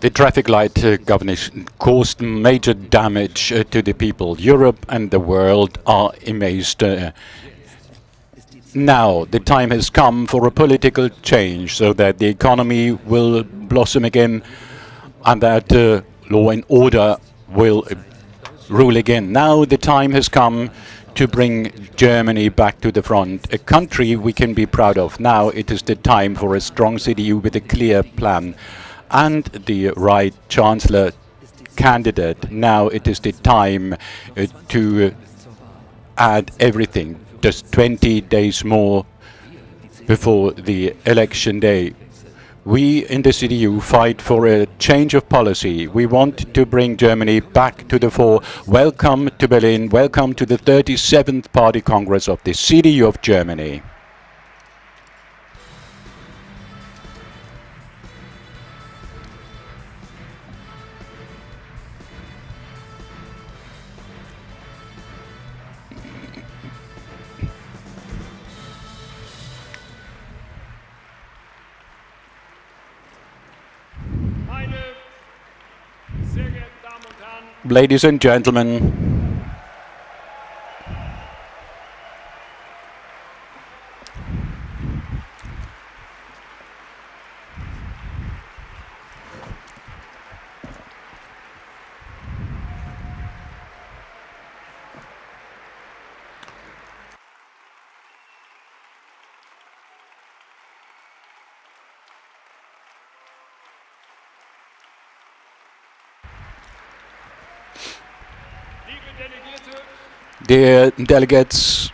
The traffic light governance caused major damage to the people. Europe and the world are amazed. Now the time has come for a political change so that the economy will blossom again and that law and order will rule again. Now the time has come to bring Germany back to the front, a country we can be proud of. Now it is the time for a strong CDU with a clear plan and the right chancellor candidate. Now it is the time to add everything. Just 20 days more before the election day. We in the CDU fight for a change of policy. We want to bring Germany back to the fore. Welcome to Berlin. Welcome to the 37th Party Congress of the CDU of Germany. Ladies and gentlemen, dear delegates,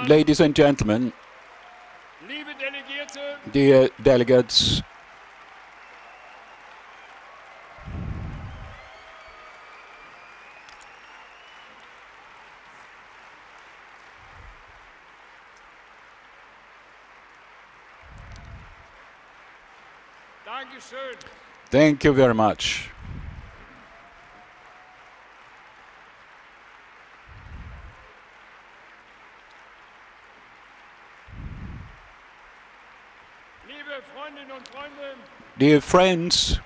ladies and gentlemen, dear delegates, thank you very much. Dear friends,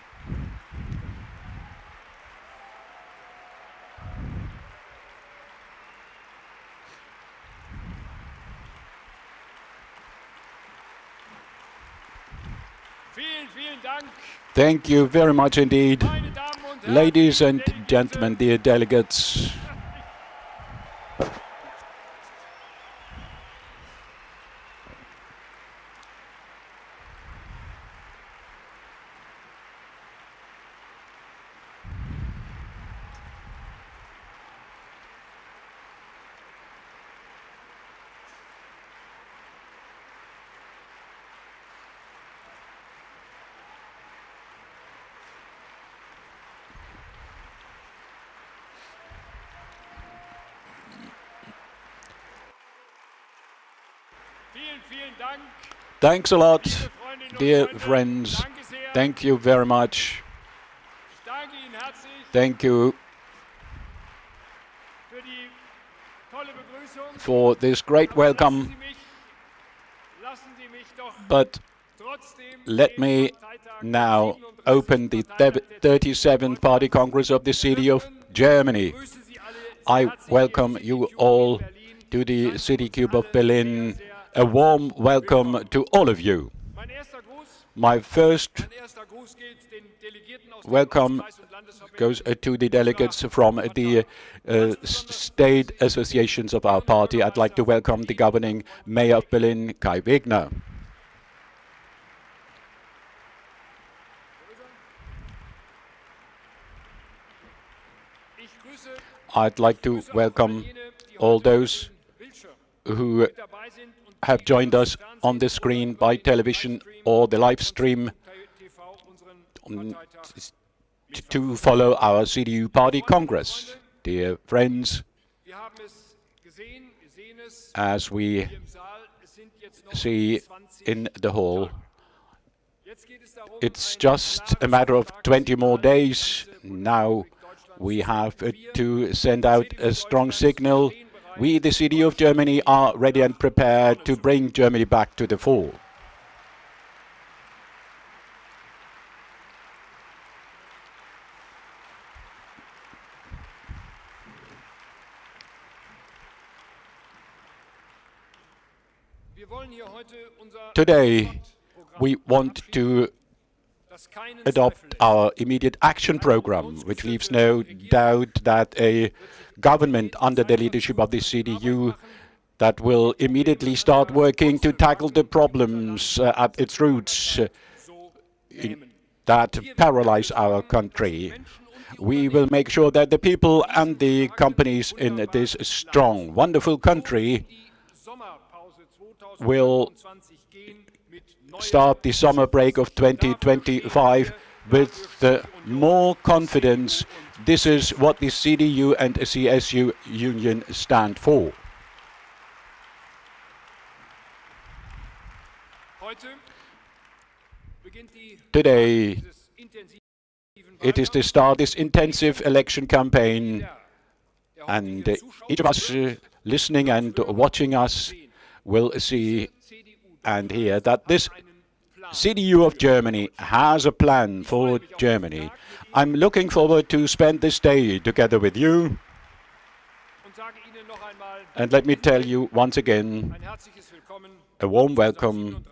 thank you very much indeed. Ladies and gentlemen, dear delegates, thanks a lot, dear friends. Thank you very much. Thank you for this great welcome. But let me now open the 37th Party Congress of the CDU of Germany. I welcome you all to the City Cube of Berlin. A warm welcome to all of you. My first welcome goes to the delegates from the state associations of our party. I'd like to welcome the governing mayor of Berlin, Kai Wegner. I'd like to welcome all those who have joined us on the screen by television or the live stream to follow our CDU Party Congress. Dear friends, as we see in the hall. It's just a matter of 20 more days. Now we have to send out a strong signal. We, the CDU of Germany, are ready and prepared to bring Germany back to the fore. Today, we want to adopt our immediate action program, which leaves no doubt that a government under the leadership of the CDU that will immediately start working to tackle the problems at its roots that paralyze our country. We will make sure that the people and the companies in this strong, wonderful country will start the summer break of 2025 with more confidence. This is what the CDU and CSU union stand for. Today, it is the start of this intensive election campaign, and each of us listening and watching us will see and hear that this CDU of Germany has a plan for Germany. I'm looking forward to spend this day together with you. And let me tell you once again, a warm welcome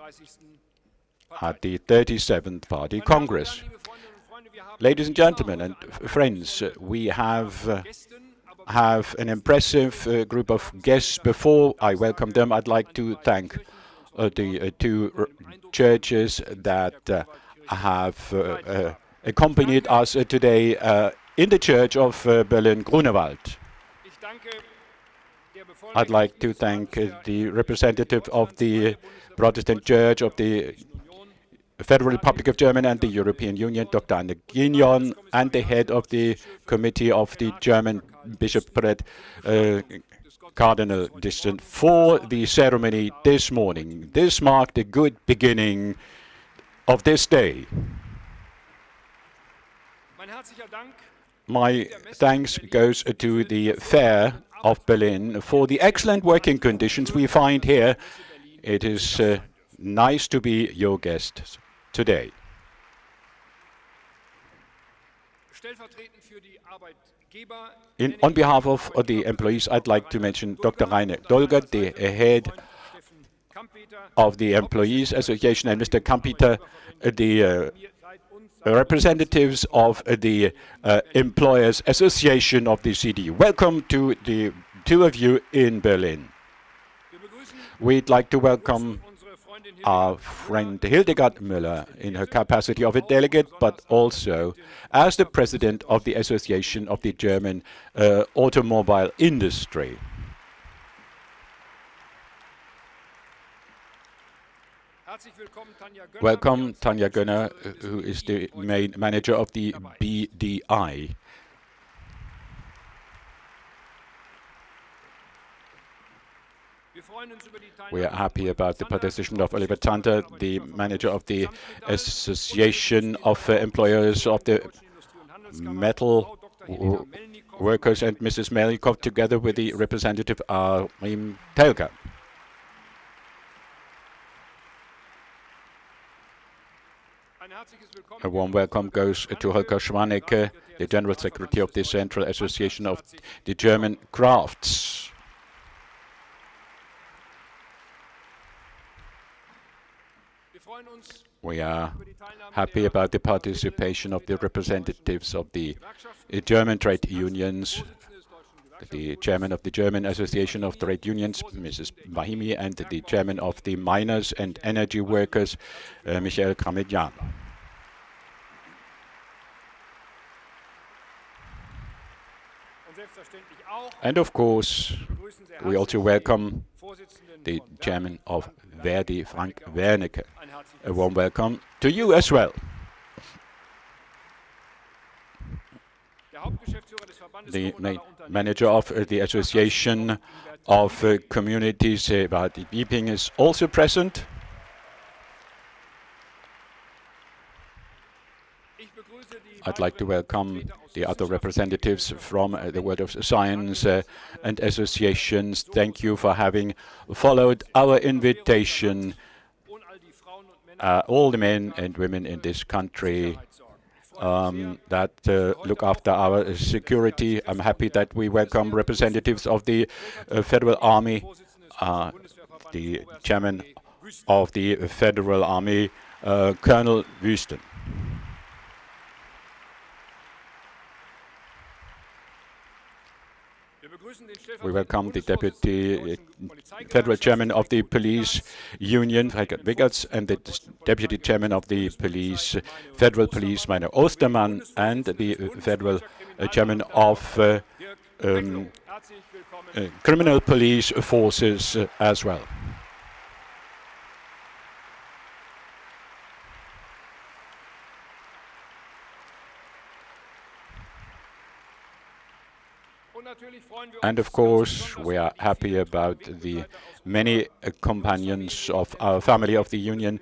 at the 37th Party Congress. Ladies and gentlemen and friends, we have an impressive group of guests. Before I welcome them, I'd like to thank the two churches that have accompanied us today in the Church of Berlin-Grunewald. I'd like to thank the representative of the Protestant Church of the Federal Republic of Germany and the European Union, Dr. Anne Guignon, and the head of the Committee of the German Bishopric, Cardinal Distant, for the ceremony this morning. This marked a good beginning of this day. My thanks goes to the Fair of Berlin for the excellent working conditions we find here. It is nice to be your guest today. On behalf of the employees, I'd like to mention Dr. Rainer Dolger, the head of the Employees Association, and Mr. Kampeter, the representatives of the Employers Association of the CDU. Welcome to the two of you in Berlin. We'd like to welcome our friend Hildegard Müller in her capacity of a delegate, but also as the president of the Association of the German Automobile Industry. Welcome Tanja Gönner, who is the main manager of the BDI. We are happy about the participation of Oliver Tanter, the manager of the Association of Employers of the Metal Workers, and Mrs. Melnikov, together with the representative Arim Telka. A warm welcome goes to Holger Schwanecke, the General Secretary of the Central Association of the German Crafts. We are happy about the participation of the representatives of the German trade unions, the chairman of the German Association of Trade Unions, Mrs. Bahimi, and the chairman of the Miners and Energy Workers, Michael Kramedian. And of course, we also welcome the chairman of Verdi, Frank Wernicke. A warm welcome to you as well. The manager of the Association of Communities, Housekeeping, is also present. I'd like to welcome the other representatives from the world of science and associations. Thank you for having followed our invitation. All the men and women in this country that look after our security. I'm happy that we welcome representatives of the Federal Army, the chairman of the Federal Army, Colonel Wüsten. We welcome the Deputy Federal Chairman of the Police Union, Heike Wiggertz, and the Deputy Chairman of the Federal Police, Meine Ostermann, and the Federal Chairman of Criminal Police Forces as well. And of course, we are happy about the many companions of our family of the Union,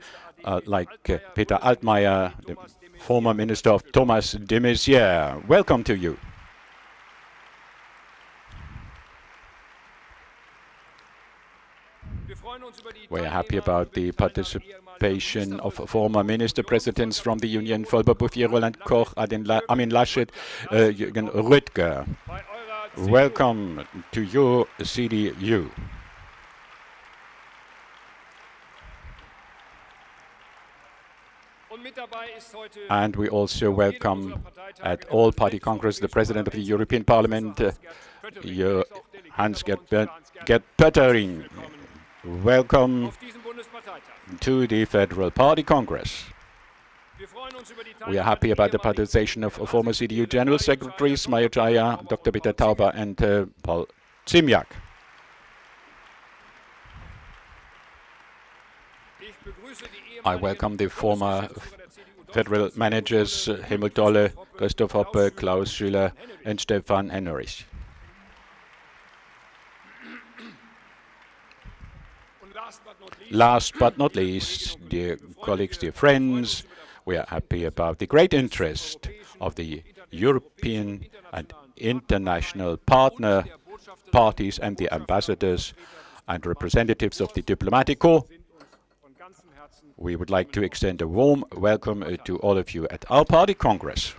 like Peter Altmaier, the former Minister of Thomas de Maizière. Welcome to you. We are happy about the participation of former Minister Presidents from the Union, Volker Bouffier, Roland Koch, Armin Laschet, Jürgen Rüttger. Welcome to your CDU. And we also welcome at all party congress the President of the European Parliament, Hans-Gert Pöttering. Welcome to the Federal Party Congress. We are happy about the participation of former CDU General Secretaries Maya Jaya, Dr. Peter Tauber, and Paul Ziemiak. I welcome the former federal managers Helmut Dolle, Christoph Hoppe, Klaus Schüler, and Stefan Henrich. Last but not least, dear colleagues, dear friends, we are happy about the great interest of the European and international partner parties and the ambassadors and representatives of the diplomatic corps. We would like to extend a warm welcome to all of you at our party congress.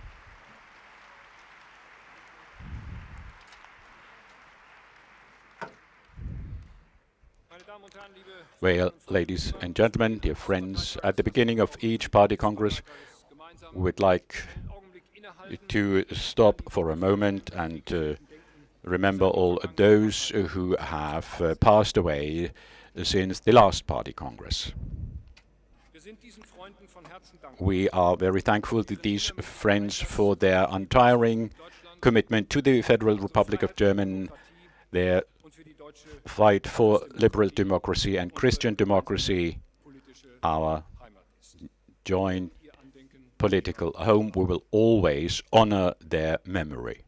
Well, ladies and gentlemen, dear friends, at the beginning of each party congress, we would like to stop for a moment and remember all those who have passed away since the last party congress. We are very thankful to these friends for their untiring commitment to the Federal Republic of Germany, their fight for liberal democracy and Christian democracy, our joint political home. We will always honor their memory.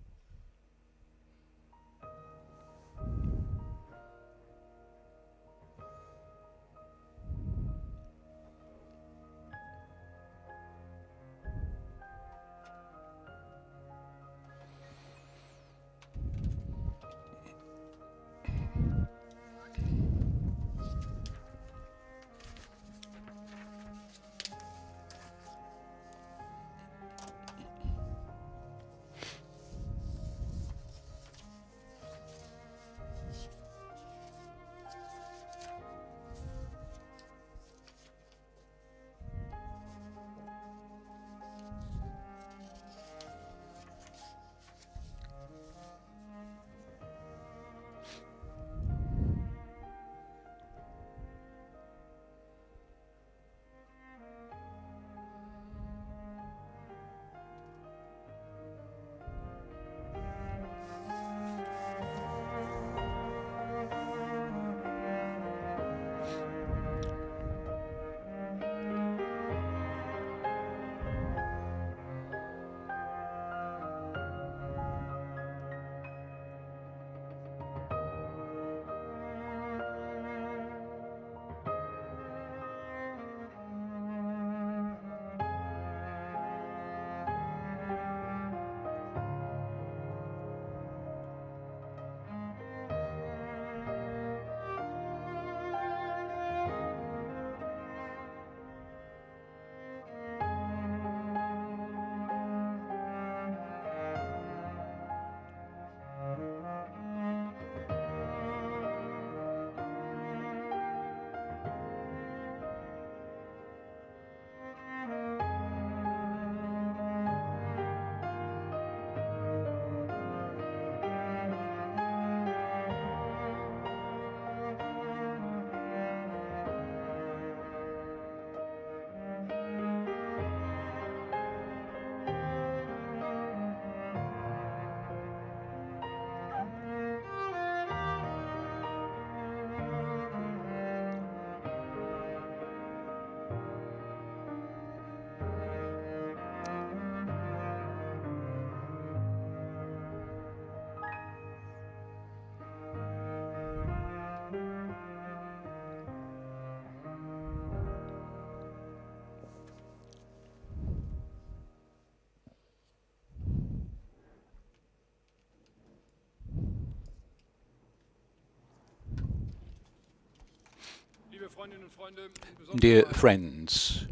Dear friends,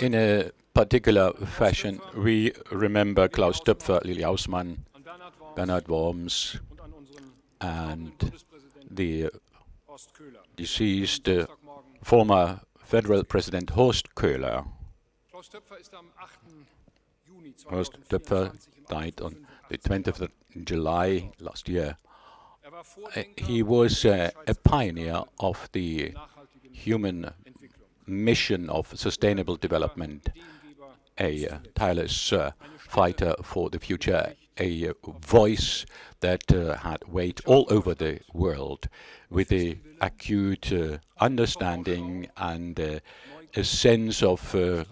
in a particular fashion, we remember Klaus Töpfer, Lili Hausmann, Bernhard Worms, and the deceased former federal president Horst Köhler. Horst Töpfer died on the 20th of July last year. He was a pioneer of the human mission of sustainable development, a tireless fighter for the future, a voice that had weight all over the world with the acute understanding and a sense of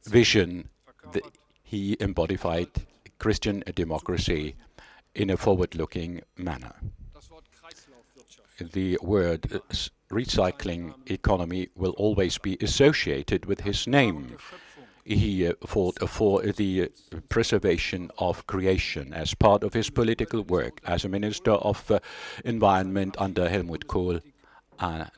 vision. He embodied Christian democracy in a forward-looking manner. The word recycling economy will always be associated with his name. He fought for the preservation of creation as part of his political work as a Minister of Environment under Helmut Kohl and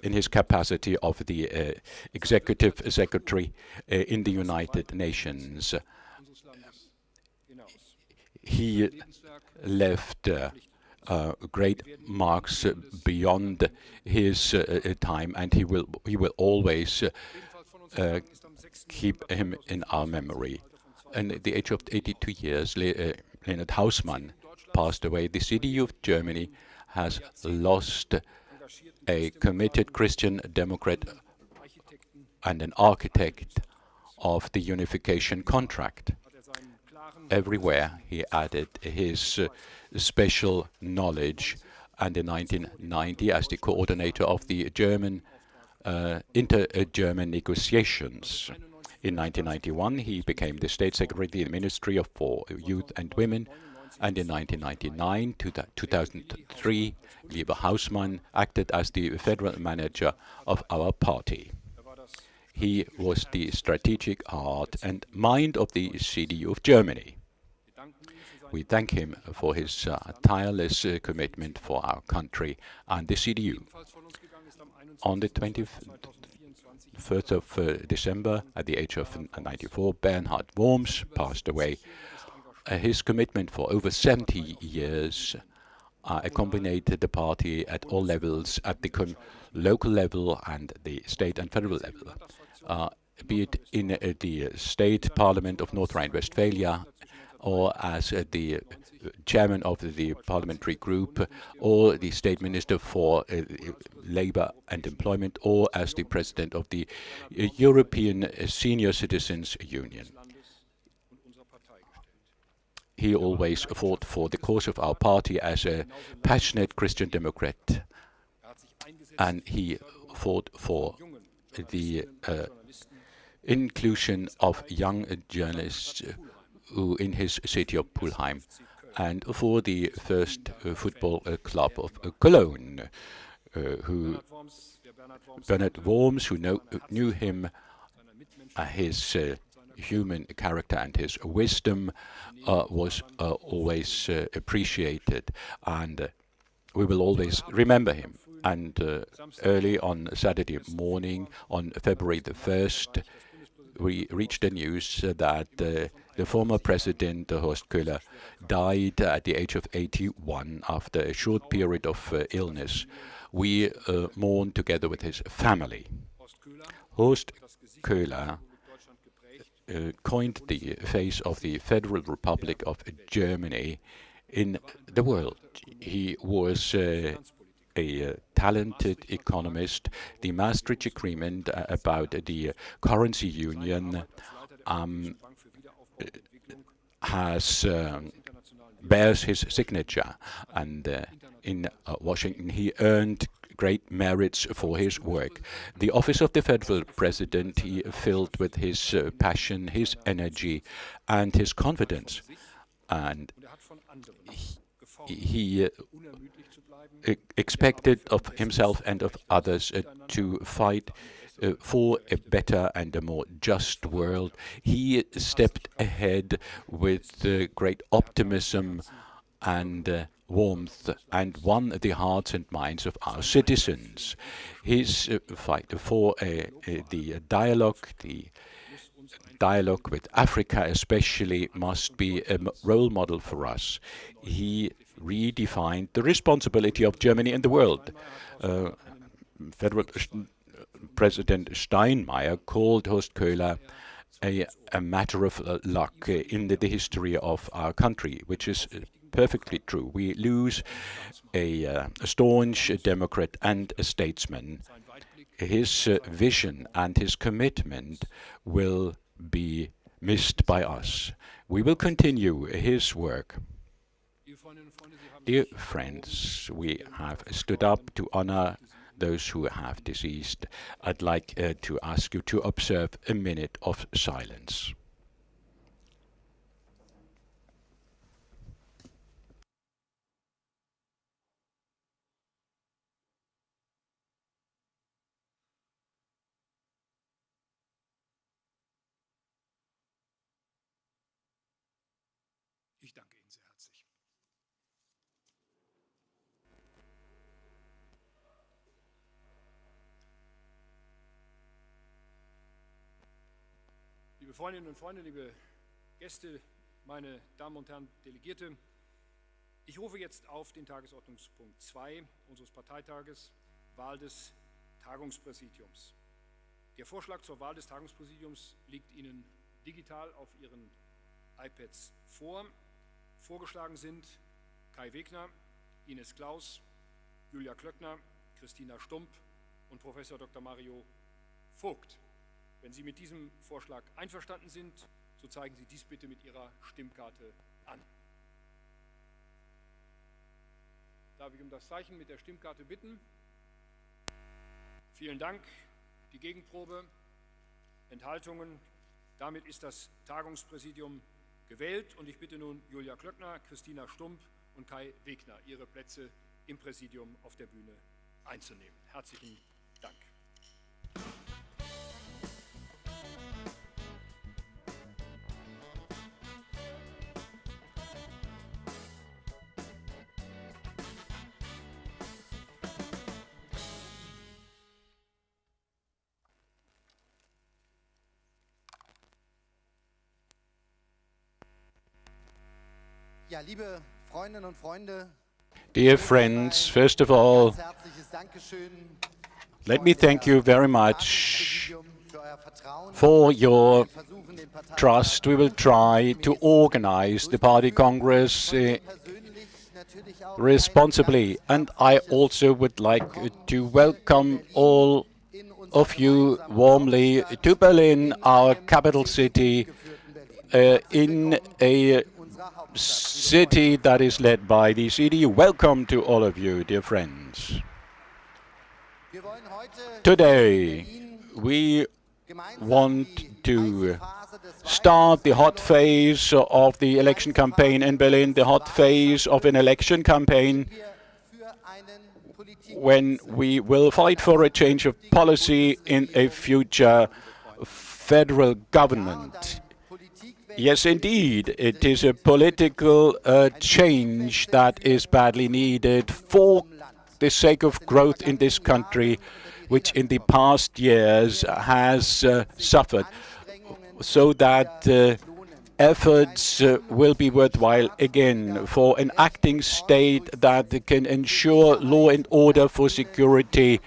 in his capacity of the Executive Secretary in the United Nations. He left great marks beyond his time, and he will always keep him in our memory. And at the age of 82 years, Leonhard Hausmann passed away. The CDU of Germany has lost a committed Christian Democrat and an architect of the unification contract. Everywhere he added his special knowledge, and in 1990 as the coordinator of the German inter-German negotiations. In 1991 he became the State Secretary of the Ministry for Youth and Women, and in 1999 to 2003 Lieber Hausmann acted as the federal manager of our party. He was the strategic heart and mind of the CDU of Germany. We thank him for his tireless commitment for our country and the CDU. On the 21st of December, at the age of 94, Bernhard Worms passed away. His commitment for over 70 years accompanied the party at all levels, at the local level and the state and federal level, be it in the state parliament of North Rhine-Westphalia, or as the chairman of the parliamentary group, or the state minister for labor and employment, or as the president of the European Senior Citizens Union. He always fought for the cause of our party as a passionate Christian Democrat, and he fought for the inclusion of young journalists in his city of Pulheim, and for the first football club of Cologne, Bernhard Worms, who knew him, his human character and his wisdom was always appreciated, and we will always remember him. And early on Saturday morning, on February the 1st, we reached the news that the former president, Horst Köhler, died at the age of 81 after a short period of illness. We mourned together with his family. Horst Köhler coined the face of the Federal Republic of Germany in the world. He was a talented economist. The Maastricht Agreement about the currency union bears his signature, and in Washington he earned great merits for his work. The office of the federal president he filled with his passion, his energy, and his confidence, and he expected of himself and of others to fight for a better and a more just world. He stepped ahead with great optimism and warmth and won the hearts and minds of our citizens. His fight for the dialogue with Africa especially must be a role model for us. He redefined the responsibility of Germany in the world. Federal President Steinmeier called Horst Köhler a matter of luck in the history of our country, which is perfectly true. We lose a staunch Democrat and a statesman. His vision and his commitment will be missed by us. We will continue his work. Dear friends, we have stood up to honor those who have deceased. I'd like to ask you to observe a minute of silence. Ich danke Ihnen sehr herzlich. Liebe Freundinnen und Freunde, liebe Gäste, meine Damen und Herren Delegierte, ich rufe jetzt auf den Tagesordnungspunkt 2 unseres Parteitages, Wahl des Tagungspräsidiums. Der Vorschlag zur Wahl des Tagungspräsidiums liegt Ihnen digital auf Ihren iPads vor. Vorgeschlagen sind Kai Wegner, Ines Klaus, Julia Klöckner, Christina Stump und Professor Dr. Mario Vogt. Wenn Sie mit diesem Vorschlag einverstanden sind, so zeigen Sie dies bitte mit Ihrer Stimmkarte an. Darf ich um das Zeichen mit der Stimmkarte bitten? Vielen Dank. Die Gegenprobe, Enthaltungen. Damit ist das Tagungspräsidium gewählt und ich bitte nun Julia Klöckner, Christina Stump und Kai Wegner, ihre Plätze im Präsidium auf der Bühne einzunehmen. Herzlichen Dank. Ja, liebe Freundinnen und Freunde, dear friends, first of all, let me thank you very much for your trust. We will try to organize the Party Congress responsibly. And I also would like to welcome all of you warmly to Berlin, our capital city, in a city that is led by the CDU. Welcome to all of you, dear friends. Today, we want to start the hot phase of the election campaign in Berlin, the hot phase of an election campaign when we will fight for a change of policy in a future federal government. Yes, indeed, it is a political change that is badly needed for the sake of growth in this country, which in the past years has suffered, so that efforts will be worthwhile again for an acting state that can ensure law and order for security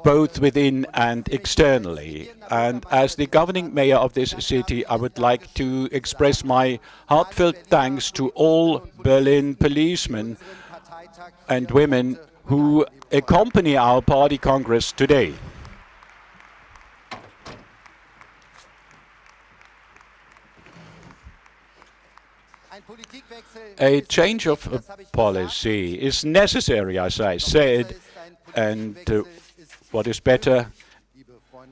both within and externally. And as the governing mayor of this city, I would like to express my heartfelt thanks to all Berlin policemen and women who accompany our party congress today. A change of policy is necessary, as I said, and what is better,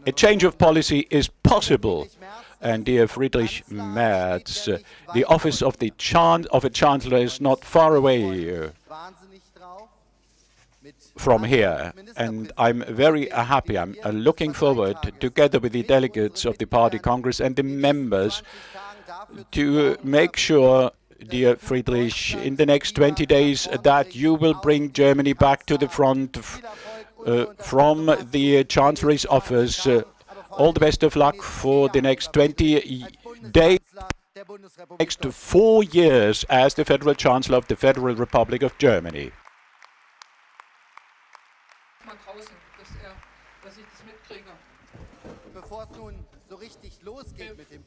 a change of policy is possible. And dear Friedrich Merz, the office of a chancellor is not far away from here. And I'm very happy. I'm looking forward, together with the delegates of the Party Congress and the members, to make sure dear Friedrich, in the next 20 days that you will bring Germany back to the front from the Chancellery's office. All the best of luck for the next 20 days, next 4 years as the Federal Chancellor of the Federal Republic of Germany.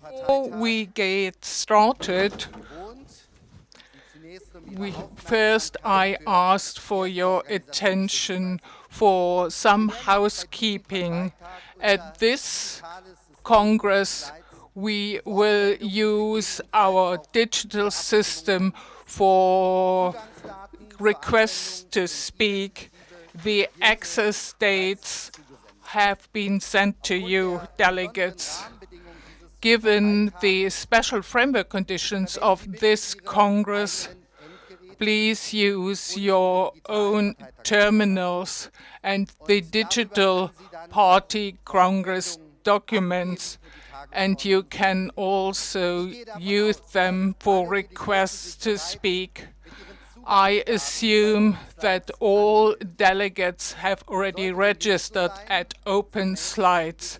Before we get started, first I asked for your attention for some housekeeping. At this Congress, we will use our digital system for requests to speak. The access dates have been sent to you, delegates. Given the special framework conditions of this Congress, please use your own terminals and the digital party Congress documents, and you can also use them for requests to speak. I assume that all delegates have already registered at Open Slides.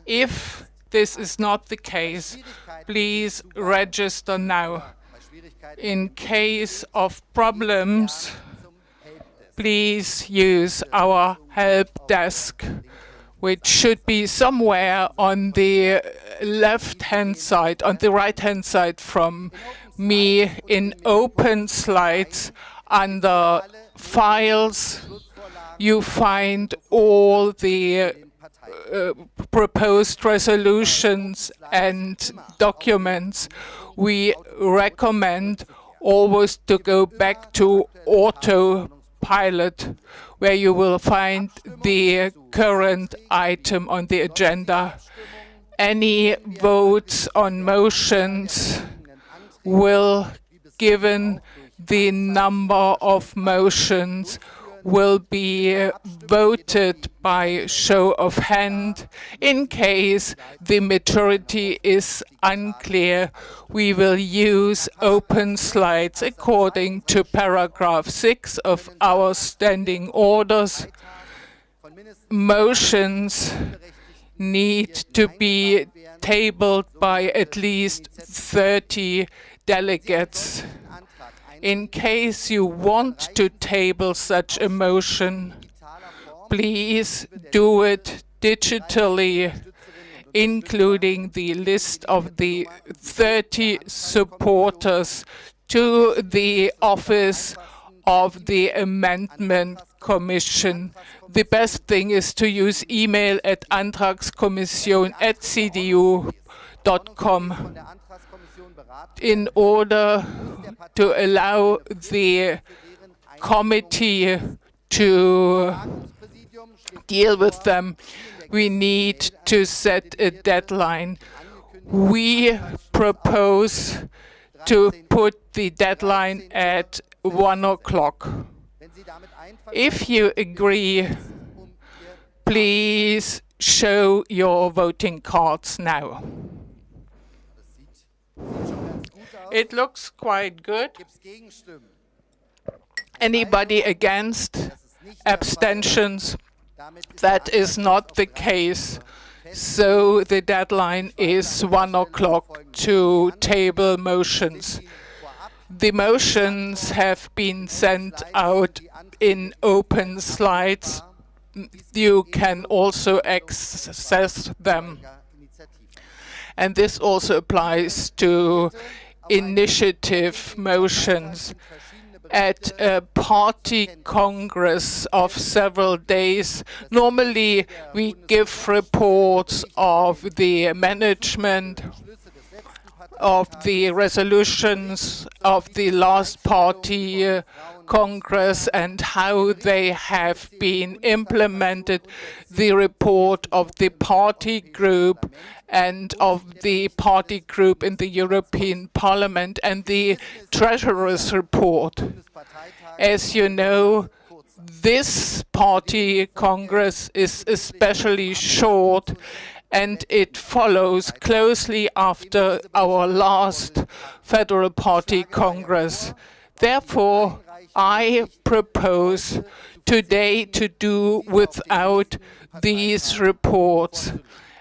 If this is not the case, please register now. In case of problems, please use our help desk, which should be somewhere on the left-hand side, on the right-hand side from me in Open Slides. Under Files, you find all the proposed resolutions and documents. We recommend always to go back to autopilot, where you will find the current item on the agenda. Any votes on motions will, given the number of motions, will be voted by show of hand. In case the majority is unclear, we will use Open Slides according to paragraph 6 of our standing orders. Motions need to be tabled by at least 30 delegates. In case you want to table such a motion, please do it digitally, including the list of the 30 supporters, to the office of the Amendment Commission. The best thing is to use email at antragskommission@cdu.com. in order to allow the committee to deal with them, we need to set a deadline. We propose to put the deadline at 1 o'clock. If you agree, please show your voting cards now. It looks quite good. Anybody against? Abstentions? That is not the case. So the deadline is 1 o'clock to table motions. The motions have been sent out in Open Slides. You can also access them. And this also applies to initiative motions. At a party congress of several days, normally we give reports of the management, of the resolutions of the last party congress and how they have been implemented, the report of the party group and of the party group in the European Parliament, and the Treasurer's report. As you know, this party congress is especially short, and it follows closely after our last Federal Party Congress. Therefore, I propose today to do without these reports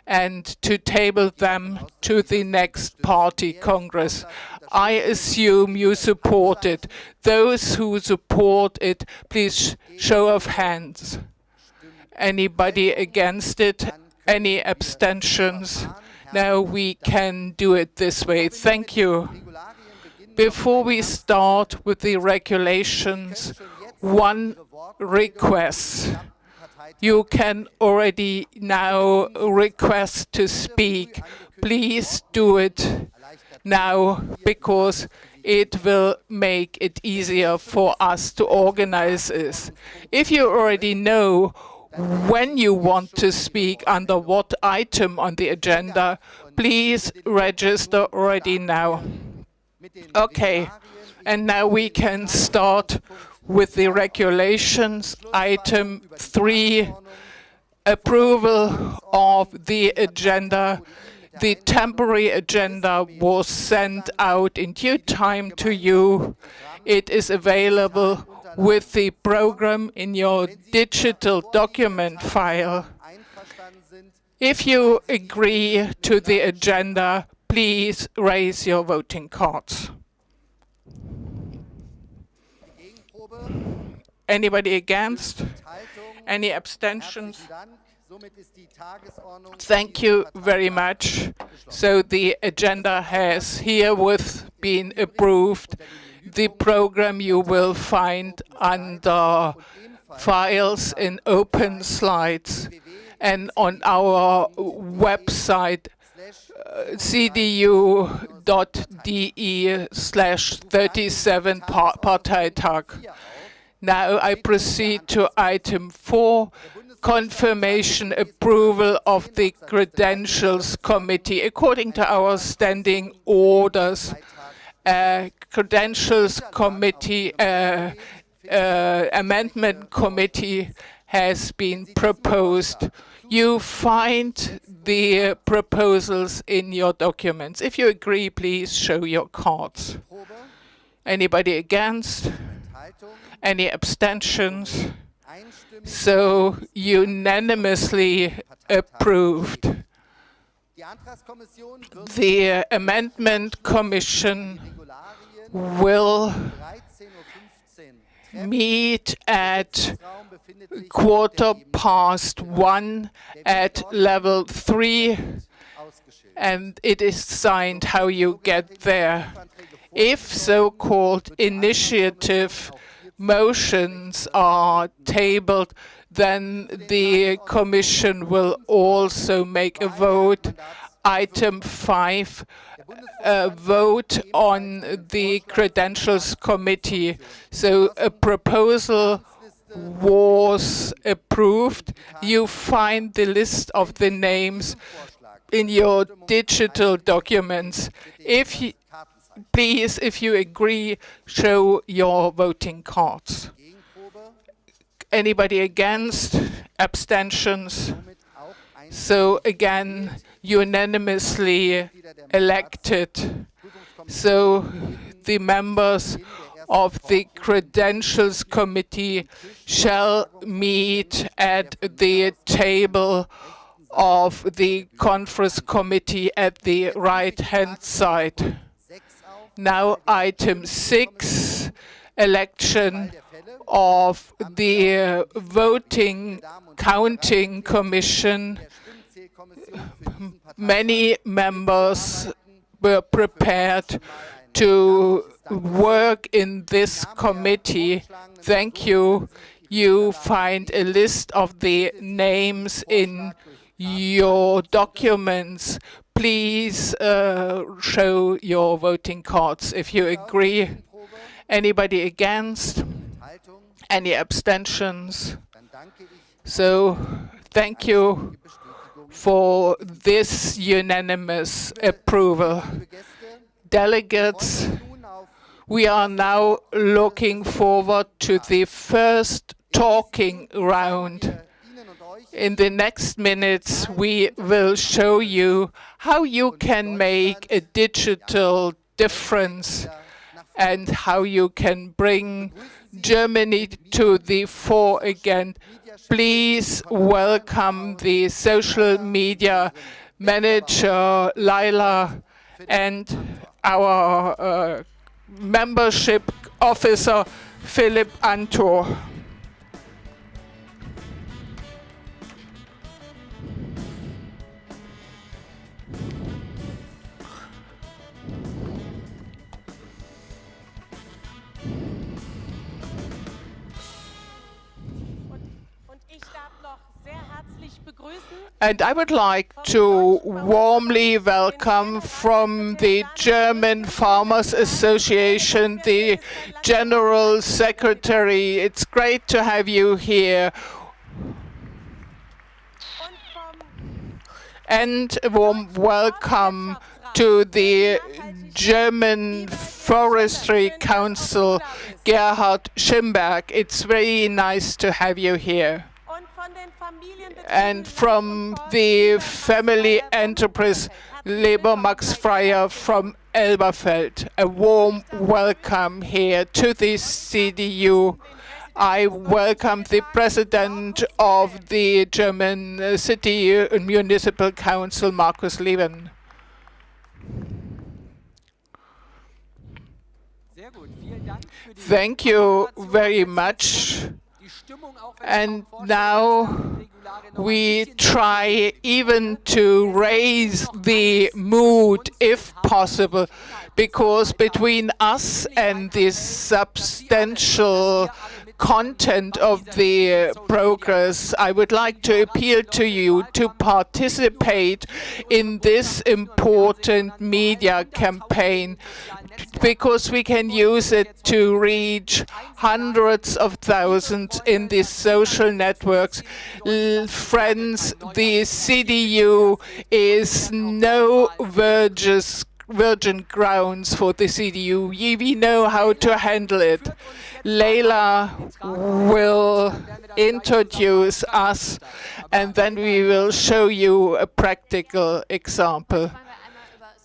and to table them to the next party congress. I assume you support it. Those who support it, please show of hands. Anybody against it? Any abstentions? Now we can do it this way. Thank you. Before we start with the regulations, one request. You can already now request to speak. Please do it now, because it will make it easier for us to organize this. If you already know when you want to speak under what item on the agenda, please register already now. Okay, and now we can start with the regulations. Item 3, approval of the agenda. The temporary agenda was sent out in due time to you. It is available with the program in your digital document file. If you agree to the agenda, please raise your voting cards. Anybody against? Any abstentions? Thank you very much. So the agenda has herewith been approved. The program you will find under files in open slides and on our website cdu.de/37 Parteitag. Now I proceed to item 4, confirmation approval of the Credentials Committee. According to our standing orders, Credentials Committee, Amendment Committee has been proposed. You find the proposals in your documents. If you agree, please show your cards. Anybody against? Any abstentions? So unanimously approved. The Amendment Commission will meet at 1:15 at level 3, and it is signed how you get there. If so-called initiative motions are tabled, then the Commission will also make a vote. Item 5, vote on the Credentials Committee. So a proposal was approved. You find the list of the names in your digital documents. Please, if you agree, show your voting cards. Anybody against? Abstentions? So again, unanimously elected. So the members of the Credentials Committee shall meet at the table of the Conference Committee at the right-hand side. Now item 6, election of the voting counting commission. Many members were prepared to work in this committee. Thank you. You find a list of the names in your documents. Please show your voting cards if you agree. Anybody against? Any abstentions? So thank you for this unanimous approval. Delegates, we are now looking forward to the first talking round. In the next minutes, we will show you how you can make a digital difference and how you can bring Germany to the fore again. Please welcome the social media manager, Laila, and our membership officer, Philipp Antor. And I would like to warmly welcome from the German Farmers Association, the General Secretary. It's great to have you here. And a warm welcome to the German Forestry Council, Gerhard Schimberg. It's very nice to have you here. And from the family enterprise Leber Max Freyer from Elberfeld, a warm welcome here to the CDU. I welcome the President of the German City and Municipal Council, Markus Leben. Thank you very much. And now we try even to raise the mood, if possible, because between us and the substantial content of the progress, I would like to appeal to you to participate in this important media campaign, because we can use it to reach hundreds of thousands in these social networks. Friends, the CDU is no virgin grounds for the CDU. We know how to handle it. Leila will introduce us, and then we will show you a practical example.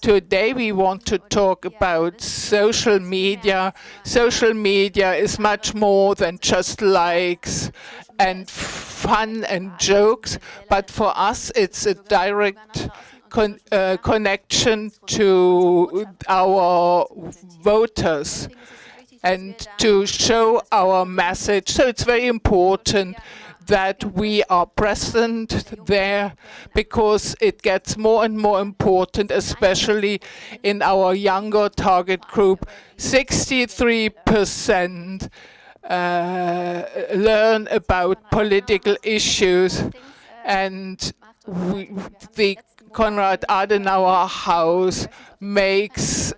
Today we want to talk about social media. Social media is much more than just likes and fun and jokes, but for us it's a direct connection to our voters and to show our message. So it's very important that we are present there, because it gets more and more important, especially in our younger target group. 63% learn about political issues, and the Konrad Adenauer House makes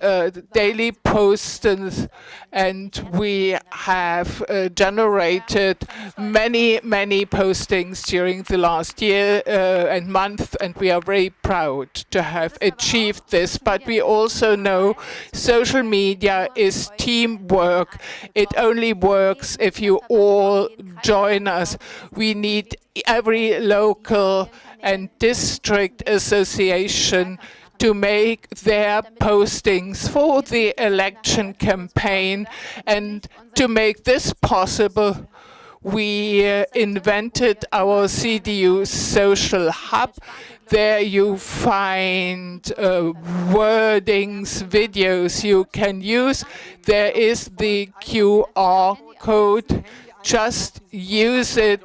daily postings, and we have generated many postings during the last year and month, and we are very proud to have achieved this. But we also know social media is teamwork. It only works if you all join us. We need every local and district association to make their postings for the election campaign. And to make this possible, we invented our CDU Social Hub. There you find wordings, videos you can use. There is the QR code. Just use it.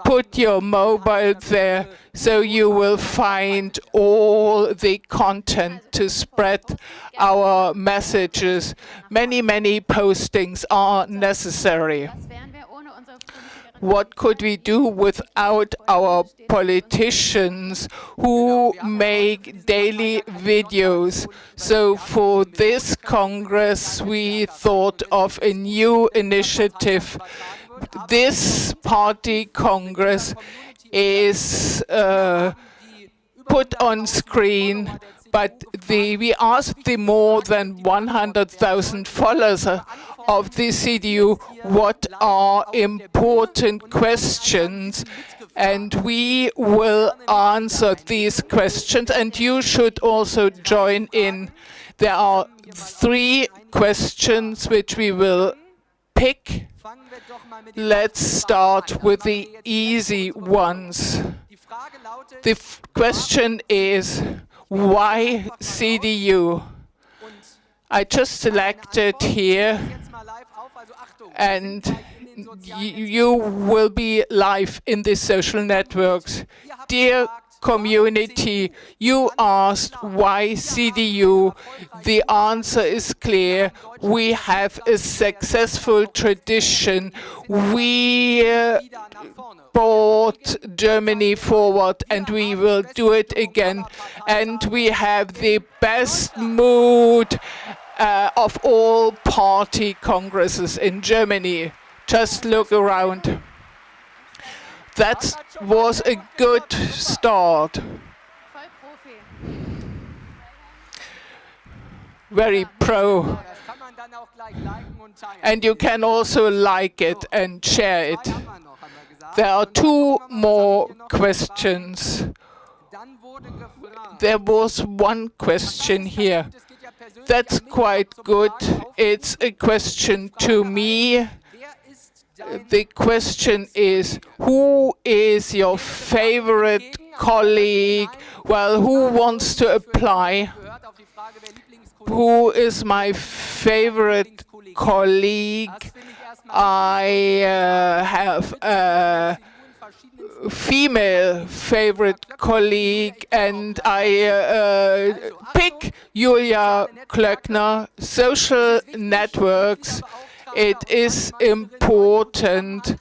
Put your mobile there, so you will find all the content to spread our messages. Many postings are necessary. What could we do without our politicians who make daily videos? So for this Congress, we thought of a new initiative. This party Congress is put on screen but we asked the more than 100,000 followers of the CDU what are important questions, and we will answer these questions, and you should also join in. There are 3 questions which we will pick. Let's start with the easy ones. The question is, why CDU? I just selected here, and you will be live in the social networks. Dear community, you asked why CDU. The answer is clear. We have a successful tradition. We brought Germany forward, and we will do it again. And we have the best mood of all party congresses in Germany. Just look around. That was a good start. Very pro. And you can also like it and share it. There are 2 more questions. There was one question here. That's quite good. It's a question to me. The question is, who is your favorite colleague? Well, who wants to apply? Who is my favorite colleague? I have a female favorite colleague, and I pick Julia Klöckner. Social networks. It is important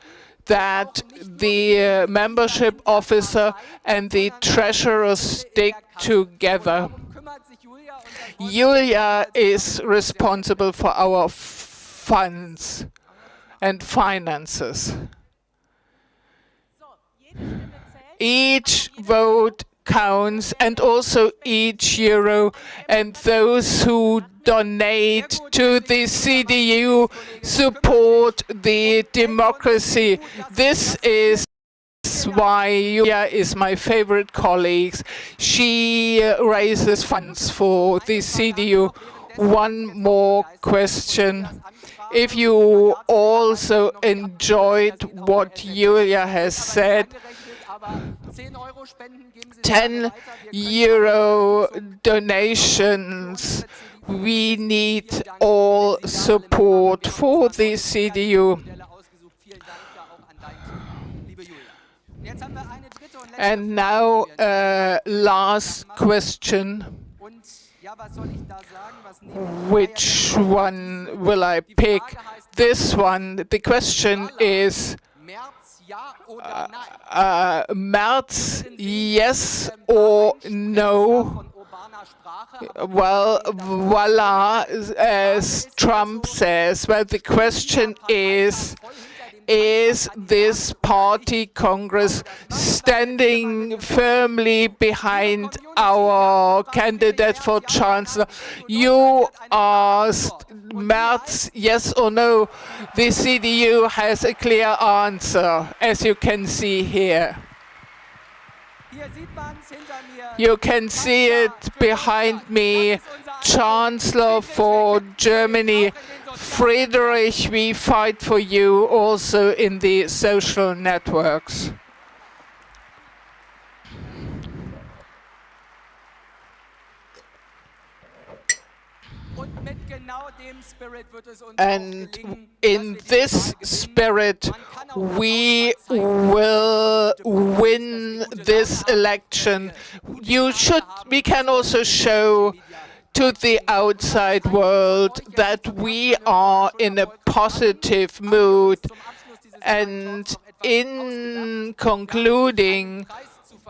that the membership officer and the treasurer stick together. Julia is responsible for our funds and finances. Each vote counts, and also each euro, and those who donate to the CDU support the democracy. This is why Julia is my favorite colleague. She raises funds for the CDU. One more question. If you also enjoyed what Julia has said, 10 euro donations. We need all support for the CDU. And now, last question. Which one will I pick? This one. The question is, Merz, yes or no? Well, voila, as Trump says. Well, the question is this party Congress standing firmly behind our candidate for chancellor? You asked Merz, yes or no. The CDU has a clear answer, as you can see here. You can see it behind me. Chancellor for Germany, Friedrich, we fight for you also in the social networks. And in this spirit, we will win this election. We can also show to the outside world that we are in a positive mood. And in concluding,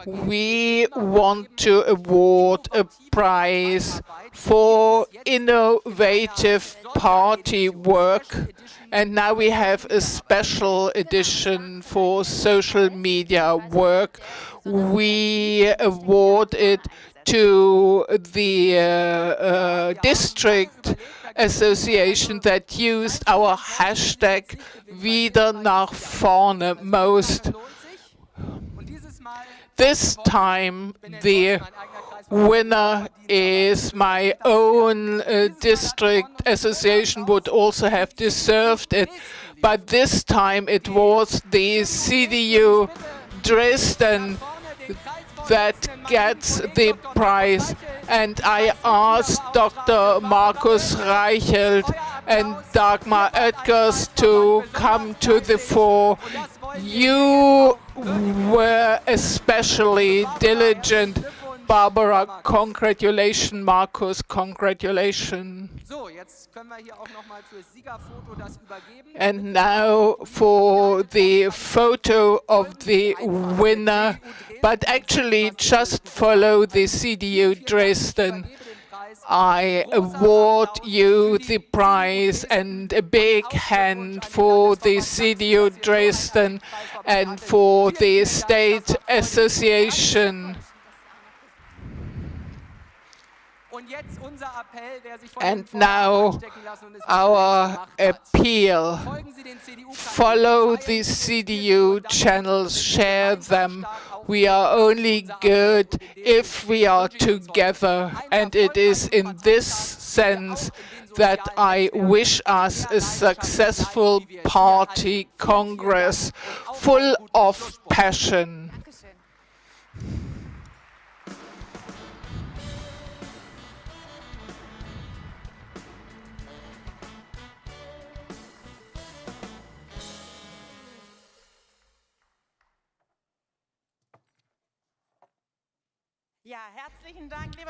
we want to award a prize for innovative party work. And now we have a special edition for social media work. We award it to the district association that used our hashtag Wieder, nach vorne most. This time the winner is my own district association, would also have deserved it, but this time it was the CDU Dresden that gets the prize. And I asked Dr. Markus Reichelt and Dagmar Oetkers to come to the fore. You were especially diligent. Barbara, congratulations. Markus, congratulations. And now for the photo of the winner, but actually just follow the CDU Dresden. I award you the prize, and a big hand for the CDU Dresden and for the State Association. And now our appeal. Follow the CDU channels, share them. We are only good if we are together, and it is in this sense that I wish us a successful party congress full of passion.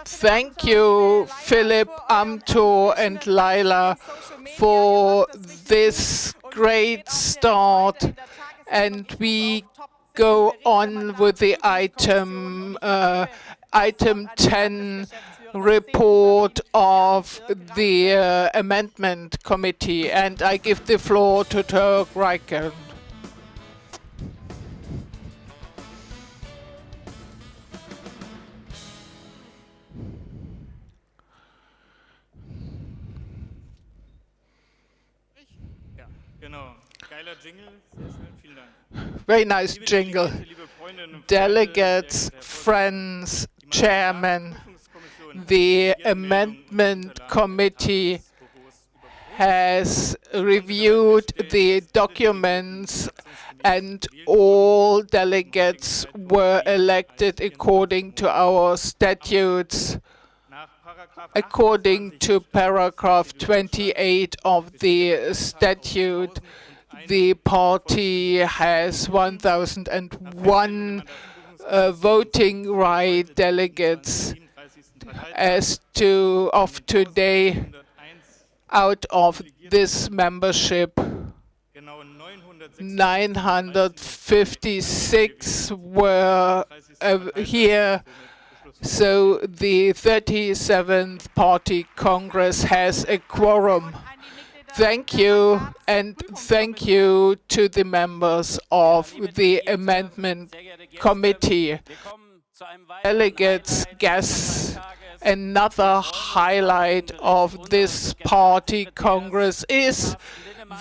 Thank you, Philipp, Amtor, and Laila, for this great start. And we go on with the item 10, report of the Amendment Committee. And I give the floor to Dirk Reichelt. Very nice jingle. Delegates, friends, chairman, the Amendment Committee has reviewed the documents, and all delegates were elected according to our statutes. According to paragraph 28 of the statute, the party has 1,001 voting right delegates. As of today, out of this membership, 956 were here. So the 37th Party Congress has a quorum. Thank you, and thank you to the members of the Amendment Committee. Delegates, guests, another highlight of this Party Congress is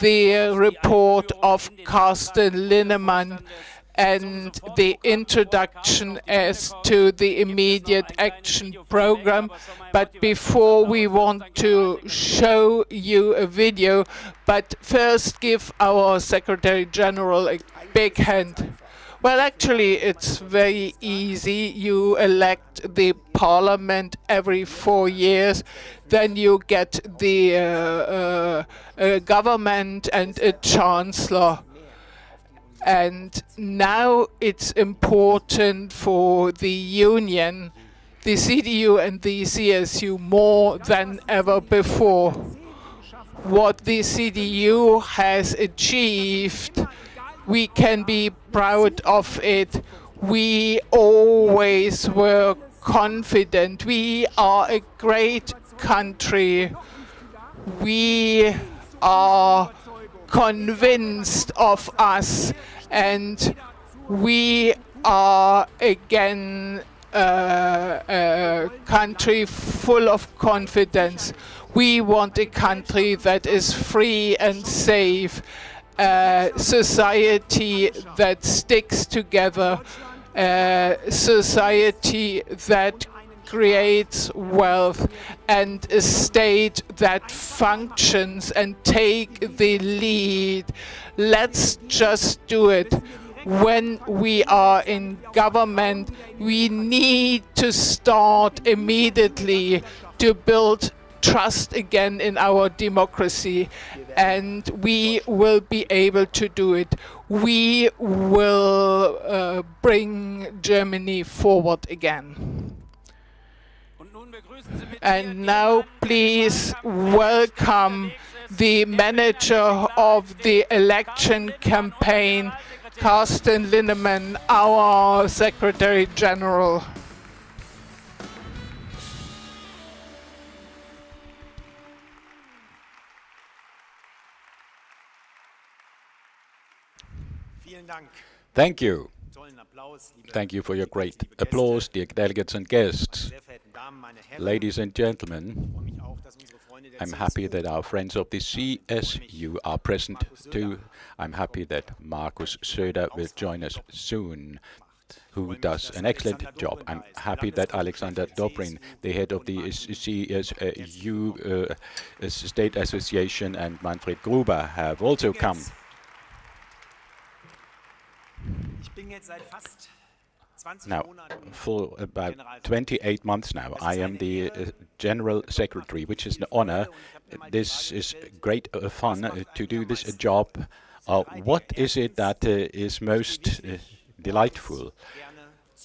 the report of Carsten Linnemann and the introduction as to the immediate action program. But before, we want to show you a video, but first give our Secretary General a big hand. Well, actually, it's very easy. You elect the parliament every 4 years, then you get the government and a chancellor. And now it's important for the union, the CDU and the CSU, more than ever before. What the CDU has achieved, we can be proud of it. We always were confident. We are a great country. We are convinced of us, and we are again a country full of confidence. We want a country that is free and safe, a society that sticks together, a society that creates wealth, and a state that functions and take the lead. Let's just do it. When we are in government, we need to start immediately to build trust again in our democracy, and we will be able to do it. We will bring Germany forward again. And now please welcome the manager of the election campaign, Carsten Linnemann, our Secretary General. Thank you. Thank you for your great applause, dear delegates and guests. Ladies and gentlemen, I'm happy that our friends of the CSU are present too. I'm happy that Markus Söder will join us soon, who does an excellent job. I'm happy that Alexander Dobrin, the head of the CSU State Association, and Manfred Gruber have also come. Now, for about 28 months now, I am the General Secretary, which is an honor. This is great fun to do this job. What is it that is most delightful?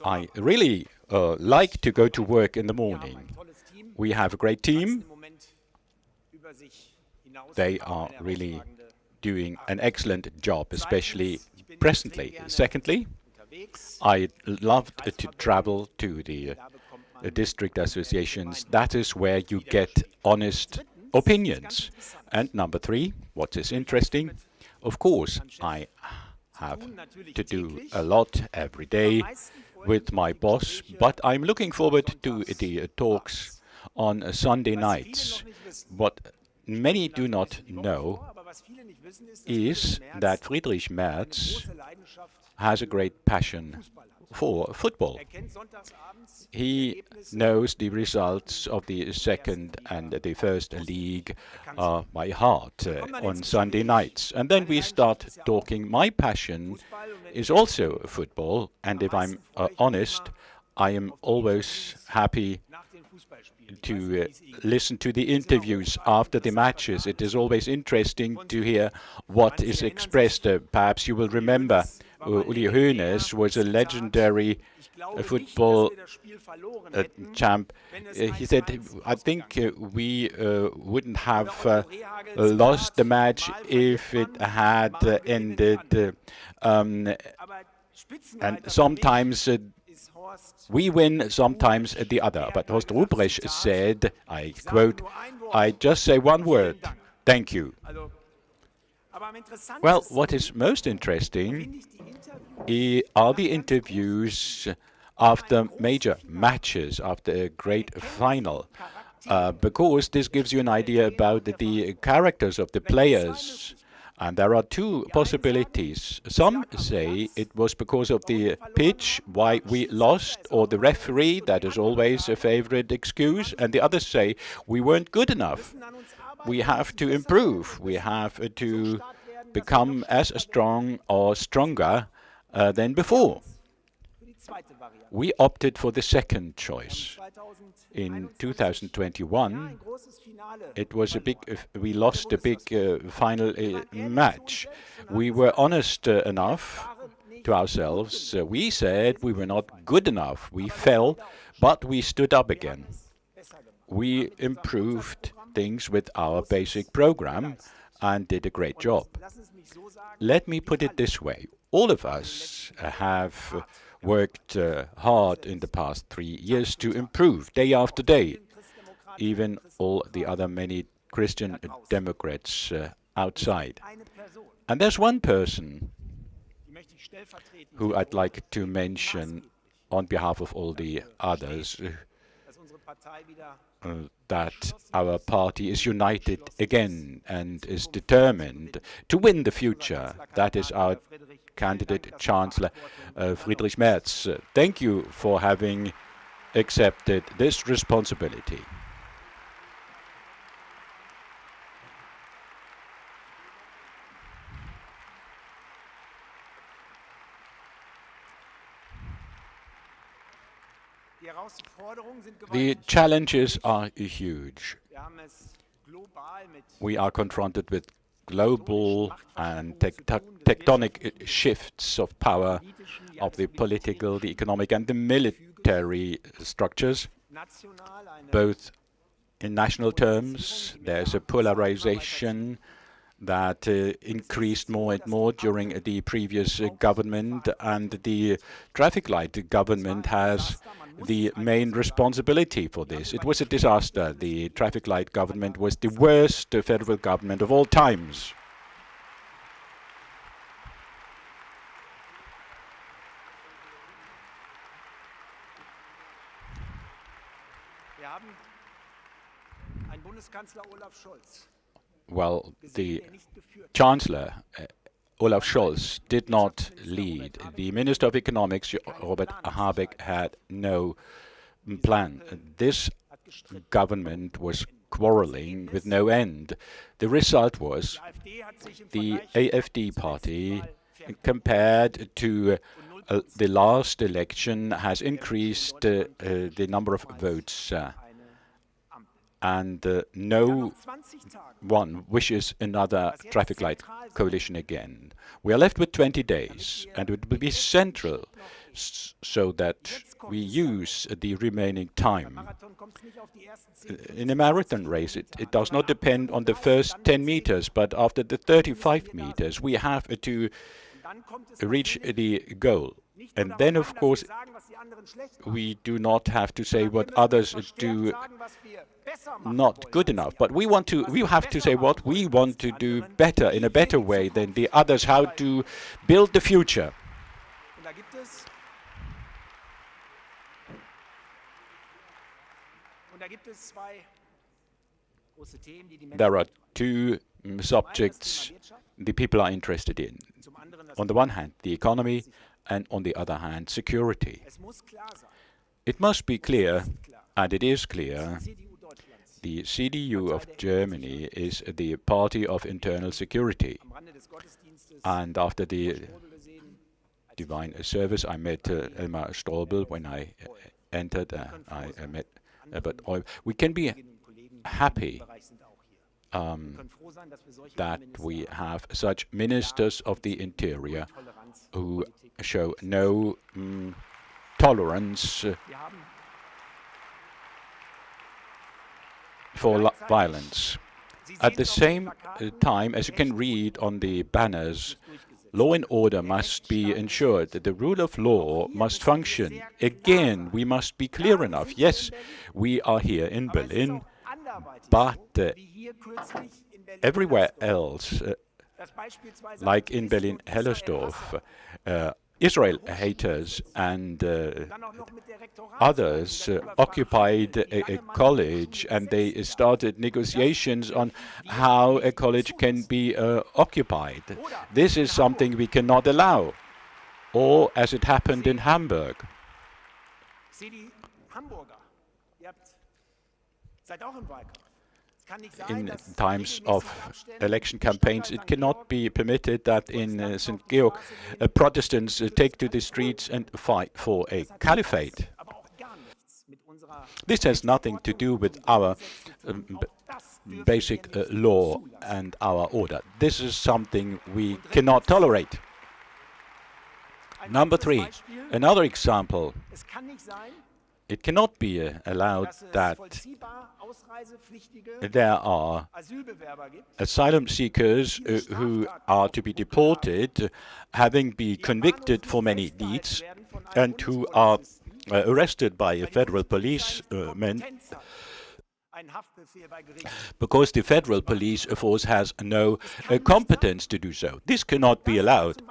I really like to go to work in the morning. We have a great team. They are really doing an excellent job, especially presently. Secondly, I love to travel to the district associations. That is where you get honest opinions. And number three, what is interesting, of course, I have to do a lot every day with my boss, but I'm looking forward to the talks on Sunday nights. What many do not know is that Friedrich Merz has a great passion for football. He knows the results of the second and the first league by heart on Sunday nights. And then we start talking. My passion is also football, and if I'm honest, I am always happy to listen to the interviews after the matches. It is always interesting to hear what is expressed. Perhaps you will remember Uli Hoeneß was a legendary football champ. He said, I think we wouldn't have lost the match if it had ended. And sometimes we win, sometimes the other. But Horst Ruprecht said, I quote, I just say one word, thank you. Well, what is most interesting are the interviews after major matches, after a great final, because this gives you an idea about the characters of the players. And there are two possibilities. Some say it was because of the pitch why we lost, or the referee, that is always a favorite excuse, and the others say we weren't good enough. We have to improve. We have to become as strong or stronger than before. We opted for the second choice. In 2021, it was a big. We lost a big final match. We were honest enough to ourselves. We said we were not good enough. We fell, but we stood up again. We improved things with our basic program and did a great job. Let me put it this way. All of us have worked hard in the past 3 years to improve day after day, even all the other many Christian Democrats outside. And there's one person who I'd like to mention on behalf of all the others that our party is united again and is determined to win the future. That is our candidate, Chancellor Friedrich Merz. Thank you for having accepted this responsibility. The challenges are huge. We are confronted with global and tectonic shifts of power of the political, the economic, and the military structures, both in national terms. There's a polarization that increased more and more during the previous government, and the traffic light government has the main responsibility for this. It was a disaster. The traffic light government was the worst federal government of all times. Well, the Chancellor, Olaf Scholz, did not lead. The Minister of Economics, Robert Habeck, had no plan. This government was quarreling with no end. The result was the AfD party, compared to the last election, has increased the number of votes. And no one wishes another traffic light coalition again. We are left with 20 days, and it will be central so that we use the remaining time. In a marathon race, it does not depend on the first 10 meters, but after the 35 meters, we have to reach the goal. And then, of course, we do not have to say what others do not good enough, but we have to say what we want to do better, in a better way than the others, how to build the future. There are two subjects the people are interested in. On the one hand, the economy, and on the other hand, security. It must be clear, and it is clear, the CDU of Germany is the party of internal security. And after the divine service, I met Elmar Strobel when I entered. I met but we can be happy that we have such ministers of the interior who show no tolerance for violence. At the same time, as you can read on the banners, law and order must be ensured, that the rule of law must function. Again, we must be clear enough. Yes, we are here in Berlin, but everywhere else, like in Berlin-Hellersdorf, Israel haters and others occupied a college, and they started negotiations on how a college can be occupied. This is something we cannot allow. Or as it happened in Hamburg. In times of election campaigns, it cannot be permitted that in St. Georg, Protestants take to the streets and fight for a caliphate. This has nothing to do with our basic law and our order. This is something we cannot tolerate. Number three, another example. It cannot be allowed that there are asylum seekers who are to be deported, having been convicted for many deeds, and who are arrested by a federal policeman because the federal police force has no competence to do so. This cannot be allowed.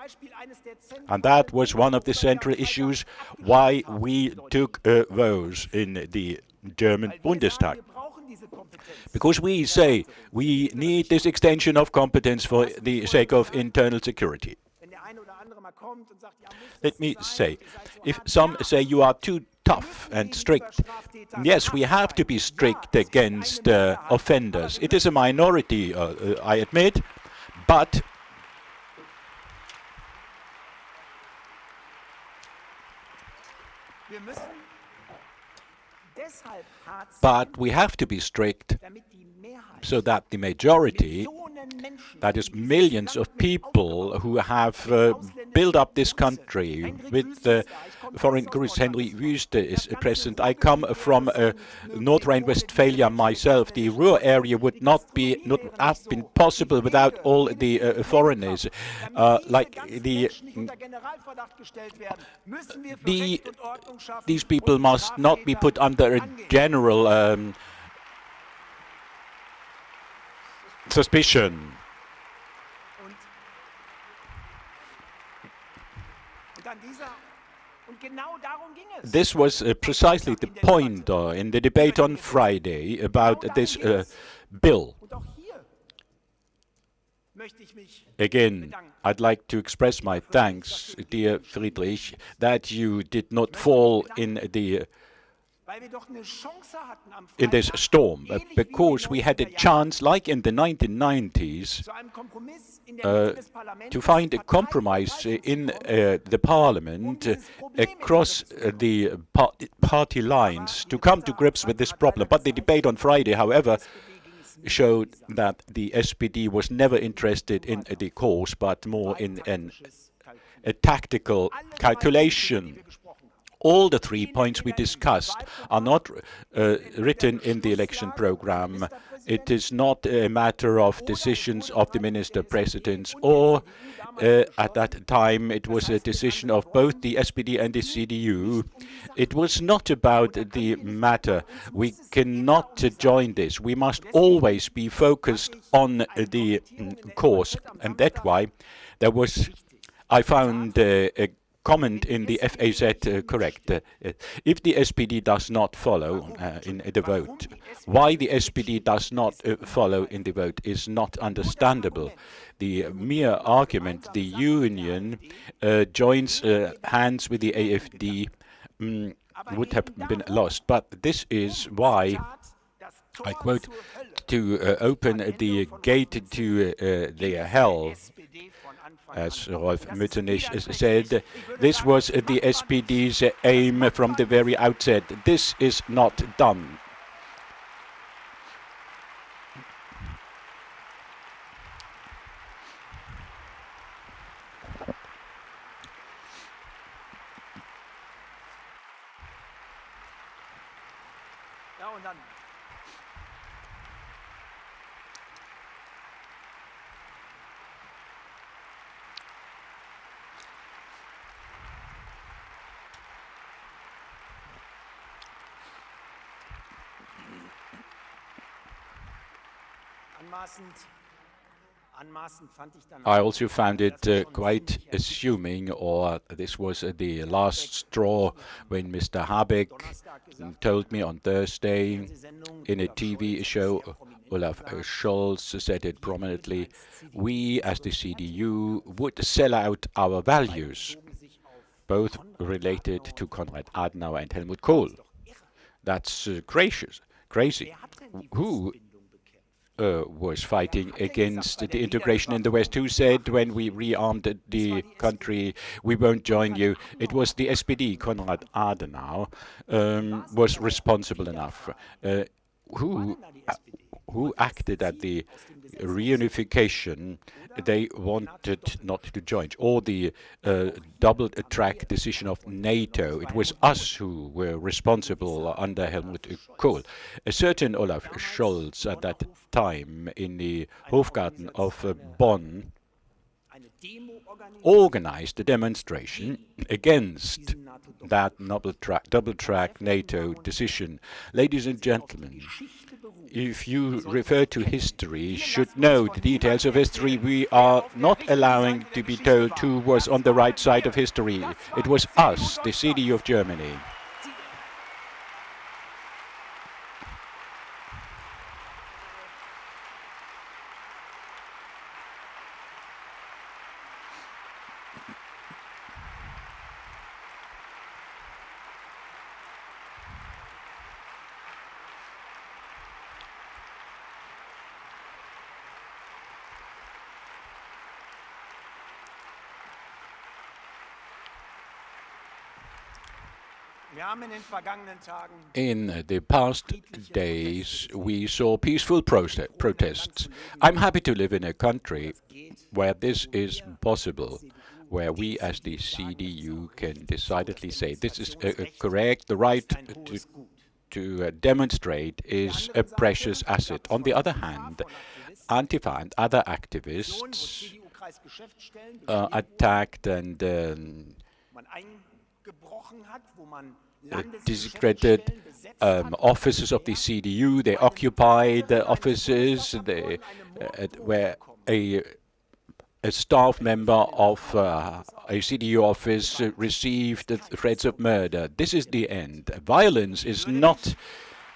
And that was one of the central issues why we took a vote in the German Bundestag. Because we say we need this extension of competence for the sake of internal security. Let me say, if some say you are too tough and strict, yes, we have to be strict against offenders. It is a minority, I admit, but we have to be strict so that the majority, that is millions of people who have built up this country with foreign gurus. Henry Wüste is present. I come from North Rhine-Westphalia myself. The Ruhr area would not have been possible without all the foreigners. These people must not be put under a general suspicion. This was precisely the point in the debate on Friday about this bill. Again, I'd like to express my thanks, dear Friedrich, that you did not fall in this storm, because we had a chance, like in the 1990s, to find a compromise in the parliament across the party lines to come to grips with this problem. But the debate on Friday, however, showed that the SPD was never interested in the cause, but more in a tactical calculation. All the 3 points we discussed are not written in the election program. It is not a matter of decisions of the minister presidents, or at that time it was a decision of both the SPD and the CDU. It was not about the matter. We cannot join this. We must always be focused on the cause, and that's why there was, I found a comment in the FAZ correct. If the SPD does not follow in the vote, why the SPD does not follow in the vote is not understandable. The mere argument the union joins hands with the AfD would have been lost. But this is why, I quote, to open the gate to the hell, as Rolf Mützenich said, this was the SPD's aim from the very outset. This is not done. I also found it quite assuming, or this was the last straw, when Mr. Habeck told me on Thursday in a TV show, Olaf Scholz said it prominently, we as the CDU would sell out our values, both related to Konrad Adenauer and Helmut Kohl. That's crazy. Who was fighting against the integration in the West? Who said when we rearmed the country, we won't join you? It was the SPD. Konrad Adenauer was responsible enough. Who acted at the reunification? They wanted not to join, or the double-track decision of NATO. It was us who were responsible under Helmut Kohl. A certain Olaf Scholz at that time in the Hofgarten of Bonn organized a demonstration against that double-track NATO decision. Ladies and gentlemen, if you refer to history, should know the details of history. We are not allowing to be told who was on the right side of history. It was us, the CDU of Germany. In the past days, we saw peaceful protests. I'm happy to live in a country where this is possible, where we as the CDU can decidedly say this is correct. The right to demonstrate is a precious asset. On the other hand, Antifa and other activists attacked and discredited offices of the CDU. They occupied the offices where a staff member of a CDU office received threats of murder. This is the end. Violence is not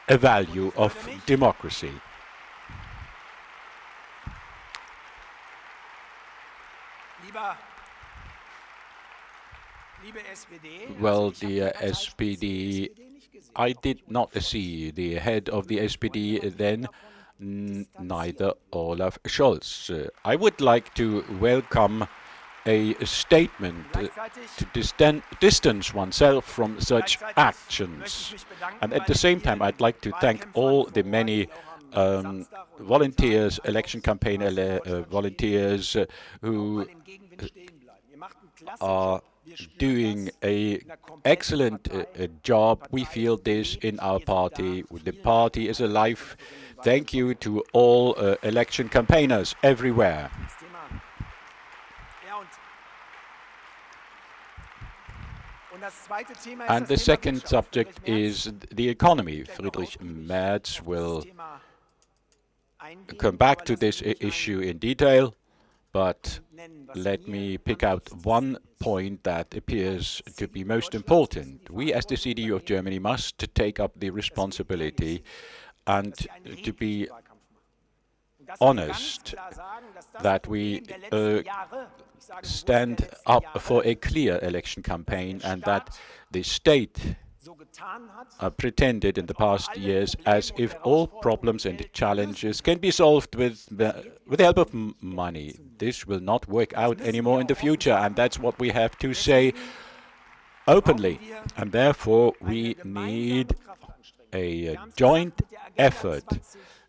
a value of democracy. Well, the SPD, I did not see the head of the SPD then, neither Olaf Scholz. I would like to welcome a statement to distance oneself from such actions. And at the same time, I'd like to thank all the many volunteers, election campaign volunteers who are doing an excellent job. We feel this in our party. The party is alive. Thank you to all election campaigners everywhere. And the second subject is the economy. Friedrich Merz will come back to this issue in detail, but let me pick out one point that appears to be most important. We, as the CDU of Germany, must take up the responsibility and to be honest that we stand up for a clear election campaign, and that the state pretended in the past years as if all problems and challenges can be solved with the help of money. This will not work out anymore in the future, and that's what we have to say openly. And therefore, we need a joint effort.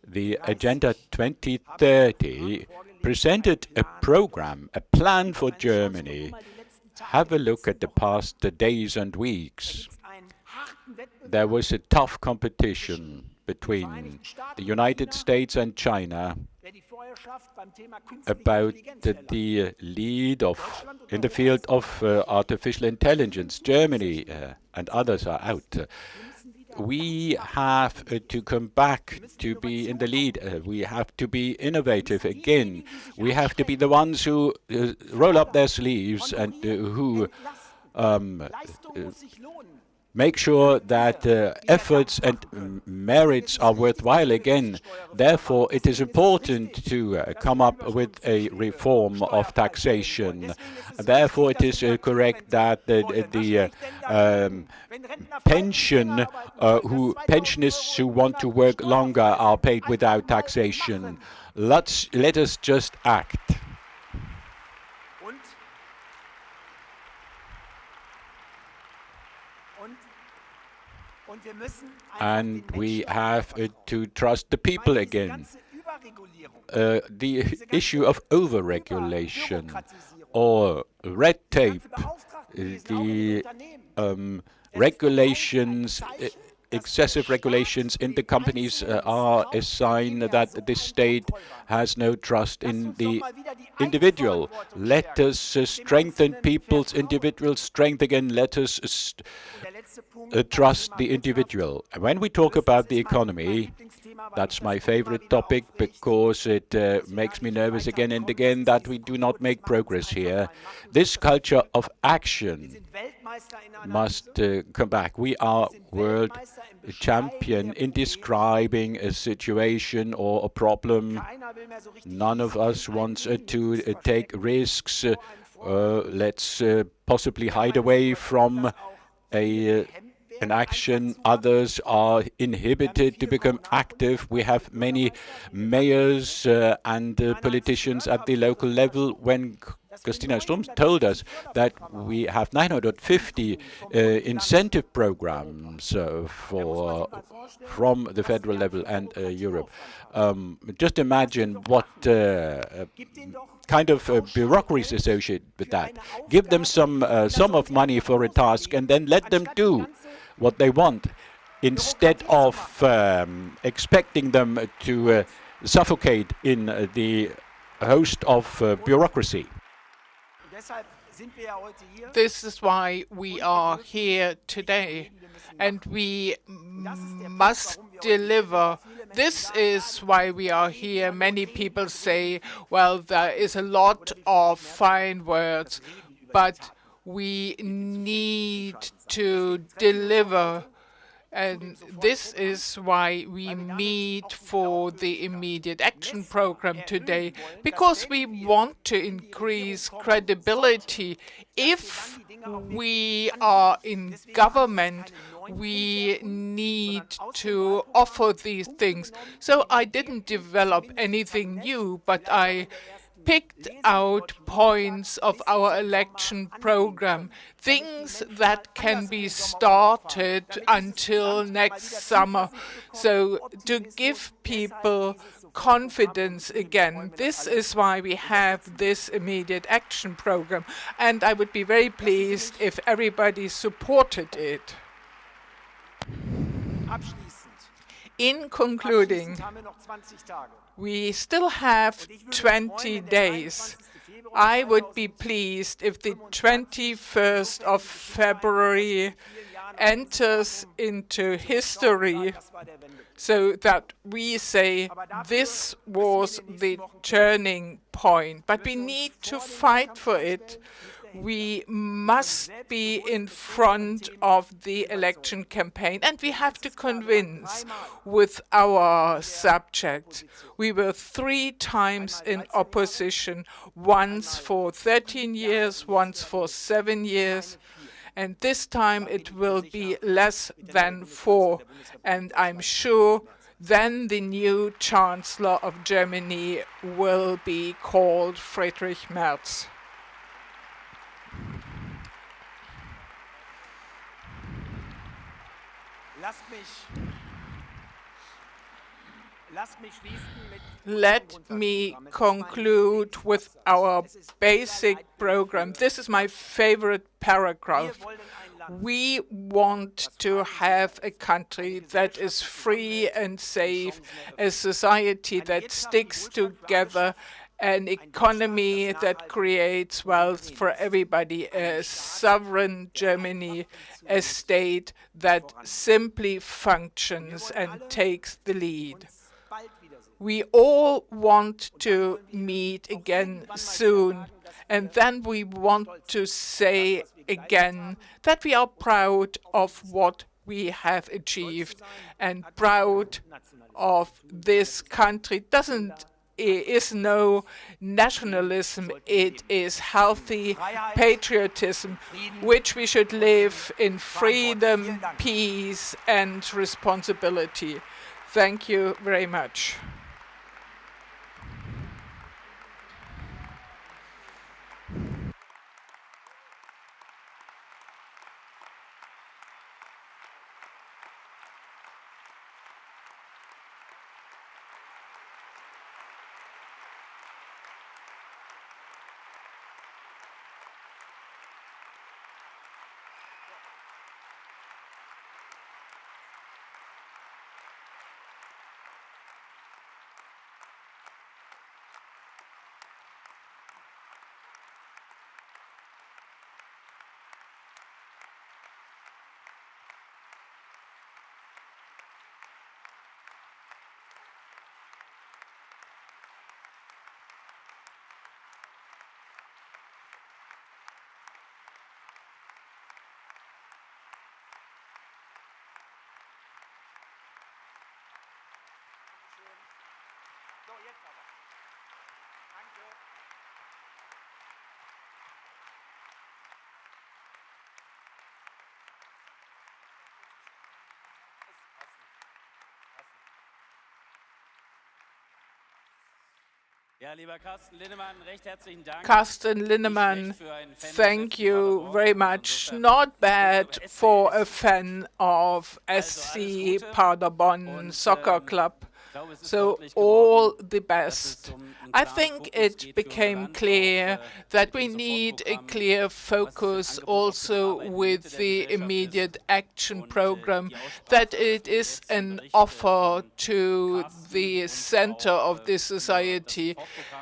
The Agenda 2030 presented a program, a plan for Germany. Have a look at the past days and weeks. There was a tough competition between the United States and China about the lead in the field of artificial intelligence. Germany and others are out. We have to come back to be in the lead. We have to be innovative again. We have to be the ones who roll up their sleeves and who make sure that efforts and merits are worthwhile again. Therefore, it is important to come up with a reform of taxation. Therefore, it is correct that the pensionists who want to work longer are paid without taxation. Let us just act. And we have to trust the people again. The issue of over-regulation or red tape, the regulations, excessive regulations in the companies are a sign that the state has no trust in the individual. Let us strengthen people's individual strength again. Let us trust the individual. When we talk about the economy, That's my favorite topic because it makes me nervous again and again that we do not make progress here. This culture of action must come back. We are world champion in describing a situation or a problem. None of us wants to take risks. Let's possibly hide away from an action. Others are inhibited to become active. We have many mayors and politicians at the local level. When Christina Sturm told us that we have 950 incentive programs from the federal level and Europe. Just imagine what kind of bureaucracy associated with that. Give them some sum of money for a task and then let them do what they want instead of expecting them to suffocate in the host of bureaucracy. This is why we are here today, and we must deliver. This is why we are here. Many people say, well, there is a lot of fine words, but we need to deliver. And this is why we meet for the immediate action program today, because we want to increase credibility. If we are in government, we need to offer these things. So I didn't develop anything new, but I picked out points of our election program, things that can be started until next summer. So to give people confidence again. This is why we have this immediate action program. And I would be very pleased if everybody supported it. In concluding, we still have 20 days. I would be pleased if the 21st of February enters into history so that we say this was the turning point. But we need to fight for it. We must be in front of the election campaign, and we have to convince with our subject. We were 3 times in opposition, once for 13 years, once for 7 years, and this time it will be less than 4. And I'm sure then the new Chancellor of Germany will be called Friedrich Merz. Let me conclude with our basic program. This is my favorite paragraph. We want to have a country that is free and safe, a society that sticks together, an economy that creates wealth for everybody, a sovereign Germany, a state that simply functions and takes the lead. We all want to meet again soon, and then we want to say again that we are proud of what we have achieved and proud of this country. Is no nationalism, it is healthy patriotism, which we should live in freedom, peace, and responsibility. Thank you very much. Carsten Linnemann, thank you very much. Not bad for a fan of SC Paderborn Soccer Club. So all the best. I think it became clear that we need a clear focus also with the immediate action program, that it is an offer to the center of the society.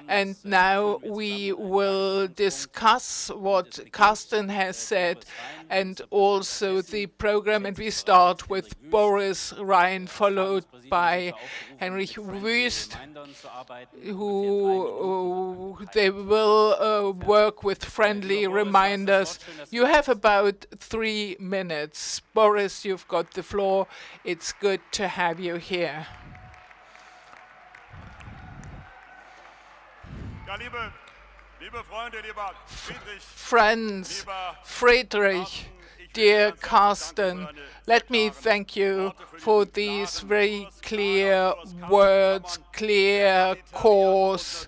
And now we will discuss what Carsten has said and also the program. And we start with Boris Rhein, followed by Heinrich Wüst, who they will work with friendly reminders. You have about 3 minutes. Boris, you've got the floor. It's good to have you here. Friends, Friedrich, dear Carsten, let me thank you for these very clear words, clear course,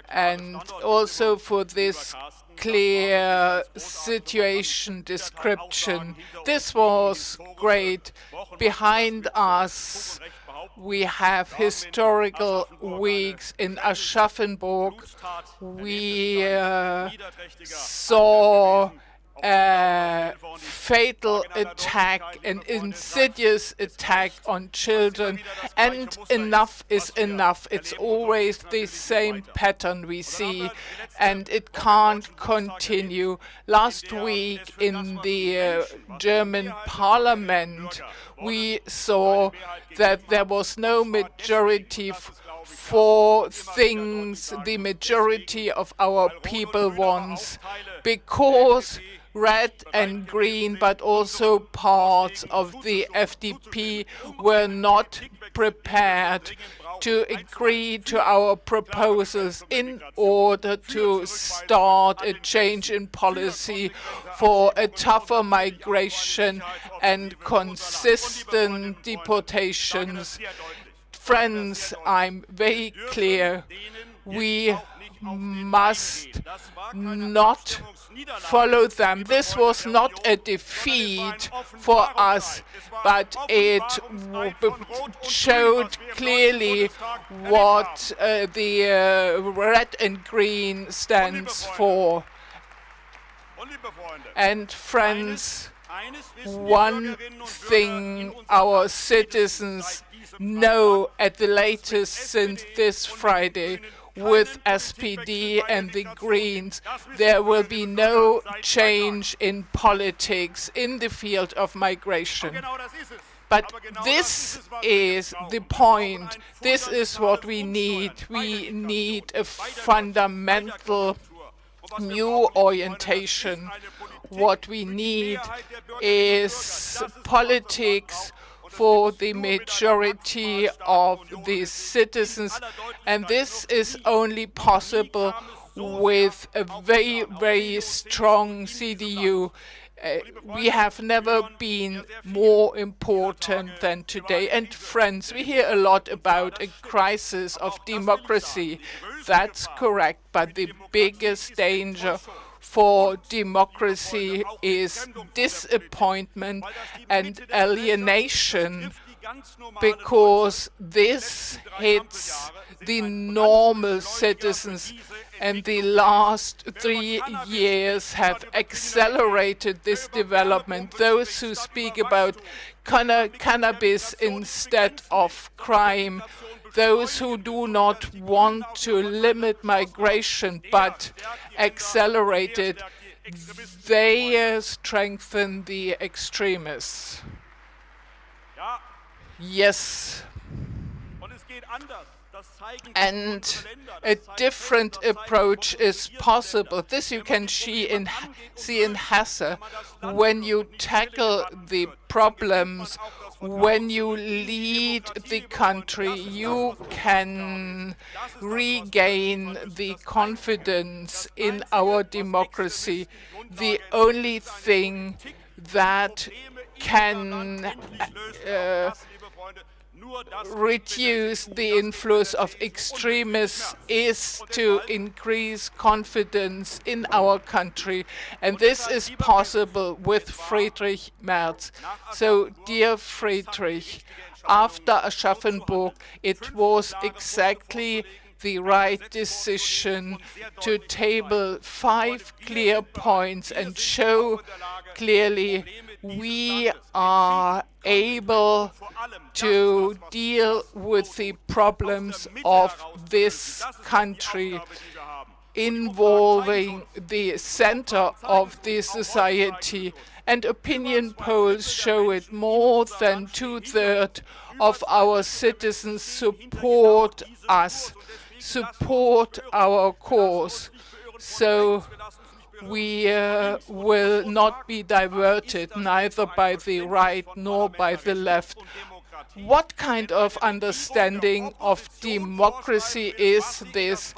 and also for this clear situation description. This was great. Behind us, we have historical weeks in Aschaffenburg. We saw a fatal attack, an insidious attack on children, and enough is enough. It's always the same pattern we see, and it can't continue. Last week in the German parliament, we saw that there was no majority for things the majority of our people wants, because red and green, but also parts of the FDP were not prepared to agree to our proposals in order to start a change in policy for a tougher migration and consistent deportations. Friends, I'm very clear. We must not follow them. This was not a defeat for us, but it showed clearly what the red and green stands for. And friends, one thing our citizens know at the latest since this Friday, with SPD and the Greens, there will be no change in politics in the field of migration. But this is the point. This is what we need. We need a fundamental new orientation. What we need is politics for the majority of the citizens, and this is only possible with a very, very strong CDU. We have never been more important than today. And friends, we hear a lot about a crisis of democracy. That's correct, but the biggest danger for democracy is disappointment and alienation, because this hits the normal citizens, and the last 3 years have accelerated this development. Those who speak about cannabis instead of crime, those who do not want to limit migration but accelerate it, they strengthen the extremists. Yes. And a different approach is possible. This you can see in Hesse. When you tackle the problems, when you lead the country, you can regain the confidence in our democracy. The only thing that can reduce the influence of extremists is to increase confidence in our country. And this is possible with Friedrich Merz. So, dear Friedrich, after Aschaffenburg, it was exactly the right decision to table 5 clear points and show clearly we are able to deal with the problems of this country involving the center of the society. And opinion polls show it. More than 2/3 of our citizens support us, support our cause. So we will not be diverted neither by the right nor by the left. What kind of understanding of democracy is this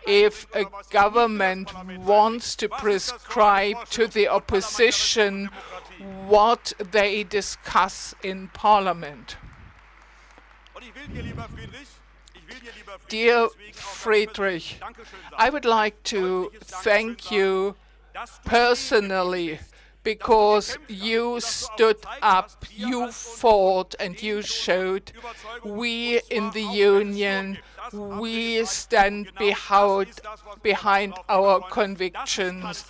if a government wants to prescribe to the opposition what they discuss in parliament? Dear Friedrich, I would like to thank you personally because you stood up, you fought, and you showed we in the Union, we stand behind our convictions,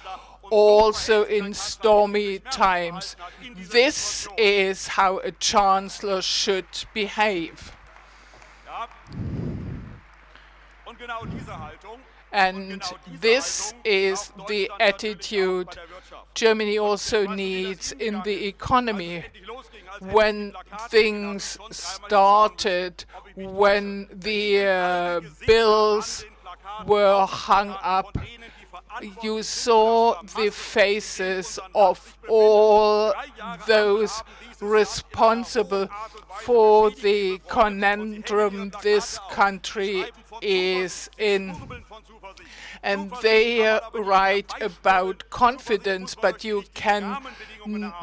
also in stormy times. This is how a chancellor should behave. And this is the attitude Germany also needs in the economy. When things started, when the bills were hung up, you saw the faces of all those responsible for the conundrum this country is in. And they write about confidence, but you can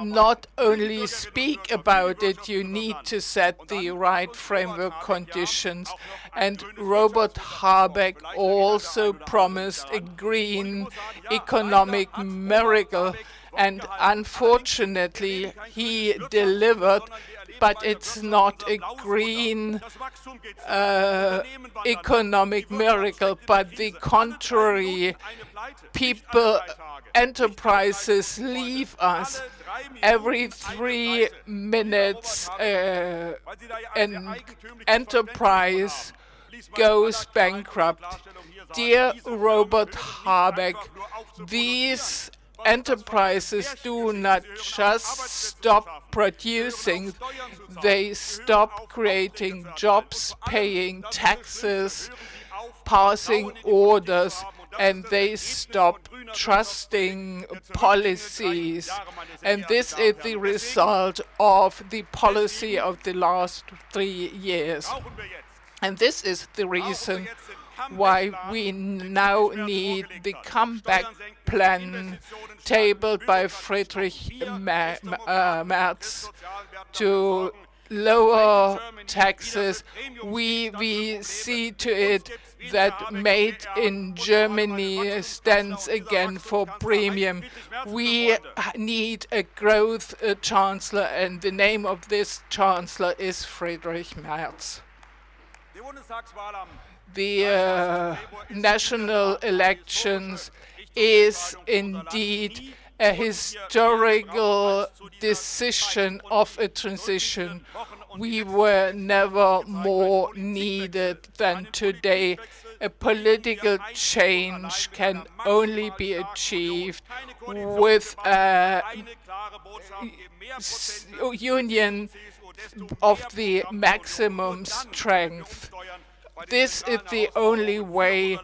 not only speak about it, you need to set the right framework conditions. And Robert Habeck also promised a green economic miracle, and unfortunately he delivered, but it's not a green economic miracle, but the contrary. People, enterprises leave us. Every 3 minutes an enterprise goes bankrupt. Dear Robert Habeck, these enterprises do not just stop producing, they stop creating jobs, paying taxes, passing orders, and they stop trusting policies. And this is the result of the policy of the last 3 years. And this is the reason why we now need the comeback plan tabled by Friedrich Merz to lower taxes. We see to it that Made in Germany stands again for premium. We need a growth chancellor, and the name of this chancellor is Friedrich Merz. The national elections is indeed a historical decision of a transition. We were never more needed than today. A political change can only be achieved with a union of the maximum strength. This is the only way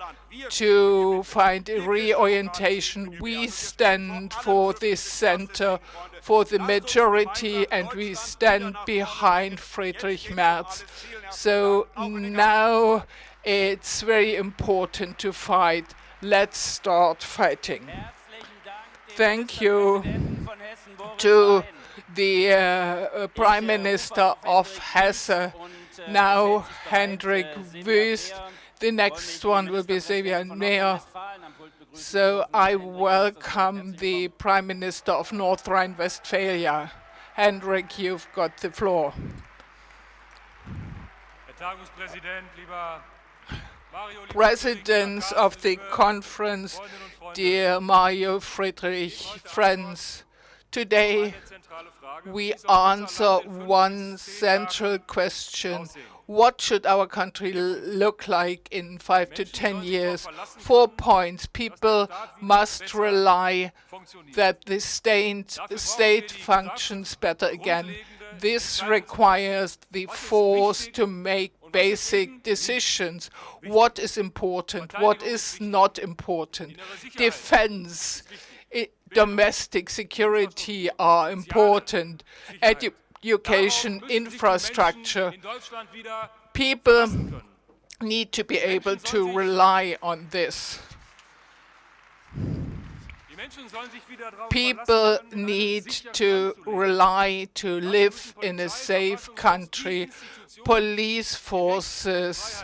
to find a reorientation. We stand for this center, for the majority, and we stand behind Friedrich Merz. So now it's very important to fight. Let's start fighting. Thank you to the Prime Minister of Hesse. Now Hendrik Wüst. The next one will be Xavier Neher. So I welcome the Prime Minister of North Rhine-Westphalia. Hendrik, you've got the floor. Presidents of the conference, dear Mario Friedrich, friends, today we answer one central question. What should our country look like in 5 to 10 years? 4 points. People must rely that the state functions better again. This requires the force to make basic decisions. What is important? What is not important? Defense, domestic security are important. Education, infrastructure. People need to be able to rely on this. People need to rely to live in a safe country. Police forces,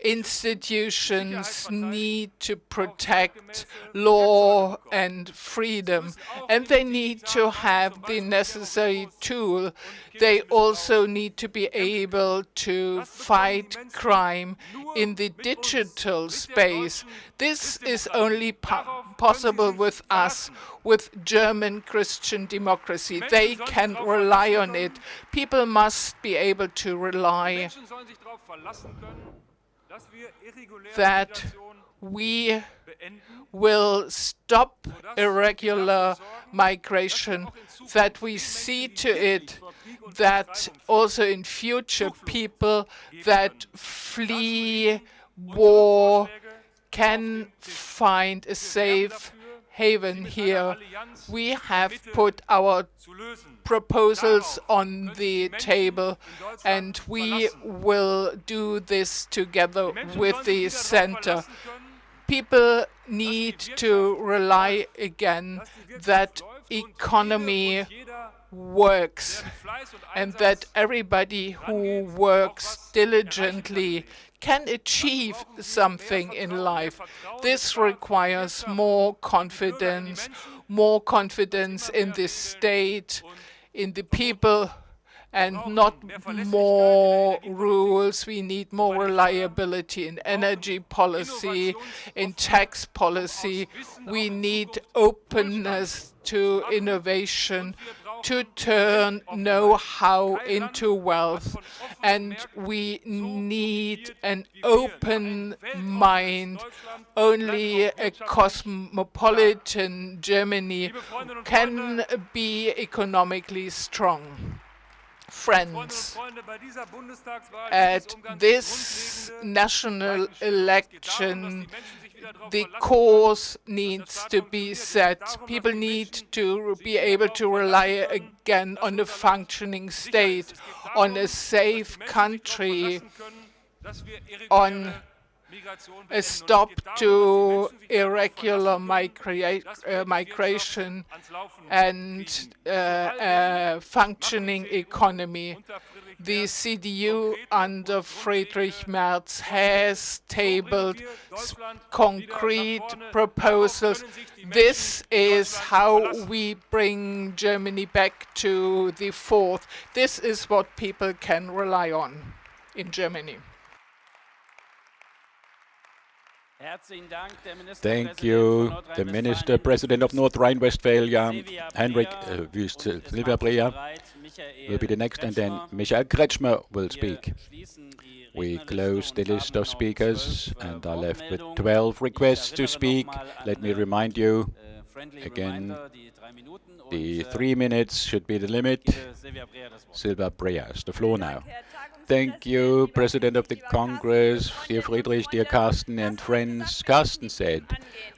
institutions need to protect law and freedom, and they need to have the necessary tool. They also need to be able to fight crime in the digital space. This is only possible with us, with German Christian democracy. They can rely on it. People must be able to rely that we will stop irregular migration, that we see to it that also in future people that flee war can find a safe haven here. We have put our proposals on the table, and we will do this together with the center. People need to rely again that economy works and that everybody who works diligently can achieve something in life. This requires more confidence in the state, in the people, and not more rules. We need more reliability in energy policy, in tax policy. We need openness to innovation, to turn know-how into wealth. And we need an open mind. Only a cosmopolitan Germany can be economically strong. Friends, at this national election, the course needs to be set. People need to be able to rely again on a functioning state, on a safe country, on a stop to irregular migration, and a functioning economy. The CDU under Friedrich Merz has tabled concrete proposals. This is how we bring Germany back to the fourth. This is what people can rely on in Germany. Thank you. The Minister President of North Rhine-Westphalia, Hendrik Wüst Silverbreer, will be the next, and then Michael Kretschmer will speak. We close the list of speakers and are left with 12 requests to speak. Let me remind you again, the 3 minutes should be the limit. Silverbreer has the floor now. Thank you, President of the Congress, dear Friedrich, dear Carsten and friends. Carsten said,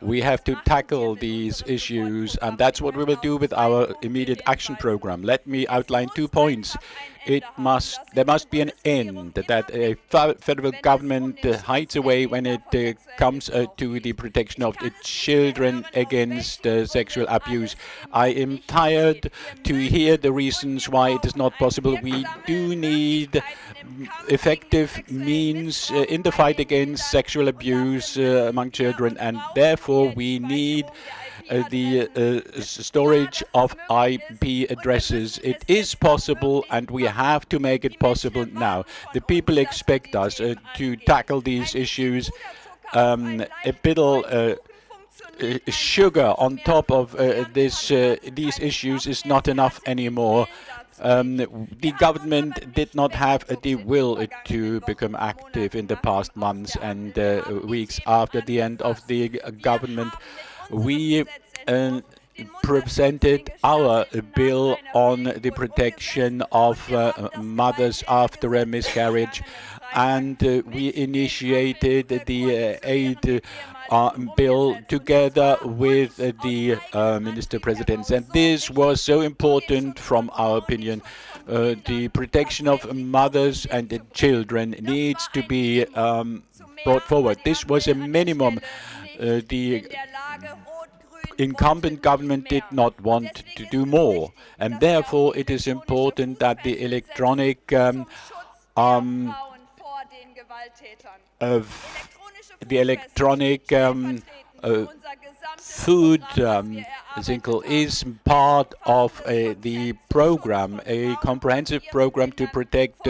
we have to tackle these issues, and that's what we will do with our immediate action program. Let me outline 2 points. There must be an end that a federal government hides away when it comes to the protection of the children against sexual abuse. I am tired to hear the reasons why it is not possible. We do need effective means in the fight against sexual abuse among children, and therefore we need the storage of IP addresses. It is possible, and we have to make it possible now. The people expect us to tackle these issues. A bit sugar on top of these issues is not enough anymore. The government did not have the will to become active in the past months and weeks after the end of the government. We presented our bill on the protection of mothers after a miscarriage, and we initiated the aid bill together with the minister presidents, and this was so important from our opinion. The protection of mothers and the children needs to be brought forward. This was a minimum. The incumbent government did not want to do more, and therefore it is important that the electronic food single is part of the program, a comprehensive program to protect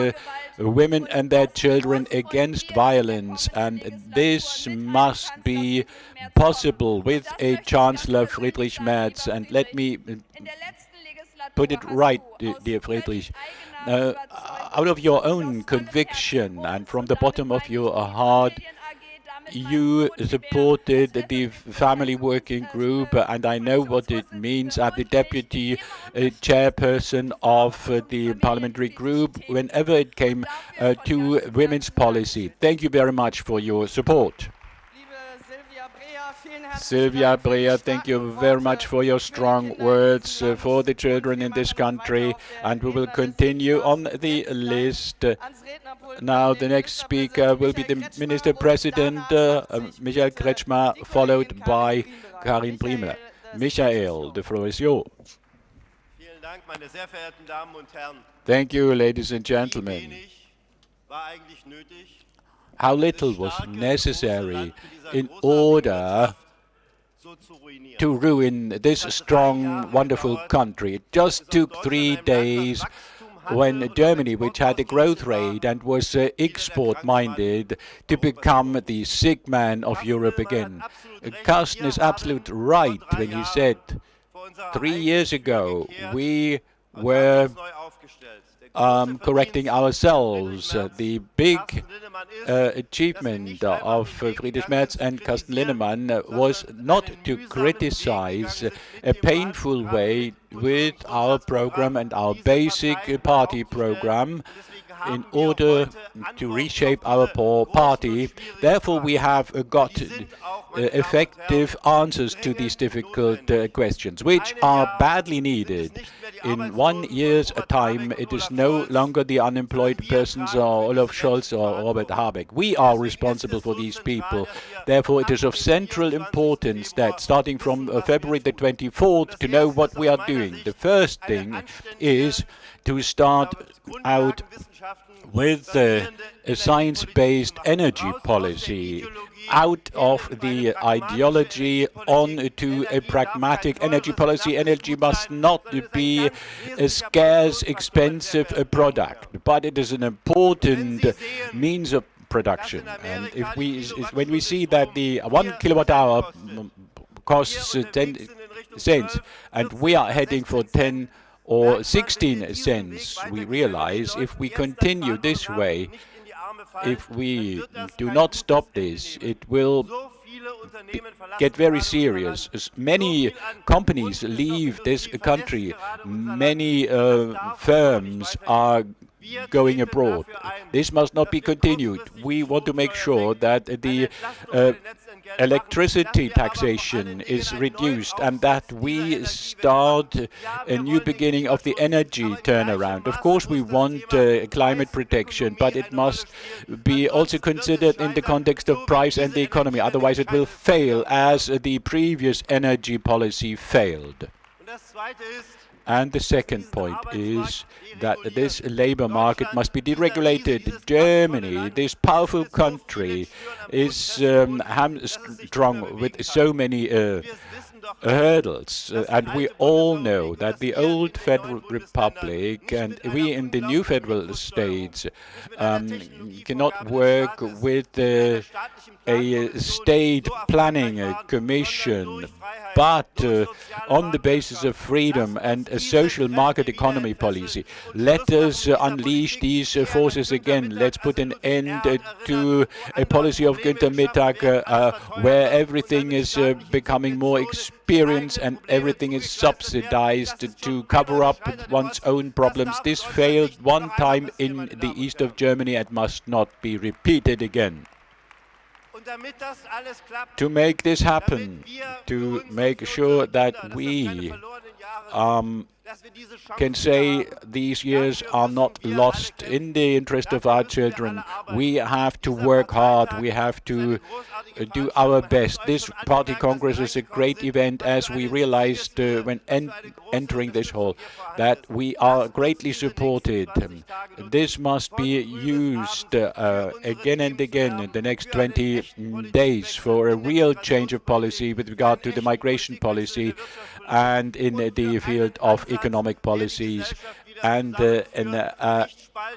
women and their children against violence, and this must be possible with a Chancellor Friedrich Merz. And let me put it right, dear Friedrich. Out of your own conviction and from the bottom of your heart, you supported the family working group, and I know what it means as the deputy chairperson of the parliamentary group whenever it came to women's policy. Thank you very much for your support. Sylvia Breyer, thank you very much for your strong words for the children in this country, and we will continue on the list. Now the next speaker will be the Minister President, Michael Kretschmer, followed by Karin Priemer. Michael, the floor is yours. Thank you, ladies and gentlemen. How little was necessary in order to ruin this strong, wonderful country. It just took 3 days when Germany, which had a growth rate and was export-minded, to become the sick man of Europe again. Carsten is absolutely right when he said 3 years ago we were correcting ourselves. The big achievement of Friedrich Merz and Carsten Linnemann was not to criticize a painful way with our program and our basic party program in order to reshape our party. Therefore, we have got effective answers to these difficult questions, which are badly needed. In 1 year's time, it is no longer the unemployed persons or Olaf Scholz or Robert Habeck. We are responsible for these people. Therefore, it is of central importance that starting from February the 24th to know what we are doing. The first thing is to start out with a science-based energy policy, out of the ideology on to a pragmatic energy policy. Energy must not be a scarce, expensive product, but it is an important means of production. And when we see that the 1 kilowatt hour costs 10 cents, and we are heading for 10 or 16 cents, we realize if we continue this way, if we do not stop this, it will get very serious. As many companies leave this country, many firms are going abroad. This must not be continued. We want to make sure that the electricity taxation is reduced and that we start a new beginning of the energy turnaround. Of course, we want climate protection, but it must be also considered in the context of price and the economy. Otherwise, it will fail as the previous energy policy failed. And the second point is that this labor market must be deregulated. Germany, this powerful country, is hamstrung with so many hurdles, and we all know that the old federal republic and we in the new federal states cannot work with a state planning commission, but on the basis of freedom and a social market economy policy. Let us unleash these forces again. Let's put an end to a policy of Günther Mittag where everything is becoming more experienced and everything is subsidized to cover up one's own problems. This failed one time in the east of Germany and must not be repeated again. To make this happen, to make sure that we can say these years are not lost in the interest of our children, we have to work hard, we have to do our best. This party congress is a great event, as we realized when entering this hall, that we are greatly supported. This must be used again and again in the next 20 days for a real change of policy with regard to the migration policy and in the field of economic policies, and an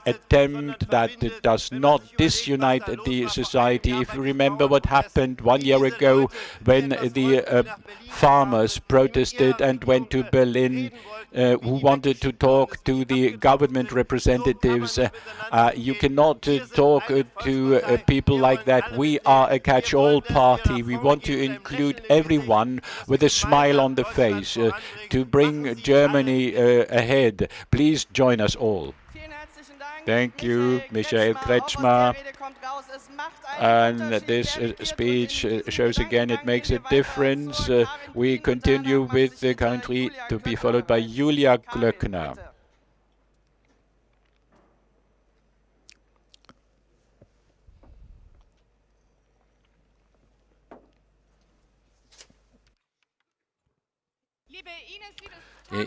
attempt that does not disunite the society. If you remember what happened 1 year ago when the farmers protested and went to Berlin, who wanted to talk to the government representatives. You cannot talk to people like that. We are a catch-all party. We want to include everyone with a smile on the face to bring Germany ahead. Please join us all. Thank you, Michael Kretschmer. And this speech shows again it makes a difference. We continue with the country to be followed by Julia Glöckner.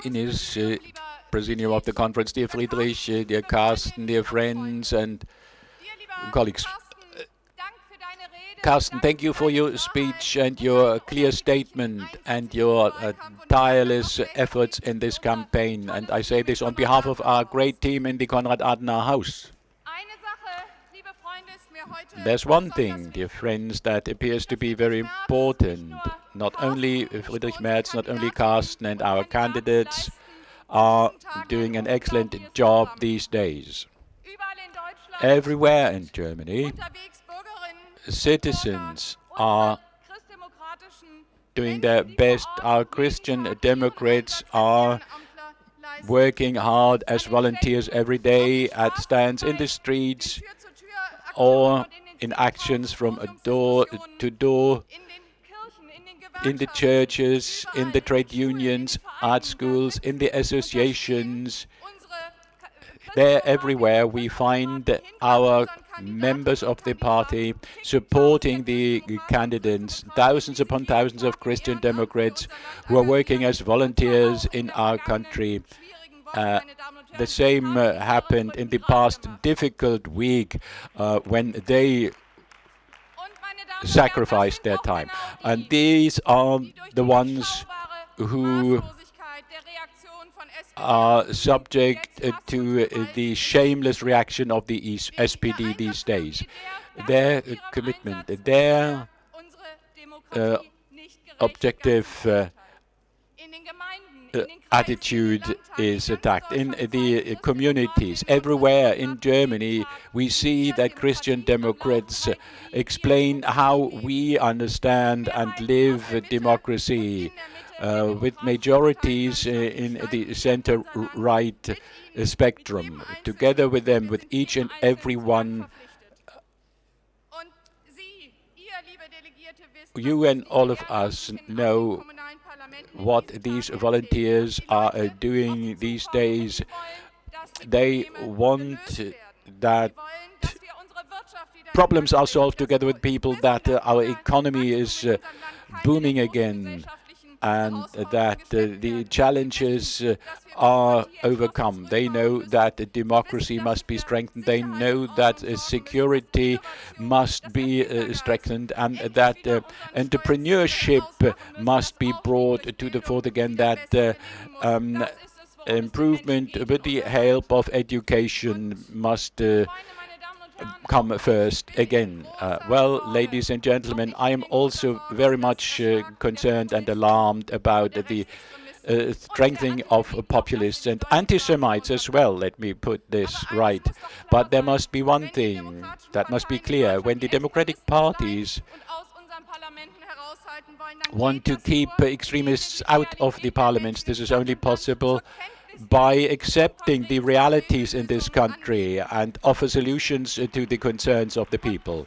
Ines, Presidium of the conference, dear Friedrich, dear Carsten, dear friends and colleagues. Carsten, thank you for your speech and your clear statement and your tireless efforts in this campaign. And I say this on behalf of our great team in the Konrad Adenauer House. There's one thing, dear friends, that appears to be very important. Not only Friedrich Merz, not only Carsten and our candidates are doing an excellent job these days. Everywhere in Germany, citizens are doing their best. Our Christian Democrats are working hard as volunteers every day at stands in the streets or in actions from door to door, in the churches, in the trade unions, art schools, in the associations. There, everywhere, we find our members of the party supporting the candidates, thousands upon thousands of Christian Democrats who are working as volunteers in our country. The same happened in the past difficult week when they sacrificed their time. And these are the ones who are subject to the shameless reaction of the SPD these days. Their commitment, their objective attitude is attacked. In the communities everywhere in Germany, we see that Christian Democrats explain how we understand and live democracy with majorities in the center-right spectrum. Together with them, with each and every one, you and all of us know what these volunteers are doing these days. They want that problems are solved together with people, that our economy is booming again, and that the challenges are overcome. They know that democracy must be strengthened. They know that security must be strengthened, and that entrepreneurship must be brought to the fore again, that improvement with the help of education must come first again. Well, ladies and gentlemen, I am also very much concerned and alarmed about the strengthening of populists and anti-Semites as well. Let me put this right. But there must be one thing that must be clear. When the democratic parties want to keep extremists out of the parliaments, this is only possible by accepting the realities in this country and offer solutions to the concerns of the people.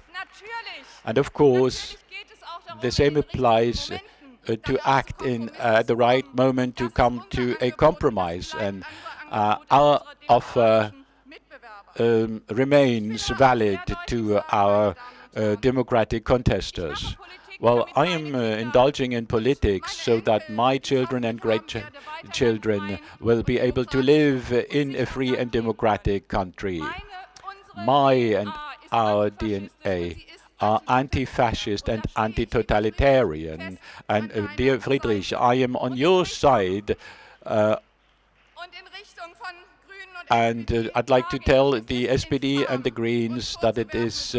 And of course, the same applies to act in the right moment to come to a compromise. And our offer remains valid to our democratic contesters. Well, I am indulging in politics so that my children and great-children will be able to live in a free and democratic country. My and our DNA are anti-fascist and anti-totalitarian. And dear Friedrich, I am on your side. And I'd like to tell the SPD and the Greens that it is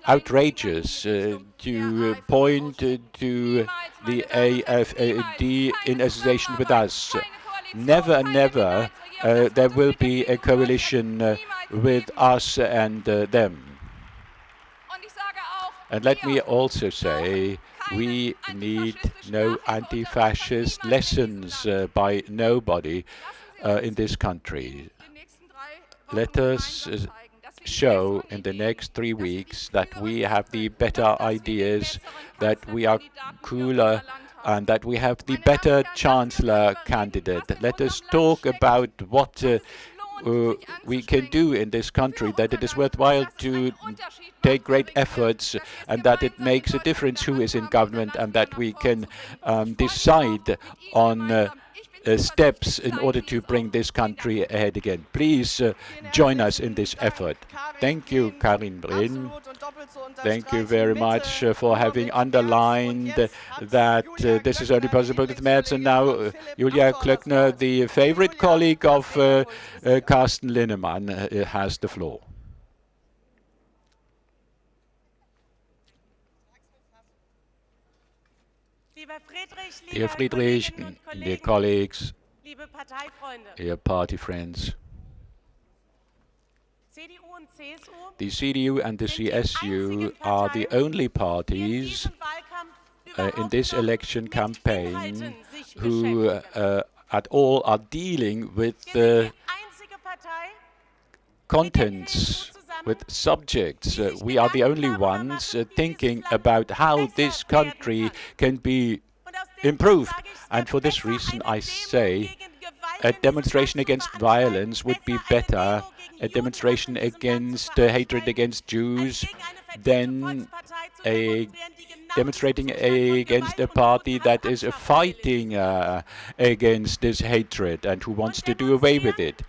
outrageous to point to the AfD in association with us. Never, never there will be a coalition with us and them. And let me also say, we need no anti-fascist lessons by nobody in this country. Let us show in the next 3 weeks that we have the better ideas, that we are cooler, and that we have the better chancellor candidate. Let us talk about what we can do in this country, that it is worthwhile to take great efforts, and that it makes a difference who is in government, and that we can decide on steps in order to bring this country ahead again. Please join us in this effort. Thank you, Karin Brin. Thank you very much for having underlined that this is only possible with Merz. And now Julia Klöckner, the favorite colleague of Carsten Linnemann, has the floor. Dear Friedrich, dear colleagues, dear party friends, the CDU and the CSU are the only parties in this election campaign who at all are dealing with the contents, with subjects. We are the only ones thinking about how this country can be improved. And for this reason, I say a demonstration against violence would be better, a demonstration against hatred against Jews, than demonstrating against a party that is fighting against this hatred and who wants to do away with it.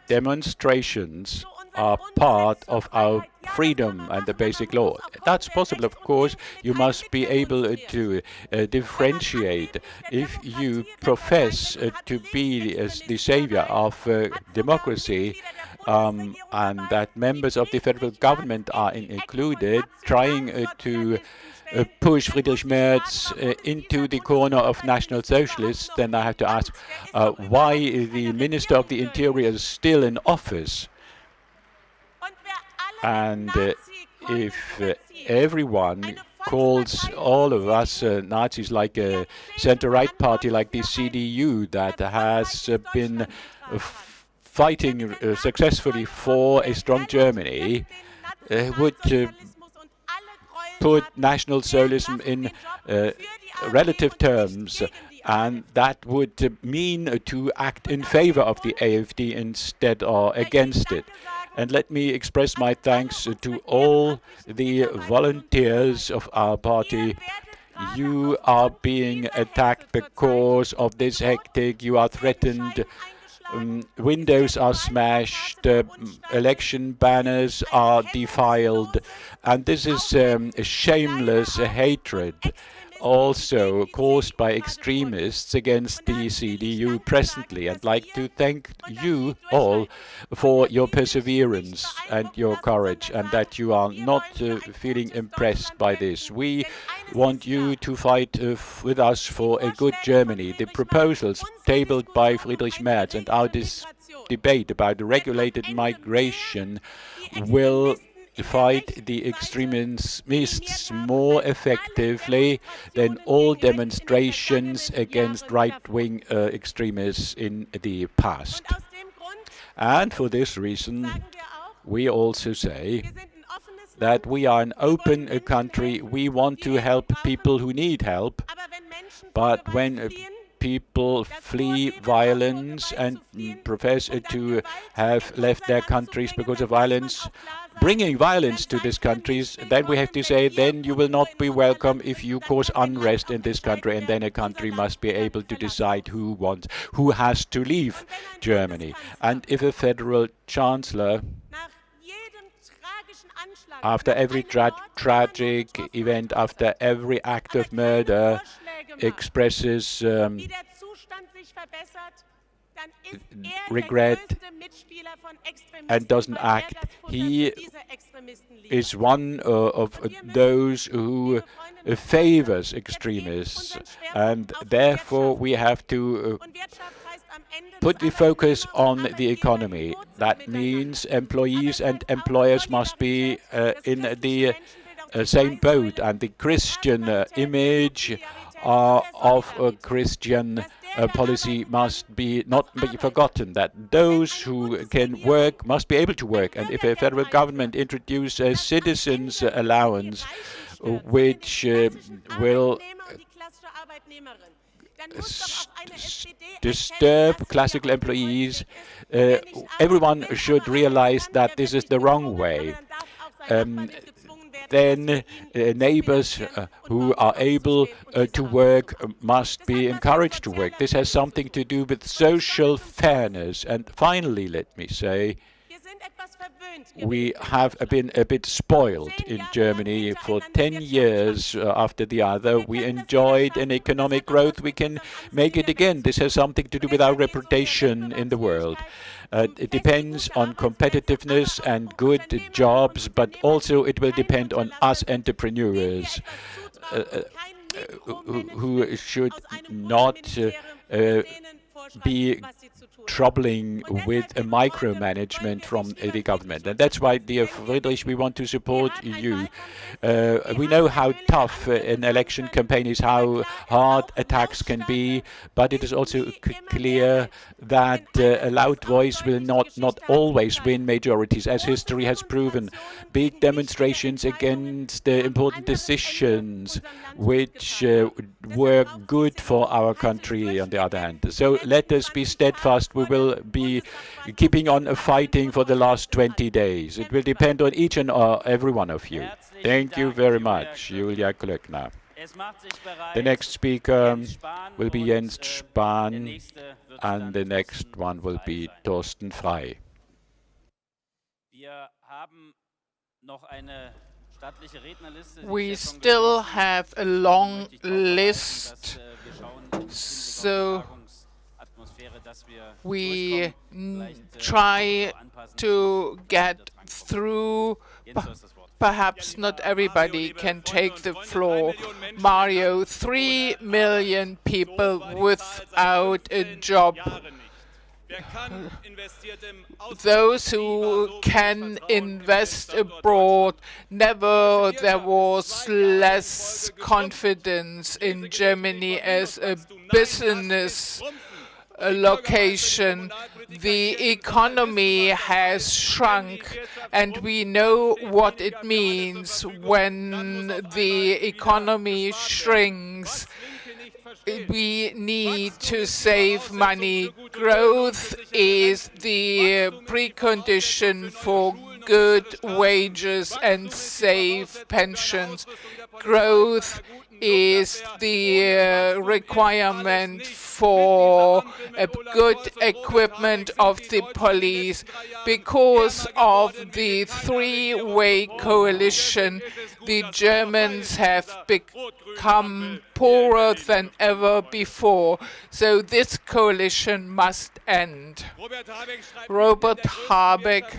Demonstrations are part of our freedom and the basic law. That's possible, of course. You must be able to differentiate. If you profess to be the savior of democracy, and that members of the federal government are included, trying to push Friedrich Merz into the corner of National Socialists, then I have to ask why the Minister of the Interior is still in office. And if everyone calls all of us Nazis, like a center-right party like the CDU that has been fighting successfully for a strong Germany, would put National Socialism in relative terms, and that would mean to act in favor of the AfD instead or against it. And let me express my thanks to all the volunteers of our party. You are being attacked because of this hectic. You are threatened. Windows are smashed. Election banners are defiled. And this is a shameless hatred, also caused by extremists against the CDU presently. I'd like to thank you all for your perseverance and your courage, and that you are not feeling impressed by this. We want you to fight with us for a good Germany. The proposals tabled by Friedrich Merz and our debate about the regulated migration will fight the extremists more effectively than all demonstrations against right-wing extremists in the past. And for this reason, we also say that we are an open country. We want to help people who need help, but when people flee violence and profess to have left their countries because of violence, bringing violence to these countries, then we have to say, then you will not be welcome if you cause unrest in this country, and then a country must be able to decide who has to leave Germany. And if a federal chancellor, after every tragic event, after every act of murder, expresses regret and doesn't act, he is one of those who favors extremists, and therefore we have to put the focus on the economy. That means employees and employers must be in the same boat, and the Christian image of a Christian policy must be not be forgotten, that those who can work must be able to work. And if a federal government introduces a citizens allowance which will disturb classical employees, everyone should realize that this is the wrong way. Then neighbors who are able to work must be encouraged to work. This has something to do with social fairness. And finally, let me say, we have been a bit spoiled in Germany. For 10 years after the other, we enjoyed an economic growth. We can make it again. This has something to do with our reputation in the world. It depends on competitiveness and good jobs, but also it will depend on us entrepreneurs who should not be troubling with a micromanagement from the government. And that's why, dear Friedrich, we want to support you. We know how tough an election campaign is, how hard attacks can be, but it is also clear that a loud voice will not always win majorities, as history has proven. Big demonstrations against important decisions which were good for our country, on the other hand. So let us be steadfast. We will be keeping on fighting for the last 20 days. It will depend on each and every one of you. Thank you very much, Julia Klöckner. The next speaker will be Jens Spahn, and the next one will be Thorsten Frey. We still have a long list, so we try to get through. Perhaps not everybody can take the floor. Mario, 3 million people without a job. Those who can invest abroad, never there was less confidence in Germany as a business location. The economy has shrunk, and we know what it means when the economy shrinks. We need to save money. Growth is the precondition for good wages and safe pensions. Growth is the requirement for a good equipment of the police. Because of the three-way coalition, the Germans have become poorer than ever before. So this coalition must end. Robert Habeck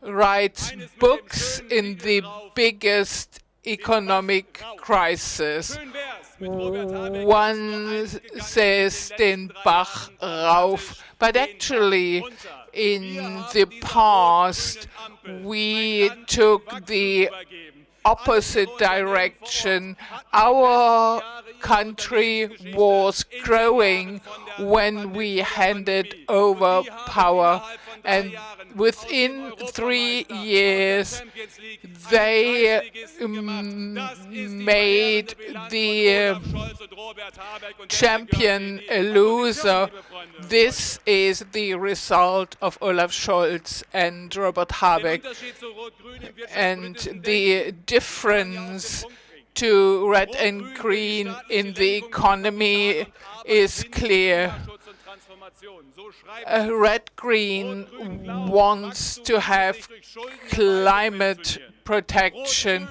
writes books in the biggest economic crisis. One says den Bach rauf, but actually in the past we took the opposite direction. Our country was growing when we handed over power, and within 3 years they made the champion a loser. This is the result of Olaf Scholz and Robert Habeck. And the difference to red and green in the economy is clear. Red-green wants to have climate protection.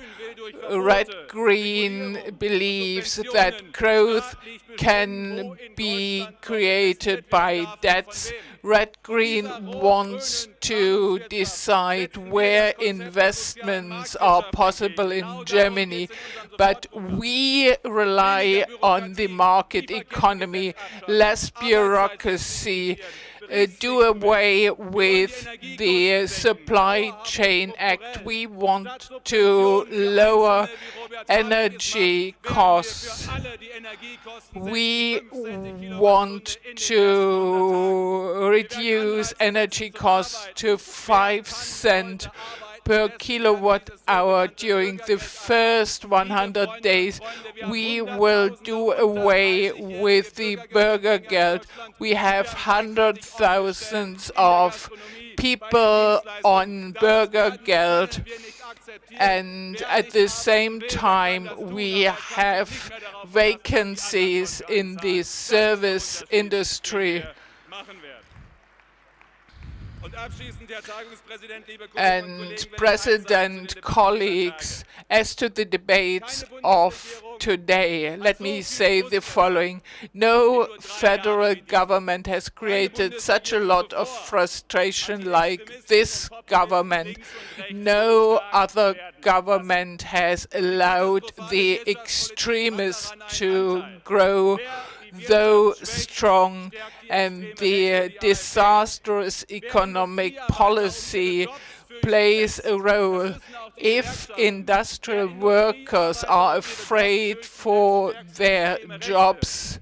Red-green believes that growth can be created by debts. Red-green wants to decide where investments are possible in Germany, but we rely on the market economy, less bureaucracy, do away with the Supply Chain Act. We want to lower energy costs. We want to reduce energy costs to 5 cents per kilowatt hour during the first 100 days. We will do away with the Bürgergeld. We have hundreds of thousands of people on Bürgergeld, and at the same time we have vacancies in the service industry. And President, colleagues, as to the debates of today, let me say the following. No federal government has created such a lot of frustration like this government. No other government has allowed the extremists to grow, though strong, and the disastrous economic policy plays a role. If industrial workers are afraid for their jobs,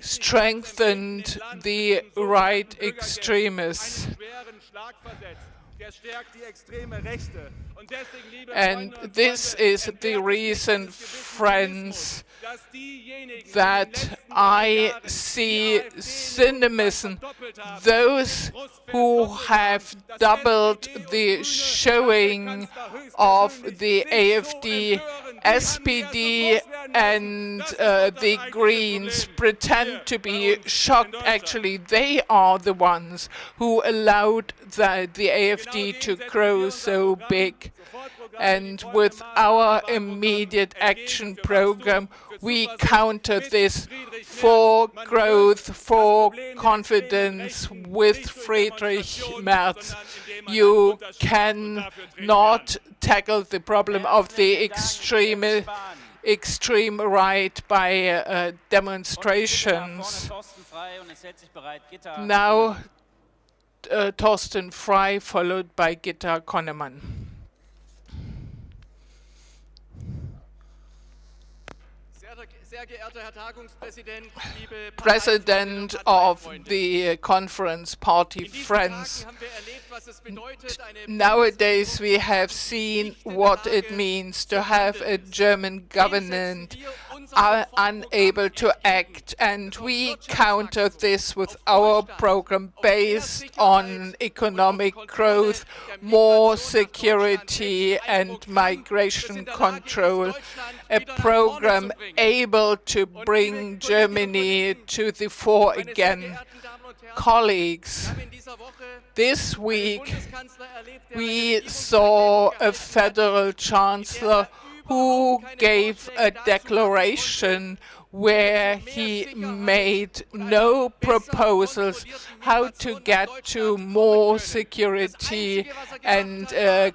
strengthened the right extremists. And this is the reason, friends, that I see cynicism. Those who have doubled the showing of the AfD, SPD and the Greens pretend to be shocked. Actually, they are the ones who allowed the AfD to grow so big. And with our immediate action program, we counter this for growth, for confidence with Friedrich Merz. You cannot tackle the problem of the extreme right by demonstrations. Now, Thorsten Frey, followed by Gitta Konnemann. President of the conference party friends. Nowadays we have seen what it means to have a German government unable to act, and we countered this with our program based on economic growth, more security and migration control, a program able to bring Germany to the fore again. Colleagues, this week we saw a federal chancellor who gave a declaration where he made no proposals how to get to more security and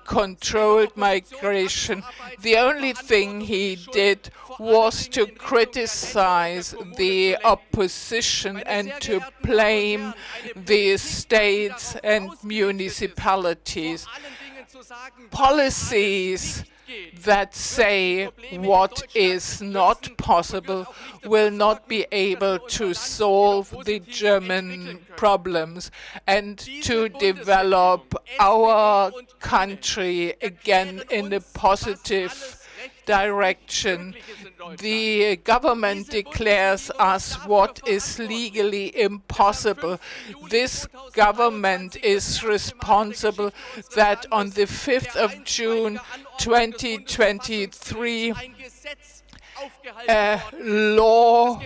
controlled migration. The only thing he did was to criticize the opposition and to blame the states and municipalities. Policies that say what is not possible will not be able to solve the German problems and to develop our country again in a positive direction. The government declares us what is legally impossible. This government is responsible that on the 5th of June 2023 a law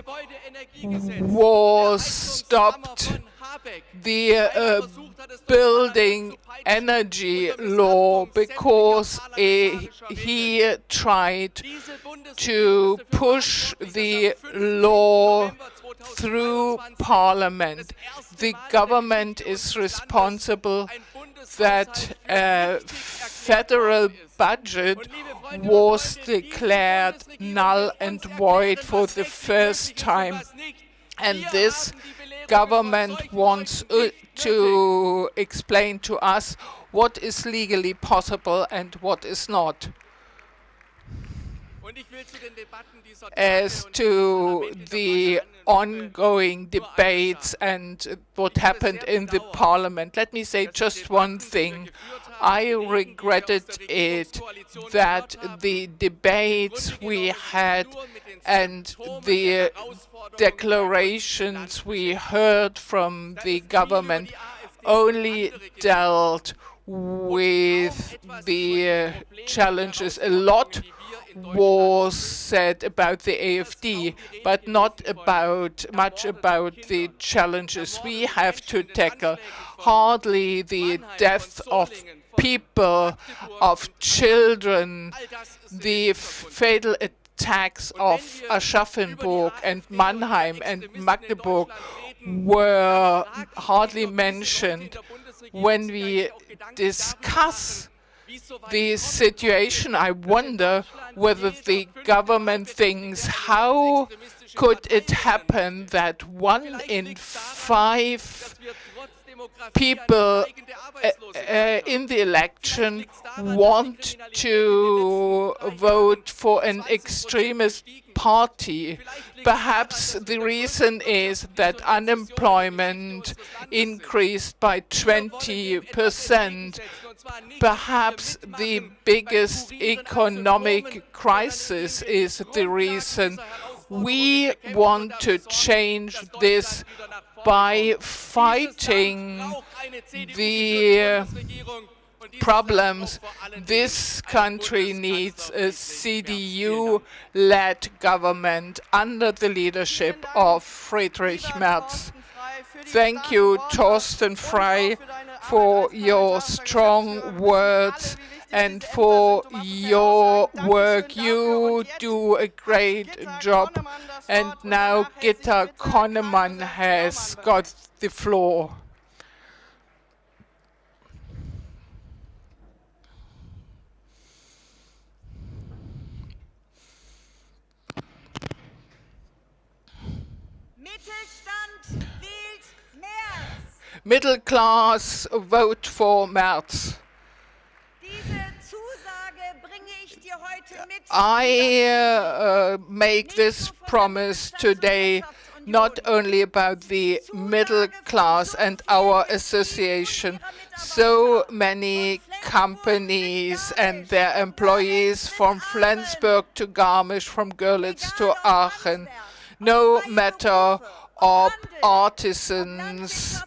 was stopped, the building energy law, because he tried to push the law through parliament. The government is responsible that a federal budget was declared null and void for the first time. And this government wants to explain to us what is legally possible and what is not. As to the ongoing debates and what happened in the parliament, let me say just one thing. I regretted it that the debates we had and the declarations we heard from the government only dealt with the challenges. A lot was said about the AfD, but not much about the challenges we have to tackle. Hardly the death of people, of children, the fatal attacks of Aschaffenburg and Mannheim and Magdeburg were hardly mentioned. When we discuss the situation, I wonder whether the government thinks, how could it happen that 1 in 5 people in the election want to vote for an extremist party? Perhaps the reason is that unemployment increased by 20%. Perhaps the biggest economic crisis is the reason. We want to change this by fighting the problems. This country needs a CDU-led government under the leadership of Friedrich Merz. Thank you, Thorsten Frey, for your strong words and for your work. You do a great job. And now Gitta Konnemann has got the floor. Middle class vote for Merz. I make this promise today, not only about the middle class and our association. So many companies and their employees from Flensburg to Garmisch, from Görlitz to Aachen, no matter of artisans,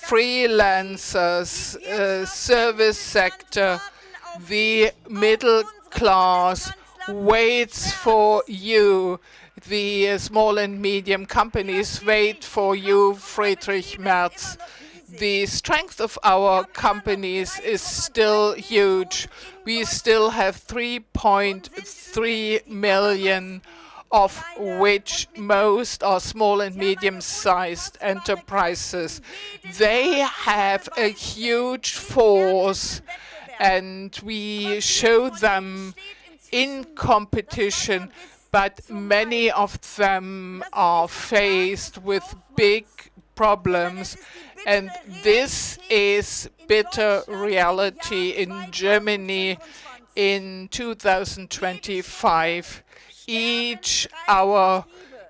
freelancers, service sector, the middle class waits for you. The small and medium companies wait for you, Friedrich Merz. The strength of our companies is still huge. We still have 3.3 million, of which most are small and medium-sized enterprises. They have a huge force, and we show them in competition, but many of them are faced with big problems, and this is bitter reality in Germany in 2025. Each our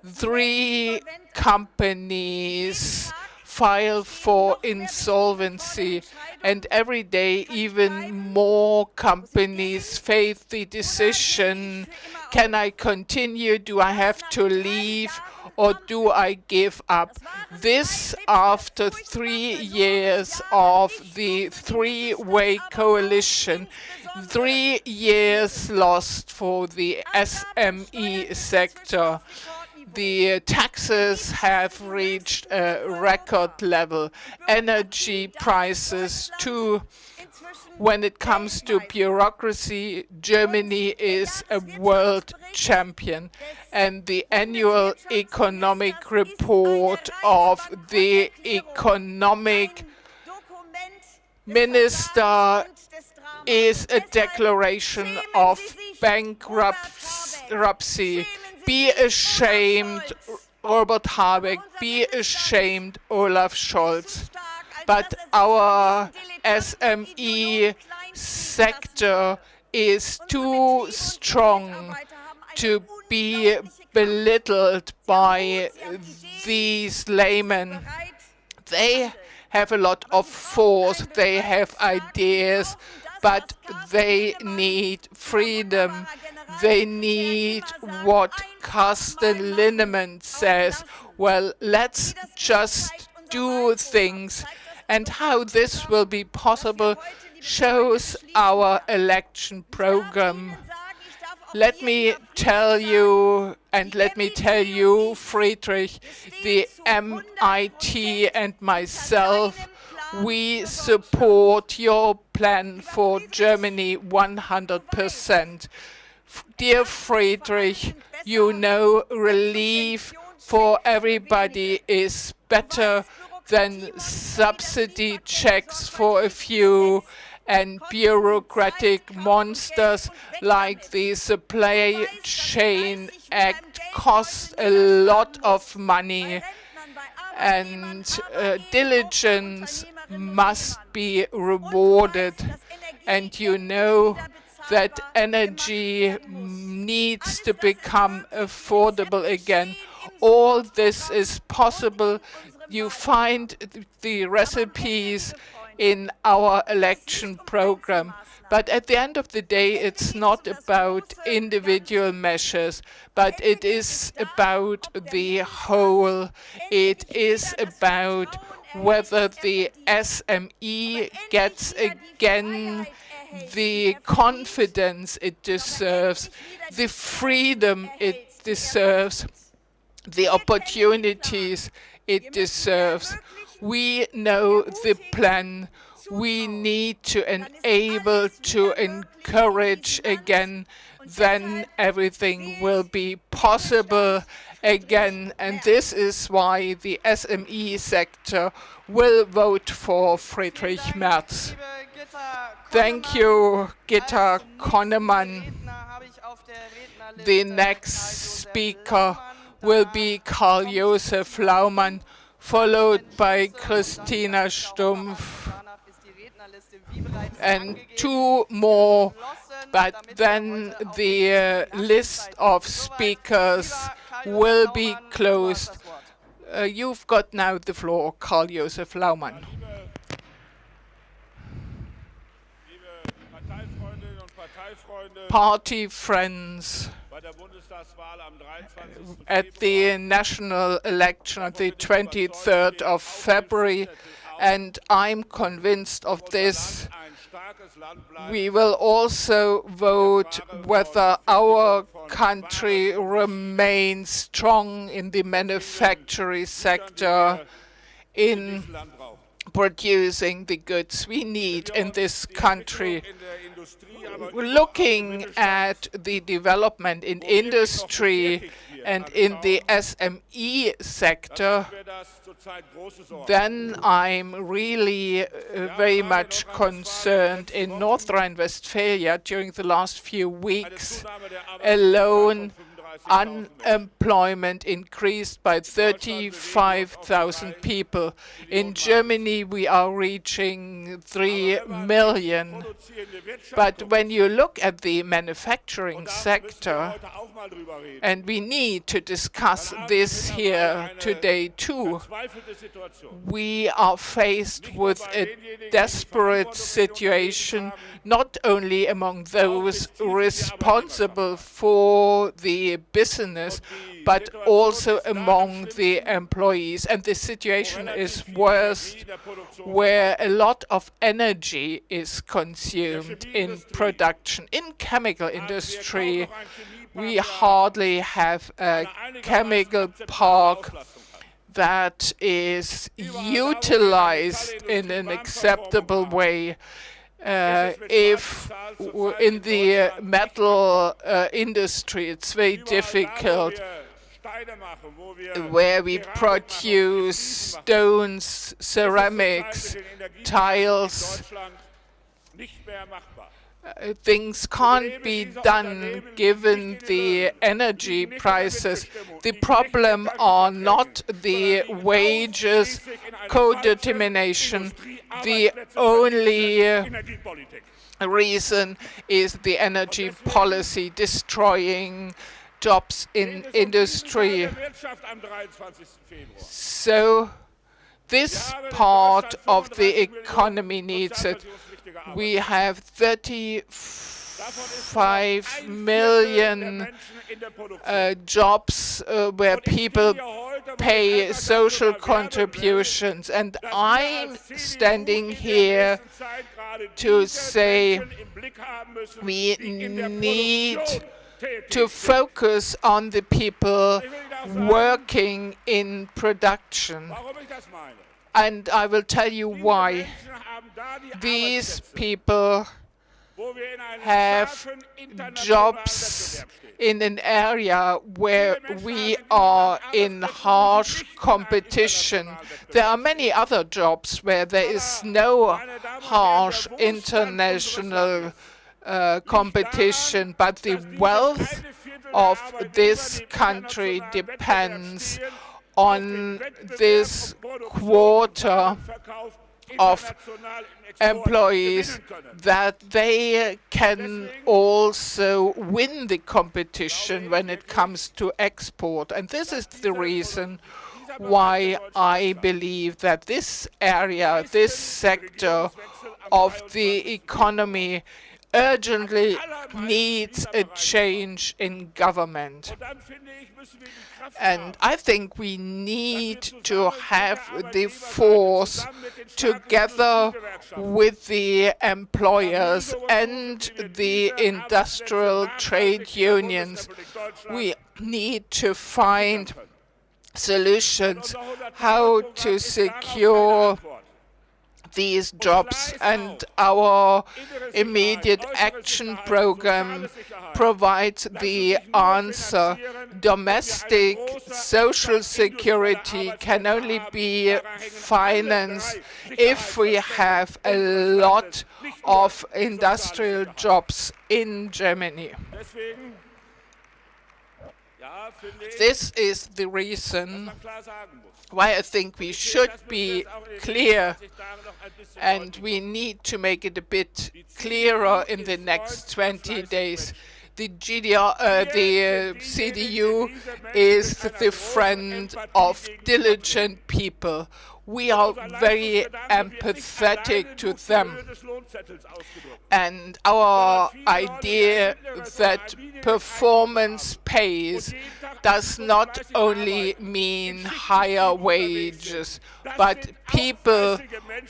3 companies file for insolvency, and every day even more companies face the decision, can I continue, do I have to leave, or do I give up? This after 3 years of the three-way coalition, 3 years lost for the SME sector. The taxes have reached a record level. Energy prices too. When it comes to bureaucracy, Germany is a world champion. And the annual economic report of the economic minister is a declaration of bankruptcy. Be ashamed, Robert Habeck. Be ashamed, Olaf Scholz. But our SME sector is too strong to be belittled by these laymen. They have a lot of force, they have ideas, but they need freedom. They need what Carsten Linnemann says, well, let's just do things. And how this will be possible shows our election program. Let me tell you, Friedrich, the MIT and myself, we support your plan for Germany 100%. Dear Friedrich, you know relief for everybody is better than subsidy checks for a few and bureaucratic monsters like the Supply Chain Act cost a lot of money, and diligence must be rewarded. And you know that energy needs to become affordable again. All this is possible. You find the recipes in our election program. But at the end of the day, it's not about individual measures, but it is about the whole. It is about whether the SME gets again the confidence it deserves, the freedom it deserves, the opportunities it deserves. We know the plan. We need to enable, to encourage again, then everything will be possible again. And this is why the SME sector will vote for Friedrich Merz. Thank you, Gitta Konnemann. The next speaker will be Karl-Josef Laumann, followed by Christina Stumpf, and 2 more, but then the list of speakers will be closed. You've got now the floor, Karl-Josef Laumann. Party friends, at the national election on the 23rd of February, and I'm convinced of this, we will also vote whether our country remains strong in the manufacturing sector, in producing the goods we need in this country. Looking at the development in industry and in the SME sector, then I'm really very much concerned. In North Rhine-Westphalia, during the last few weeks alone, unemployment increased by 35,000 people. In Germany, we are reaching 3 million. But when you look at the manufacturing sector, and we need to discuss this here today too, we are faced with a desperate situation, not only among those responsible for the business, but also among the employees. And the situation is worse where a lot of energy is consumed in production. In chemical industry, we hardly have a chemical park that is utilized in an acceptable way. If in the metal industry, it's very difficult, where we produce stones, ceramics, tiles. Things can't be done given the energy prices. The problem are not the wages, co-determination. The only reason is the energy policy destroying jobs in industry. So this part of the economy needs it. We have 35 million jobs where people pay social contributions, and I'm standing here to say we need to focus on the people working in production. And I will tell you why. These people have jobs in an area where we are in harsh competition. There are many other jobs where there is no harsh international competition, but the wealth of this country depends on this quota of employees, that they can also win the competition when it comes to export. And this is the reason why I believe that this area, this sector of the economy urgently needs a change in government. And I think we need to have the force, together with the employers and the industrial trade unions, we need to find solutions how to secure these jobs, and our immediate action program provides the answer. Domestic social security can only be financed if we have a lot of industrial jobs in Germany. This is the reason why I think we should be clear, and we need to make it a bit clearer in the next 20 days. The CDU is the friend of diligent people. We are very empathetic to them. And our idea that performance pays does not only mean higher wages, but people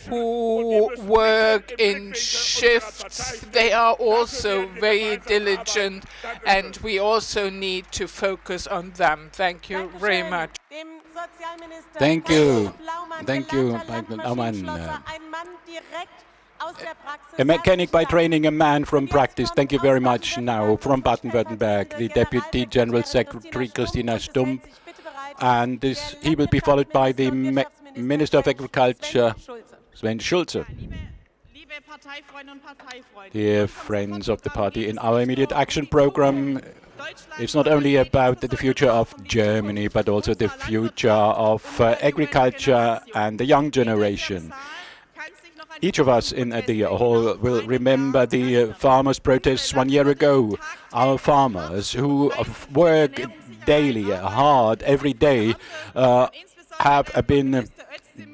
who work in shifts, they are also very diligent, and we also need to focus on them. Thank you very much. Thank you. Thank you, Michael Laumann. A mechanic by training, a man from practice. Thank you very much. Now, from Baden-Württemberg, the Deputy General Secretary, Christina Stump. And he will be followed by the Minister of Agriculture, Sven Schulze. Dear friends of the party, in our immediate action program, it's not only about the future of Germany, but also the future of agriculture and the young generation. Each of us in the hall will remember the farmers' protests 1 year ago. Our farmers who work daily, hard, every day, have been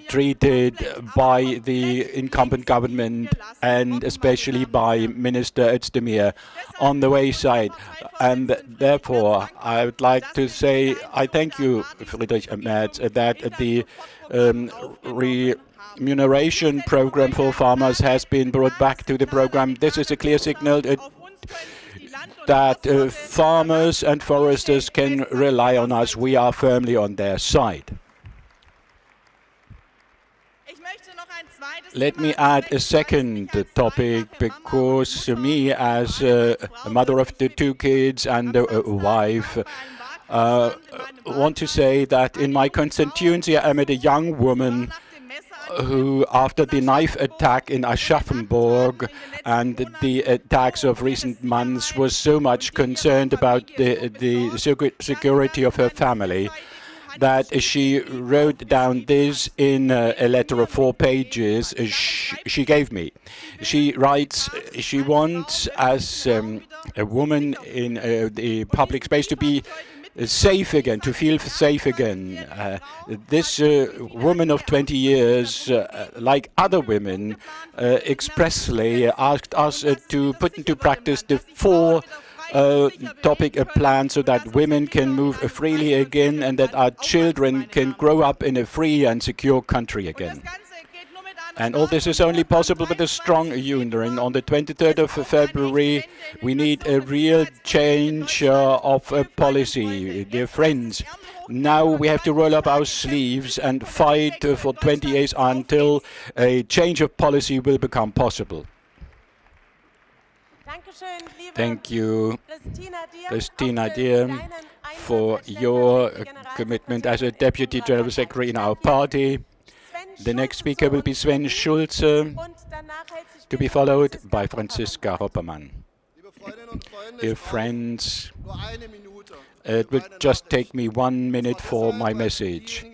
treated by the incumbent government and especially by Minister Özdemir on the wayside. And therefore, I would like to say I thank you, Friedrich Merz, that the remuneration program for farmers has been brought back to the program. This is a clear signal that farmers and foresters can rely on us. We are firmly on their side. Let me add a second topic, because me, as a mother of the 2 kids and a wife, want to say that in my constituency I met a young woman who, after the knife attack in Aschaffenburg and the attacks of recent months, was so much concerned about the security of her family that she wrote down this in a letter of 4 pages she gave me. She writes she wants, as a woman in the public space, to be safe again, to feel safe again. This woman of 20 years, like other women, expressly asked us to put into practice the 4 topic plan so that women can move freely again and that our children can grow up in a free and secure country again. And all this is only possible with a strong union. On the 23rd of February, we need a real change of policy. Dear friends, now we have to roll up our sleeves and fight for 20 years until a change of policy will become possible. Thank you, Christina, dear, for your commitment as a Deputy General Secretary in our party. The next speaker will be Sven Schulze, to be followed by Franziska Hoppermann. Dear friends, it will just take me 1 minute for my message.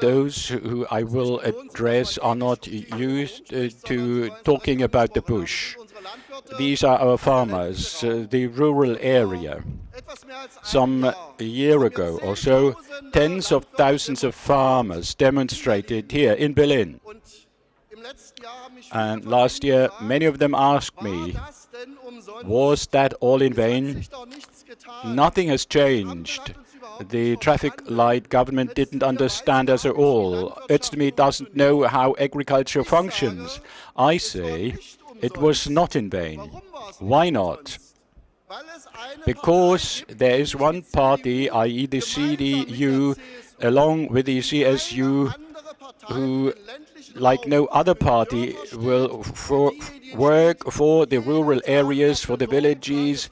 Those who I will address are not used to talking about the bush. These are our farmers, the rural area. Some year ago or so, tens of thousands of farmers demonstrated here in Berlin. And last year, many of them asked me, was that all in vain? Nothing has changed. The traffic light government didn't understand us at all. Özdemir doesn't know how agriculture functions. I say it was not in vain. Why not? Because there is one party, i.e. the CDU, along with the CSU, who, like no other party, will work for the rural areas, for the villages,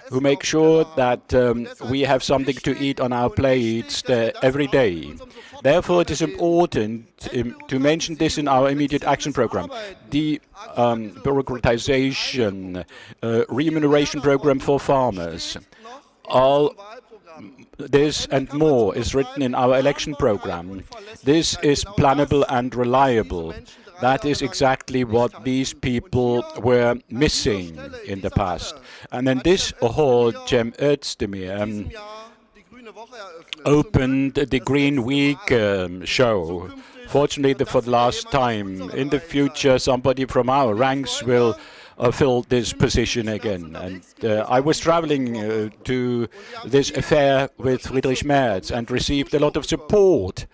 who make sure that we have something to eat on our plates every day. Therefore, it is important to mention this in our immediate action program. The bureaucratization remuneration program for farmers. All this and more is written in our election program. This is plannable and reliable. That is exactly what these people were missing in the past. And in this hall, Cem Özdemir opened the Green Week show. Fortunately, for the last time. In the future, somebody from our ranks will fill this position again. And I was traveling to this affair with Friedrich Merz and received a lot of support.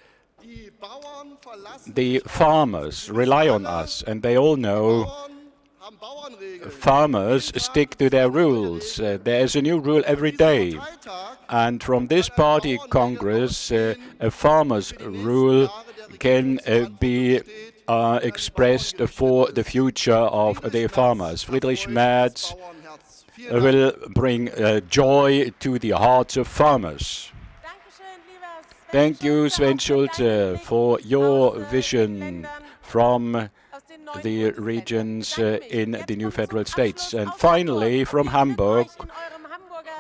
The farmers rely on us, and they all know farmers stick to their rules. There is a new rule every day. And from this party congress, a farmer's rule can be expressed for the future of the farmers. Friedrich Merz will bring joy to the hearts of farmers. Thank you, Sven Schulze, for your vision from the regions in the new federal states. And finally, from Hamburg,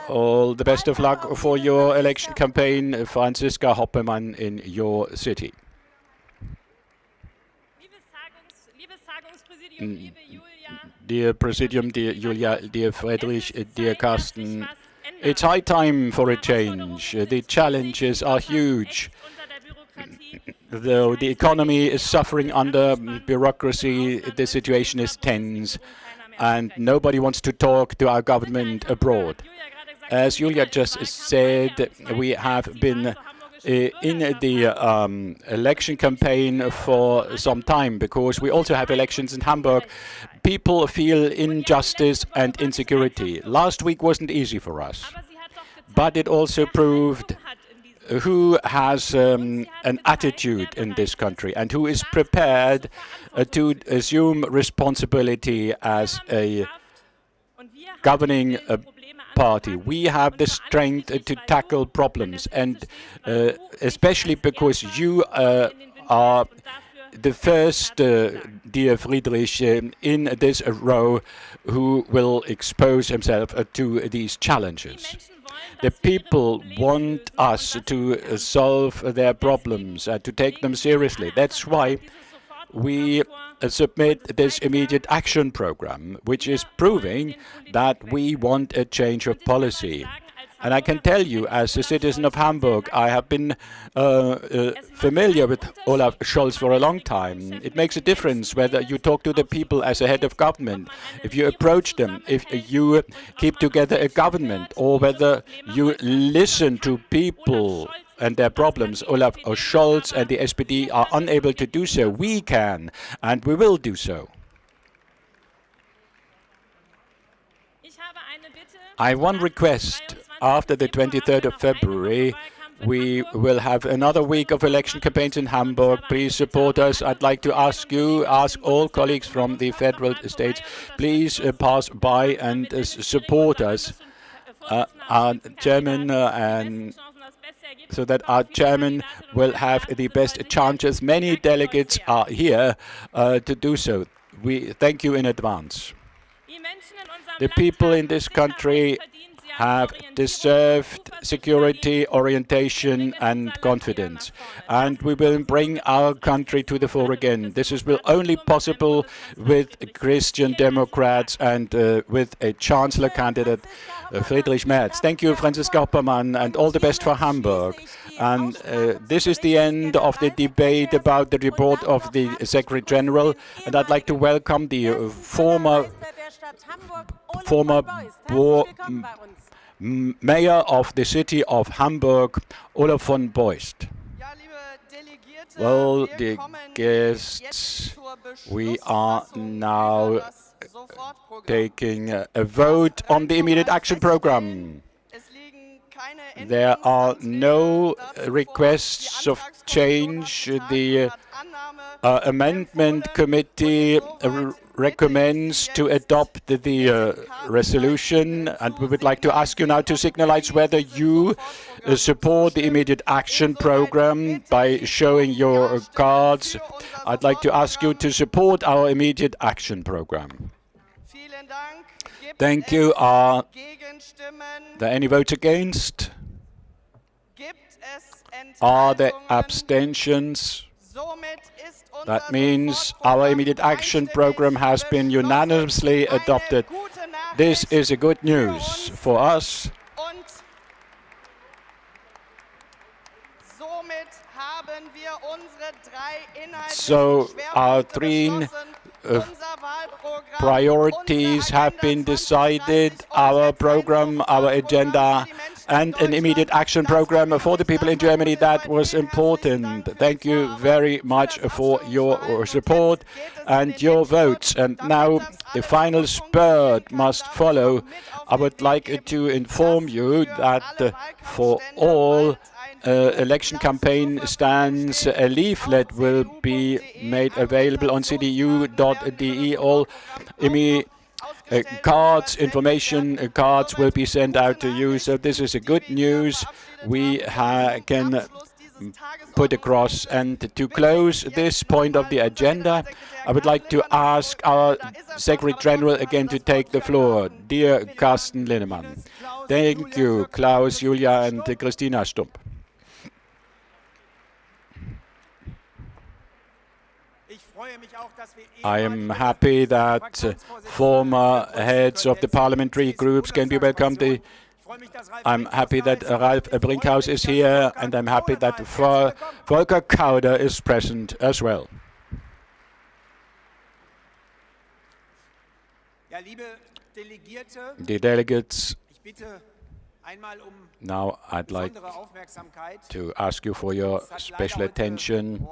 all the best of luck for your election campaign, Franziska Hoppemann, in your city. Dear Presidium, dear Julia, dear Friedrich, dear Carsten, it's high time for a change. The challenges are huge. Though the economy is suffering under bureaucracy, the situation is tense, and nobody wants to talk to our government abroad. As Julia just said, we have been in the election campaign for some time, because we also have elections in Hamburg. People feel injustice and insecurity. Last week wasn't easy for us, but it also proved who has an attitude in this country and who is prepared to assume responsibility as a governing party. We have the strength to tackle problems, and especially because you are the first, dear Friedrich, in this row who will expose himself to these challenges. The people want us to solve their problems, to take them seriously. That's why we submit this immediate action program, which is proving that we want a change of policy. And I can tell you, as a citizen of Hamburg, I have been familiar with Olaf Scholz for a long time. It makes a difference whether you talk to the people as a head of government, if you approach them, if you keep together a government, or whether you listen to people and their problems. Olaf Scholz and the SPD are unable to do so. We can, and we will do so. I have one request. After the 23rd of February, we will have another week of election campaigns in Hamburg. Please support us. I'd like to ask all colleagues from the federal states, please pass by and support us. Our chairman, and so that our chairman will have the best chances. Many delegates are here to do so. We thank you in advance. The people in this country have deserved security, orientation and confidence. And we will bring our country to the fore again. This is only possible with Christian Democrats and with a Chancellor candidate, Friedrich Merz. Thank you, Franziska Hoppemann, and all the best for Hamburg. And this is the end of the debate about the report of the Secretary General. And I'd like to welcome the former Mayor of the city of Hamburg, Olaf von Beust. Well, dear guests, we are now taking a vote on the immediate action program. There are no requests of change. The Amendment Committee recommends to adopt the resolution, and we would like to ask you now to signalize whether you support the immediate action program by showing your cards. I'd like to ask you to support our immediate action program. Thank you. Are there any votes against? Are there abstentions? That means our immediate action program has been unanimously adopted. This is a good news for us. So our three priorities have been decided, our program, our agenda, and an immediate action program for the people in Germany. That was important. Thank you very much for your support and your votes. And now the final spurt must follow. I would like to inform you that for all election campaign stands, a leaflet will be made available on cdu.de. All cards, information cards will be sent out to you. So this is a good news we can put across. And to close this point of the agenda, I would like to ask our Secretary General again to take the floor. Dear Carsten Linnemann. Thank you, Klaus, Julia, and Christina Stump. I am happy that former heads of the parliamentary groups can be welcomed. I'm happy that Ralf Brinkhaus is here, and I'm happy that Volker Kauder is present as well. The delegates, now I'd like to ask you for your special attention.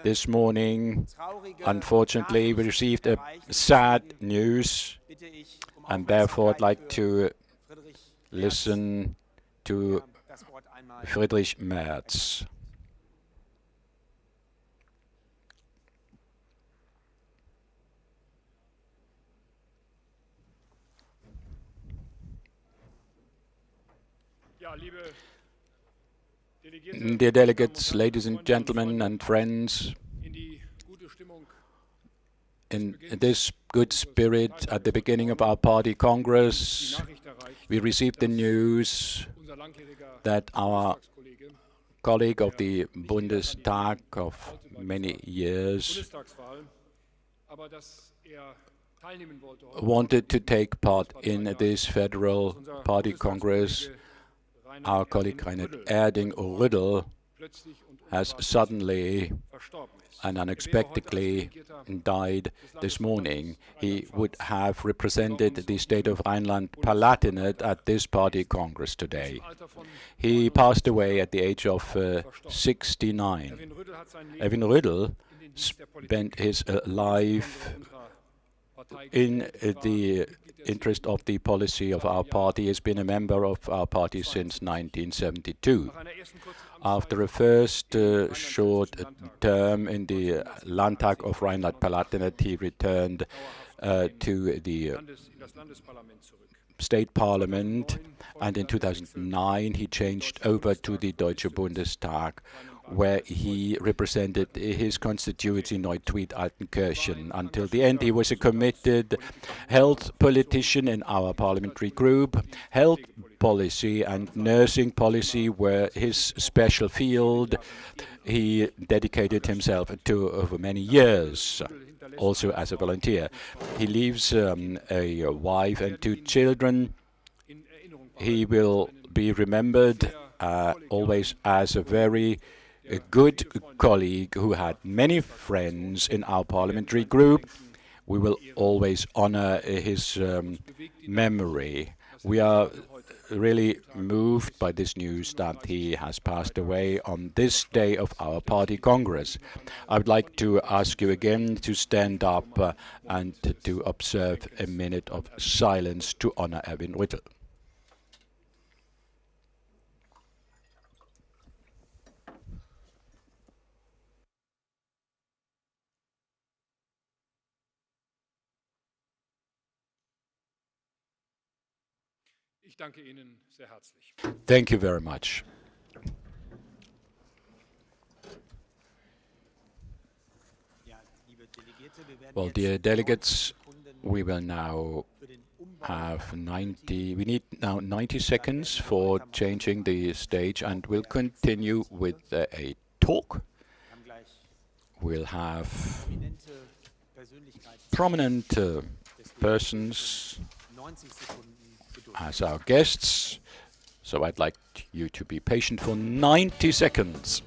This morning, unfortunately, we received a sad news, and therefore I'd like to listen to Friedrich Merz. Dear delegates, ladies and gentlemen and friends, in this good spirit at the beginning of our party congress, we received the news that our colleague of the Bundestag of many years wanted to take part in this federal party congress. Our colleague Reinhard Erding-Rüddel has suddenly and unexpectedly died this morning. He would have represented the state of Rhineland-Palatinate at this party congress today. He passed away at the age of 69. Erwin Rüddel spent his life in the interest of the policy of our party. He has been a member of our party since 1972. After a first short term in the Landtag of Rhineland-Palatinate, he returned to the state parliament, and in 2009 he changed over to the Deutsche Bundestag, where he represented his constituency Neuwied-Altenkirchen. Until the end, he was a committed health politician in our parliamentary group. Health policy and nursing policy were his special field. He dedicated himself to over many years, also as a volunteer. He leaves a wife and 2 children. He will be remembered always as a very good colleague who had many friends in our parliamentary group. We will always honor his memory. We are really moved by this news that he has passed away on this day of our party congress. I would like to ask you again to stand up and to observe a minute of silence to honor Erwin Rüddel. Thank you very much. Well, dear delegates, we will now have 90, we need now 90 seconds for changing the stage, and we'll continue with a talk. We'll have prominent persons as our guests, so I'd like you to be patient for 90 seconds.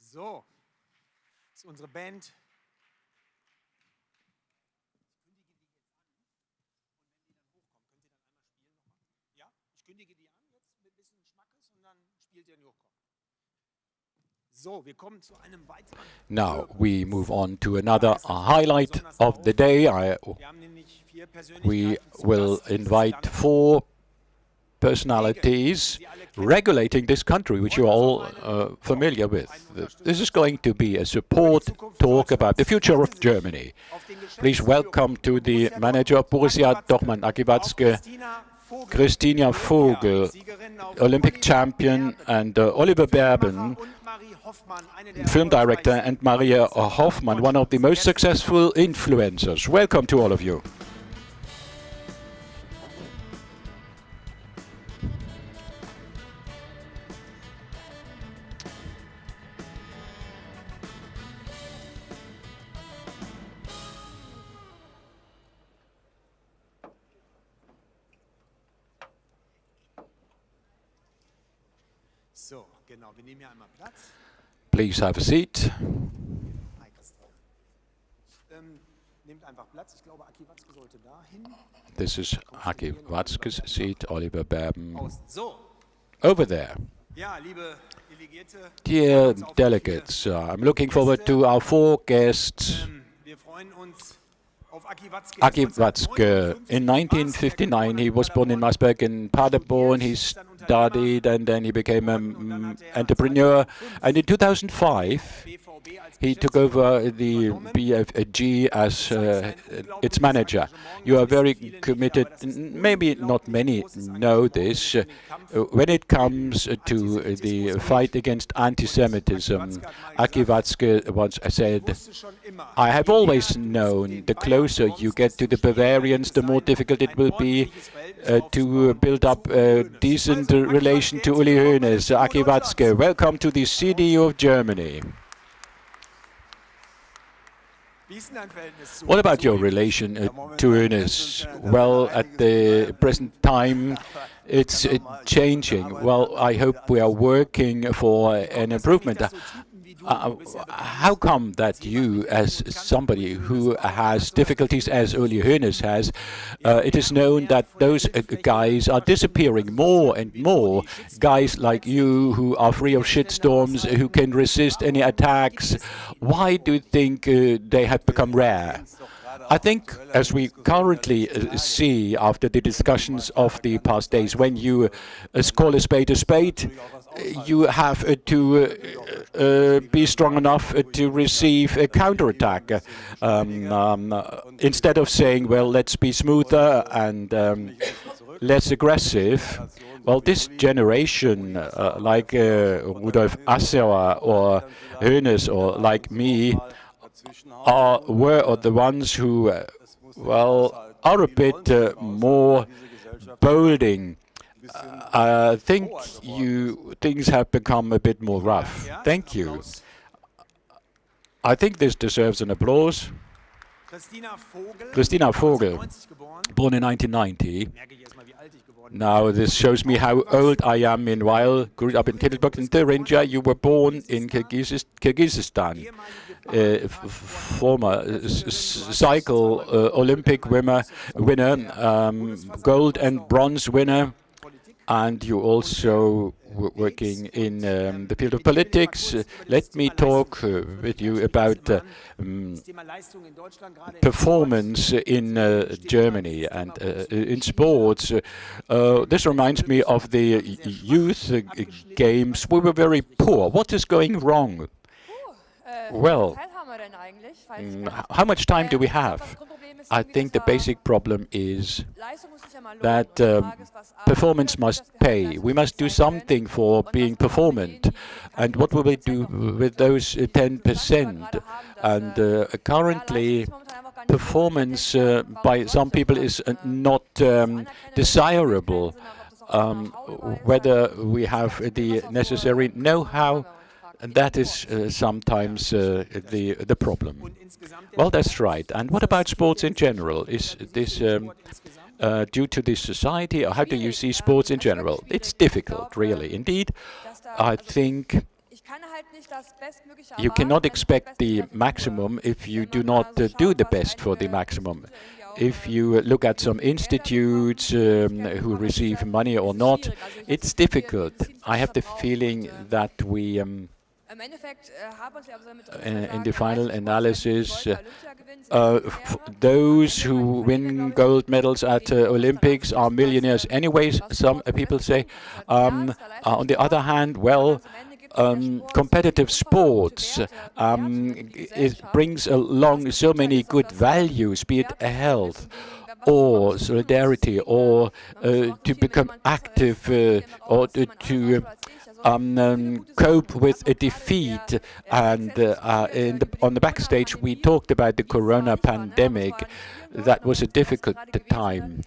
So, das ist unsere Band. Ja, ich kündige die an, jetzt mit ein bisschen Schmackes und dann spielt ihr nur. So, wir kommen zu einem weiteren. Now we move on to another highlight of the day. We will invite 4 personalities regulating this country, which you're all familiar with. This is going to be a support talk about the future of Germany. Please welcome to the manager of Borussia Dortmund, Aki Watzke, Christina Vogel, Olympic champion, and Oliver Berben, film director, and Maria Hoffmann, one of the most successful influencers. Welcome to all of you. Please have a seat. This is Aki Watzke's seat, Oliver Berben over there. Dear delegates, I'm looking forward to our 4 guests. Aki Watzke, in 1959, he was born in Maasberg in Paderborn. He studied and then he became an entrepreneur. And in 2005, he took over the BFG as its manager. You are very committed. Maybe not many know this. When it comes to the fight against anti-Semitism, Aki Watzke once said, "I have always known the closer you get to the Bavarians, the more difficult it will be to build up a decent relation to Uli Hoeneß." Aki Watzke, welcome to the CDU of Germany. What about your relation to Hoeneß? Well, at the present time, it's changing. Well, I hope we are working for an improvement. How come that you, as somebody who has difficulties as Uli Hoeneß has, it is known that those guys are disappearing more and more, guys like you who are free of shitstorms, who can resist any attacks? Why do you think they have become rare? I think, as we currently see after the discussions of the past days, when you call a spade, you have to be strong enough to receive a counterattack. Instead of saying, well, let's be smoother and less aggressive. Well, this generation, like Rudolf Assauer or Hoeneß or like me, were the ones who, well, are a bit more bolding. I think things have become a bit more rough. Thank you. I think this deserves an applause. Christina Vogel, born in 1990. Now, this shows me how old I am. Meanwhile, grew up in Titelberg in Thuringia. You were born in Kyrgyzstan. Former cycle Olympic winner, gold and bronze winner. And you also were working in the field of politics. Let me talk with you about performance in Germany and in sports. This reminds me of the youth games. We were very poor. What is going wrong? Well, how much time do we have? I think the basic problem is that performance must pay. We must do something for being performant. And what will we do with those 10%? And currently, performance by some people is not desirable. Whether we have the necessary know-how, and that is sometimes the problem. Well, that's right. And what about sports in general? Is this due to this society, or how do you see sports in general? It's difficult, really. Indeed, I think you cannot expect the maximum if you do not do the best for the maximum. If you look at some institutes who receive money or not, it's difficult. I have the feeling that we in the final analysis, those who win gold medals at Olympics are millionaires anyways, some people say. On the other hand, well, competitive sports it brings along so many good values, be it health or solidarity, or to become active, or to cope with a defeat. And on the backstage, we talked about the corona pandemic. That was a difficult time.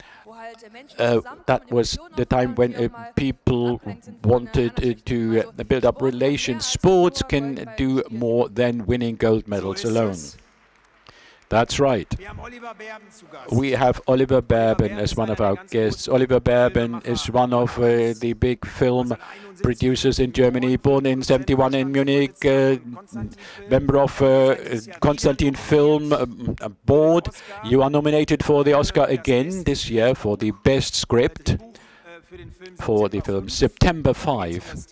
That was the time when people wanted to build up relations. Sports can do more than winning gold medals alone. That's right. We have Oliver Berben as one of our guests. Oliver Berben is one of the big film producers in Germany, born in '71 in Munich, member of Konstantin Film Board. You are nominated for the Oscar again this year for the best script for the film September 5,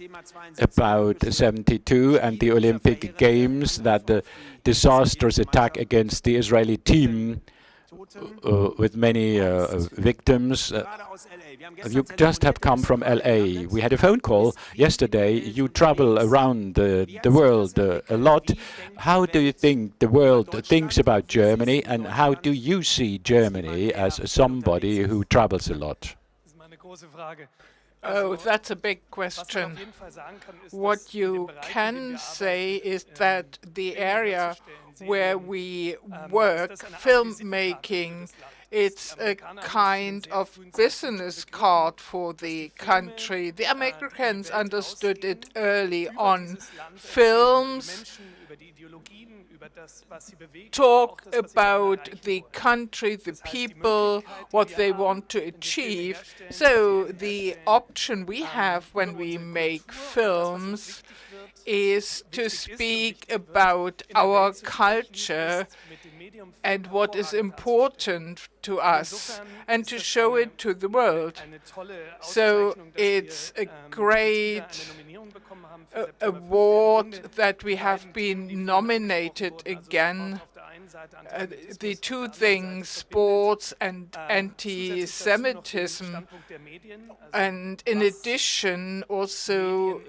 about '72 and the Olympic Games, that the disastrous attack against the Israeli team with many victims. You just have come from LA. We had a phone call yesterday. You travel around the world a lot. How do you think the world thinks about Germany, and how do you see Germany as somebody who travels a lot? Oh, that's a big question. What you can say is that the area where we work, filmmaking, it's a kind of business card for the country. The Americans understood it early on. Films talk about the country, the people, what they want to achieve. So the option we have when we make films is to speak about our culture and what is important to us, and to show it to the world. So it's a great award that we have been nominated again. the two things, sports and anti-Semitism, and in addition also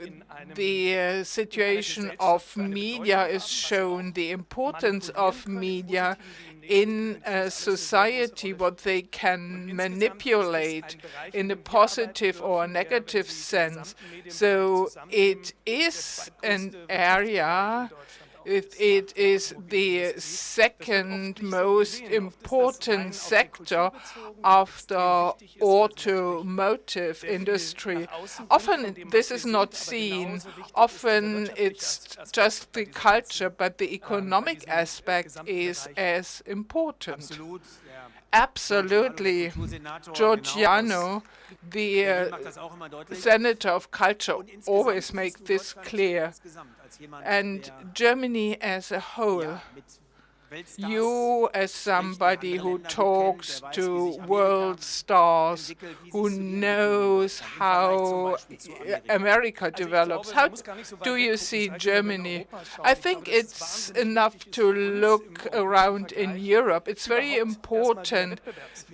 the situation of media is shown, the importance of media in a society, what they can manipulate in a positive or a negative sense. So it is an area, it is the second most important sector after automotive industry. Often this is not seen. Often it's just the culture, but the economic aspect is as important. Absolutely. Giorgiano, the Senator of Culture, always makes this clear. And Germany as a whole, you as somebody who talks to world stars, who knows how America develops, how do you see Germany? I think it's enough to look around in Europe. It's very important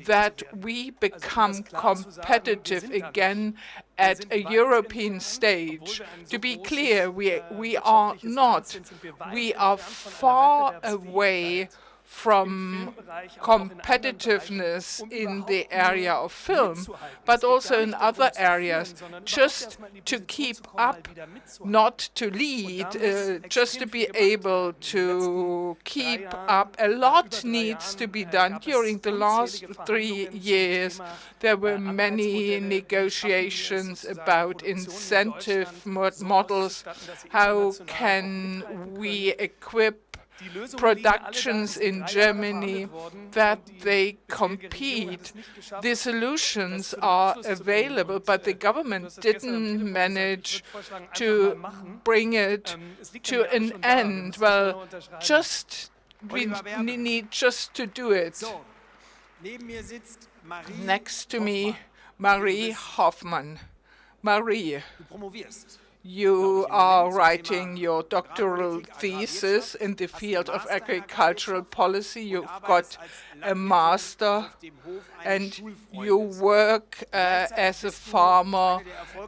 that we become competitive again at a European stage. To be clear, we are not. We are far away from competitiveness in the area of film, but also in other areas, just to keep up, not to lead, just to be able to keep up. A lot needs to be done. During the last 3 years, there were many negotiations about incentive models. How can we equip productions in Germany that they compete? The solutions are available, but the government didn't manage to bring it to an end. Well, we need just to do it. Next to me, Marie Hoffmann. Marie, you are writing your doctoral thesis in the field of agricultural policy. You've got a master, and you work as a farmer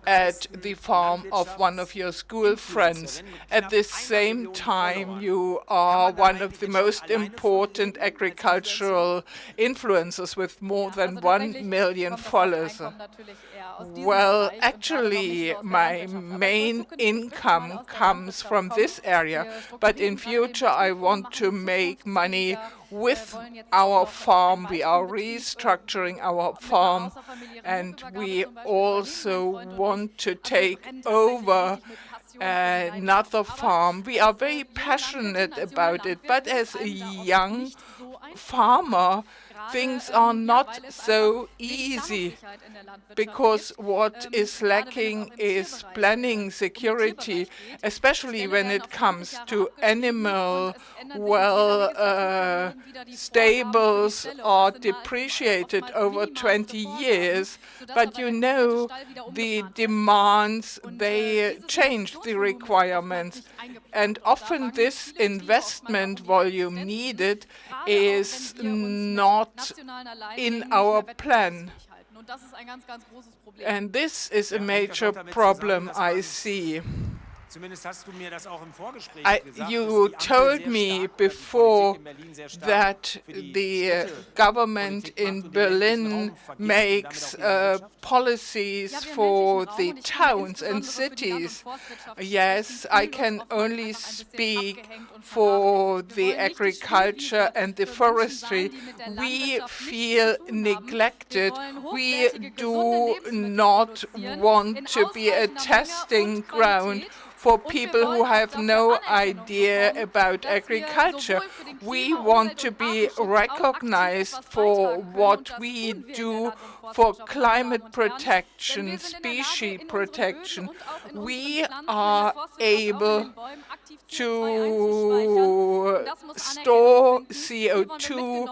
at the farm of one of your school friends. At the same time, you are one of the most important agricultural influencers with more than 1 million followers. Well, actually, my main income comes from this area, but in future I want to make money with our farm. We are restructuring our farm, and we also want to take over another farm. We are very passionate about it, but as a young farmer, things are not so easy, because what is lacking is planning security, especially when it comes to animal stables are depreciated over 20 years. But you know, the demands, they change the requirements. And often this investment volume needed is not in our plan. And this is a major problem I see. You told me before that the government in Berlin makes policies for the towns and cities. Yes, I can only speak for the agriculture and the forestry. We feel neglected. We do not want to be a testing ground for people who have no idea about agriculture. We want to be recognized for what we do for climate protection, species protection, we are able to store CO2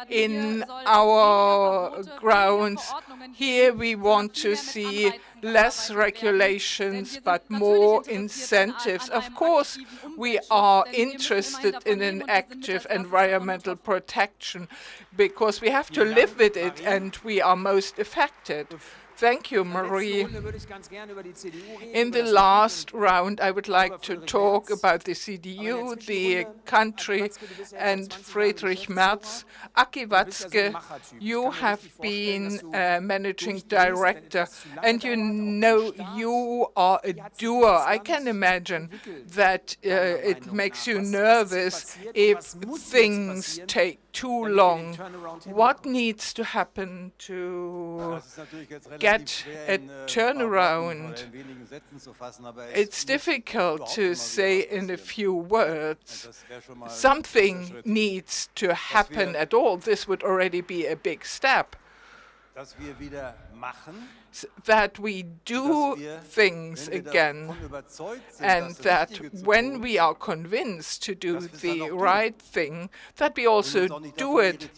in our grounds. Here we want to see less regulations but more incentives. Of course, we are interested in an active environmental protection because we have to live with it and we are most affected. Thank you, Marie. In the last round, I would like to talk about the CDU, the country, and Friedrich Merz. Aki Watzke, you have been a managing director, and you know you are a doer. I can imagine that it makes you nervous if things take too long. What needs to happen to get a turnaround? It's difficult to say in a few words. Something needs to happen at all. This would already be a big step. That we do things again, and that when we are convinced to do the right thing, that we also do it,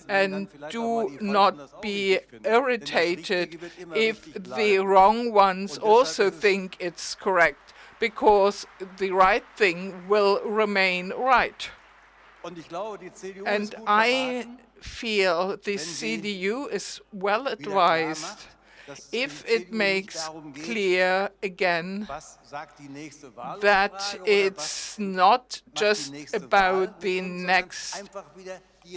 and do not be irritated if the wrong ones also think it's correct, because the right thing will remain right. And I feel the CDU is well advised if it makes clear again that it's not just about the next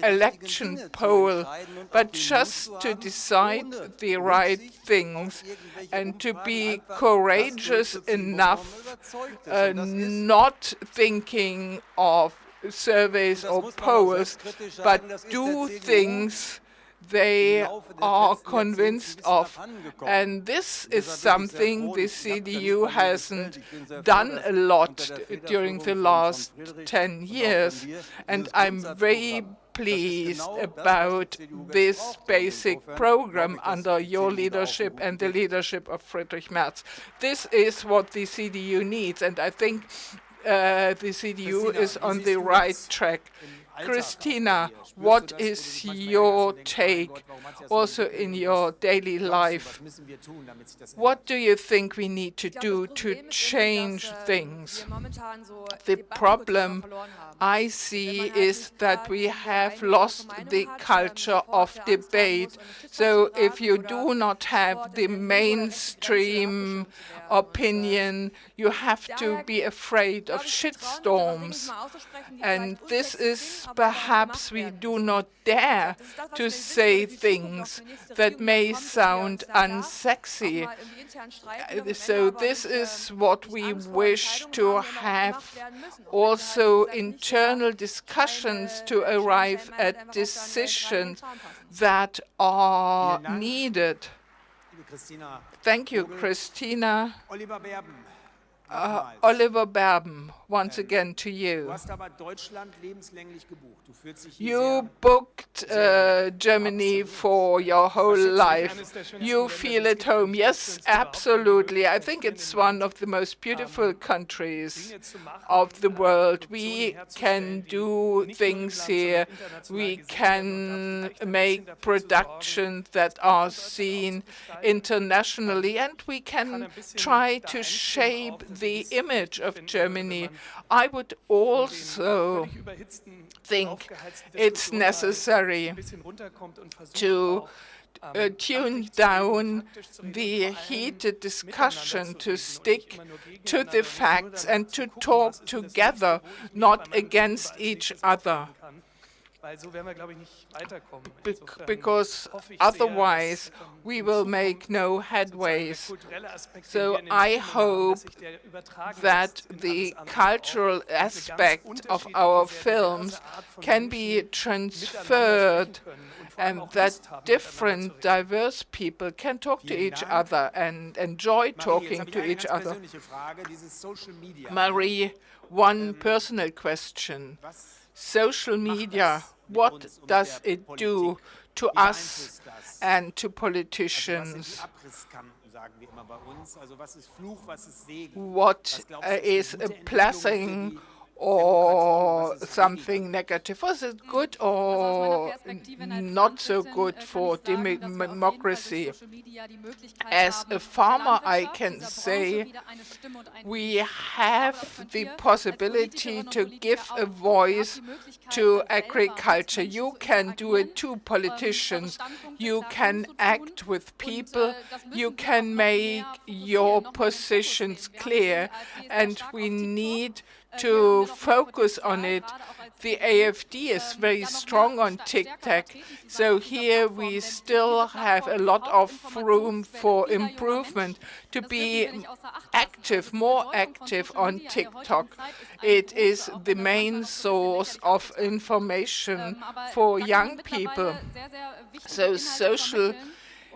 election poll, but just to decide the right things and to be courageous enough, not thinking of surveys or polls, but do things they are convinced of. And this is something the CDU hasn't done a lot during the last 10 years. And I'm very pleased about this basic program under your leadership and the leadership of Friedrich Merz. This is what the CDU needs, and I think the CDU is on the right track. Christina, what is your take also in your daily life? What do you think we need to do to change things? The problem I see is that we have lost the culture of debate. So if you do not have the mainstream opinion, you have to be afraid of shitstorms. And this is perhaps we do not dare to say things that may sound unsexy. So this is what we wish to have, also internal discussions to arrive at decisions that are needed. Thank you, Christina. Oliver Berben, once again to you. You booked Germany for your whole life. You feel at home. Yes, absolutely. I think it's one of the most beautiful countries of the world. We can do things here. We can make productions that are seen internationally, and we can try to shape the image of Germany. I would also think it's necessary to tune down the heated discussion, to stick to the facts and to talk together, not against each other. Because otherwise we will make no headways. So I hope that the cultural aspect of our films can be transferred, and that different, diverse people can talk to each other and enjoy talking to each other. Marie, one personal question. Social media, what does it do to us and to politicians. What is a blessing or something negative? Was it good or not so good for democracy? As a farmer, I can say we have the possibility to give a voice to agriculture. You can do it to politicians. You can act with people. You can make your positions clear, and we need to focus on it. The AfD is very strong on TikTok, so here we still have a lot of room for improvement to be active, more active on TikTok. It is the main source of information for young people. So social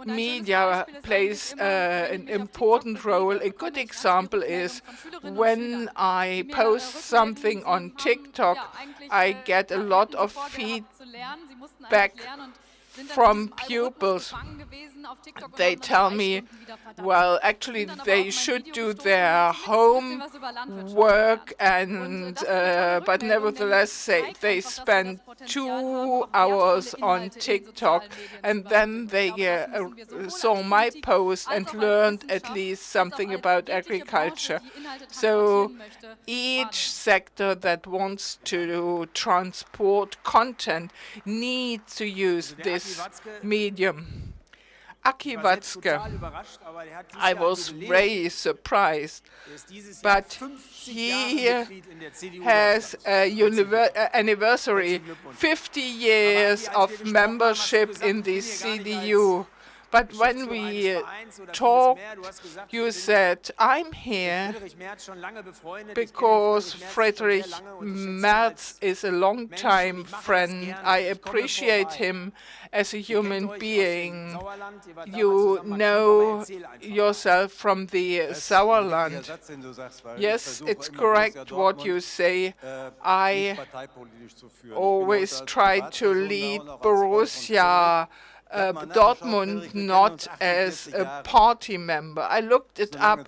media plays an important role. A good example is when I post something on TikTok, I get a lot of feedback from pupils. They tell me, well, actually they should do their homework, and but nevertheless they spend 2 hours on TikTok, and then they saw my post and learned at least something about agriculture. So each sector that wants to transport content needs to use this medium. Aki Watzke, I was very surprised, but he has an anniversary, 50 years of membership in the CDU. But when we talked, you said, I'm here because Friedrich Merz is a long-time friend. I appreciate him as a human being. You know yourself from the Sauerland. Yes, it's correct what you say. I always try to lead Borussia Dortmund not as a party member. I looked it up.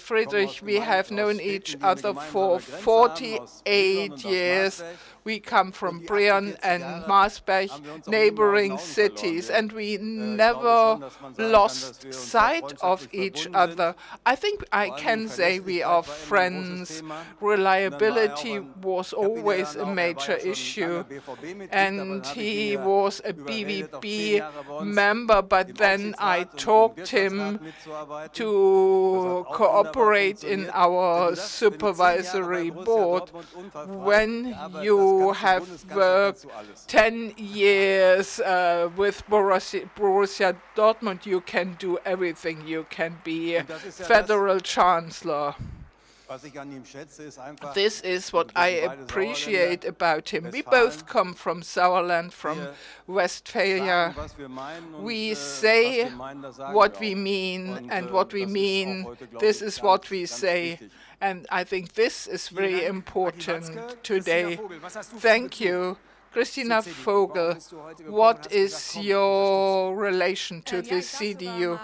Friedrich, we have known each other for 48 years. We come from Brion and Maasberg, neighboring cities, and we never lost sight of each other. I think I can say we are friends. Reliability was always a major issue, and he was a BVB member, but then I talked him to cooperate in our supervisory board. When you have worked 10 years with Borussia Dortmund, you can do everything. You can be federal chancellor. This is what I appreciate about him. We both come from Sauerland, from Westphalia. We say what we mean, and what we mean, this is what we say. And I think this is very important today. Thank you. Christina Vogel, what is your relation to the CDU?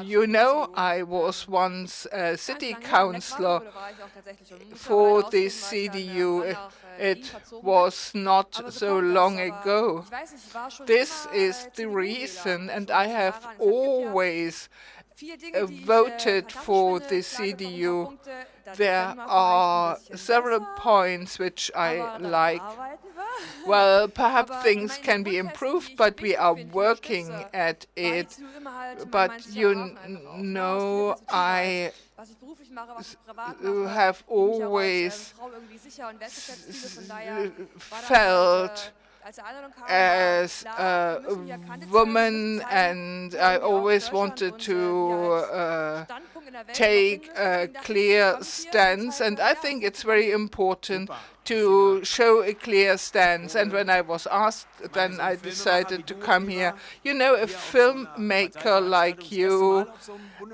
You know, I was once a city councillor for the CDU. It was not so long ago. This is the reason, and I have always voted for the CDU. There are several points which I like. Well, perhaps things can be improved, but we are working at it. But you know, I have always felt as a woman, and I always wanted to take a clear stance, and I think it's very important to show a clear stance. And when I was asked, then I decided to come here. You know, a filmmaker like you,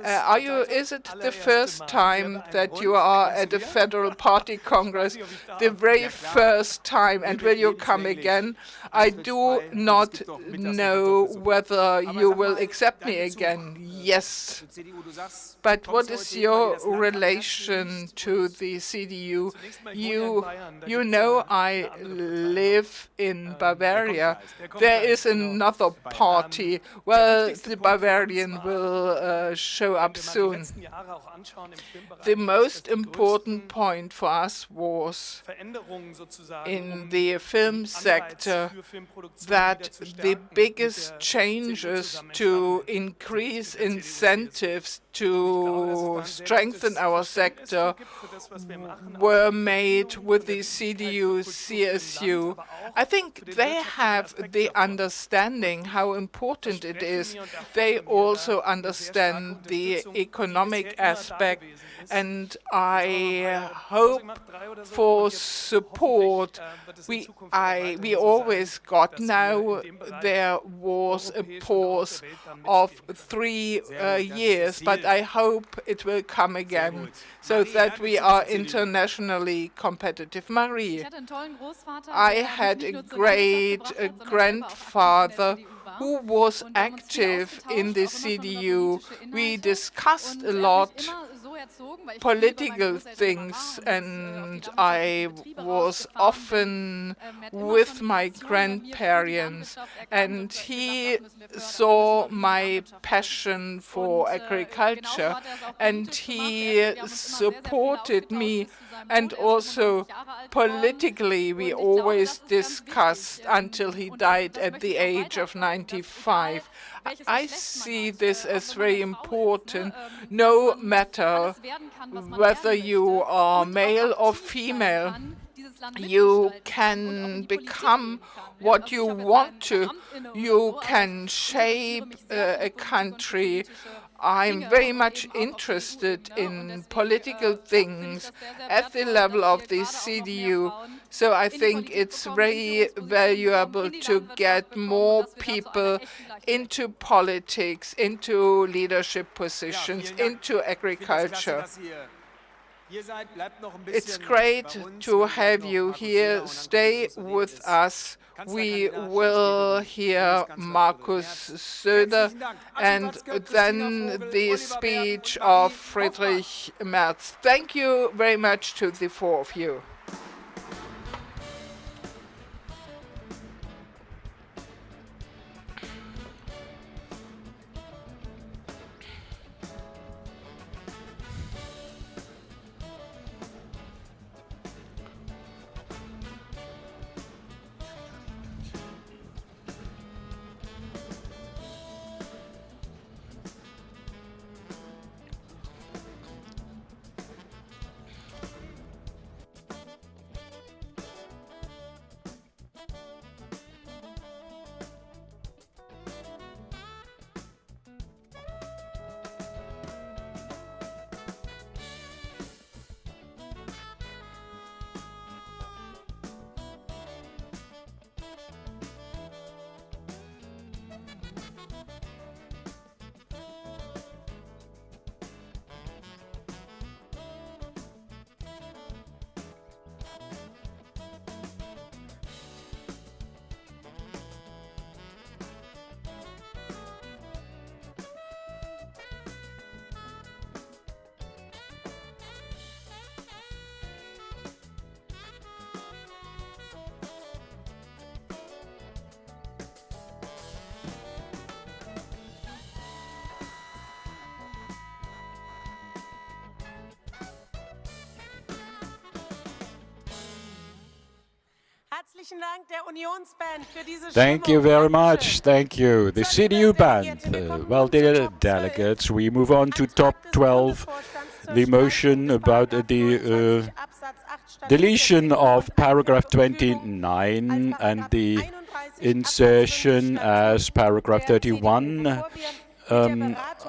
is it the first time that you are at a federal party congress? The very first time, and will you come again? I do not know whether you will accept me again. Yes. But what is your relation to the CDU? You know, I live in Bavaria. There is another party. Well, the Bavarian will show up soon. The most important point for us was in the film sector that the biggest changes to increase incentives to strengthen our sector were made with the CDU-CSU. I think they have the understanding how important it is. They also understand the economic aspect, and I hope for support. We always got. Now there was a pause of 3 years, but I hope it will come again so that we are internationally competitive. Marie, I had a great grandfather who was active in the CDU. We discussed a lot political things, and I was often with my grandparents, and he saw my passion for agriculture, and he supported me. And also politically, we always discussed until he died at the age of 95. I see this as very important. No matter whether you are male or female, you can become what you want to. You can shape a country. I'm very much interested in political things at the level of the CDU. So I think it's very valuable to get more people into politics, into leadership positions, into agriculture. It's great to have you here. Stay with us. We will hear Markus Söder and then the speech of Friedrich Merz. Thank you very much to the 4 of you. Thank you very much. Thank you. The CDU band. Well, dear delegates, we move on to top 12, the motion about the deletion of paragraph 29 and the insertion as paragraph 31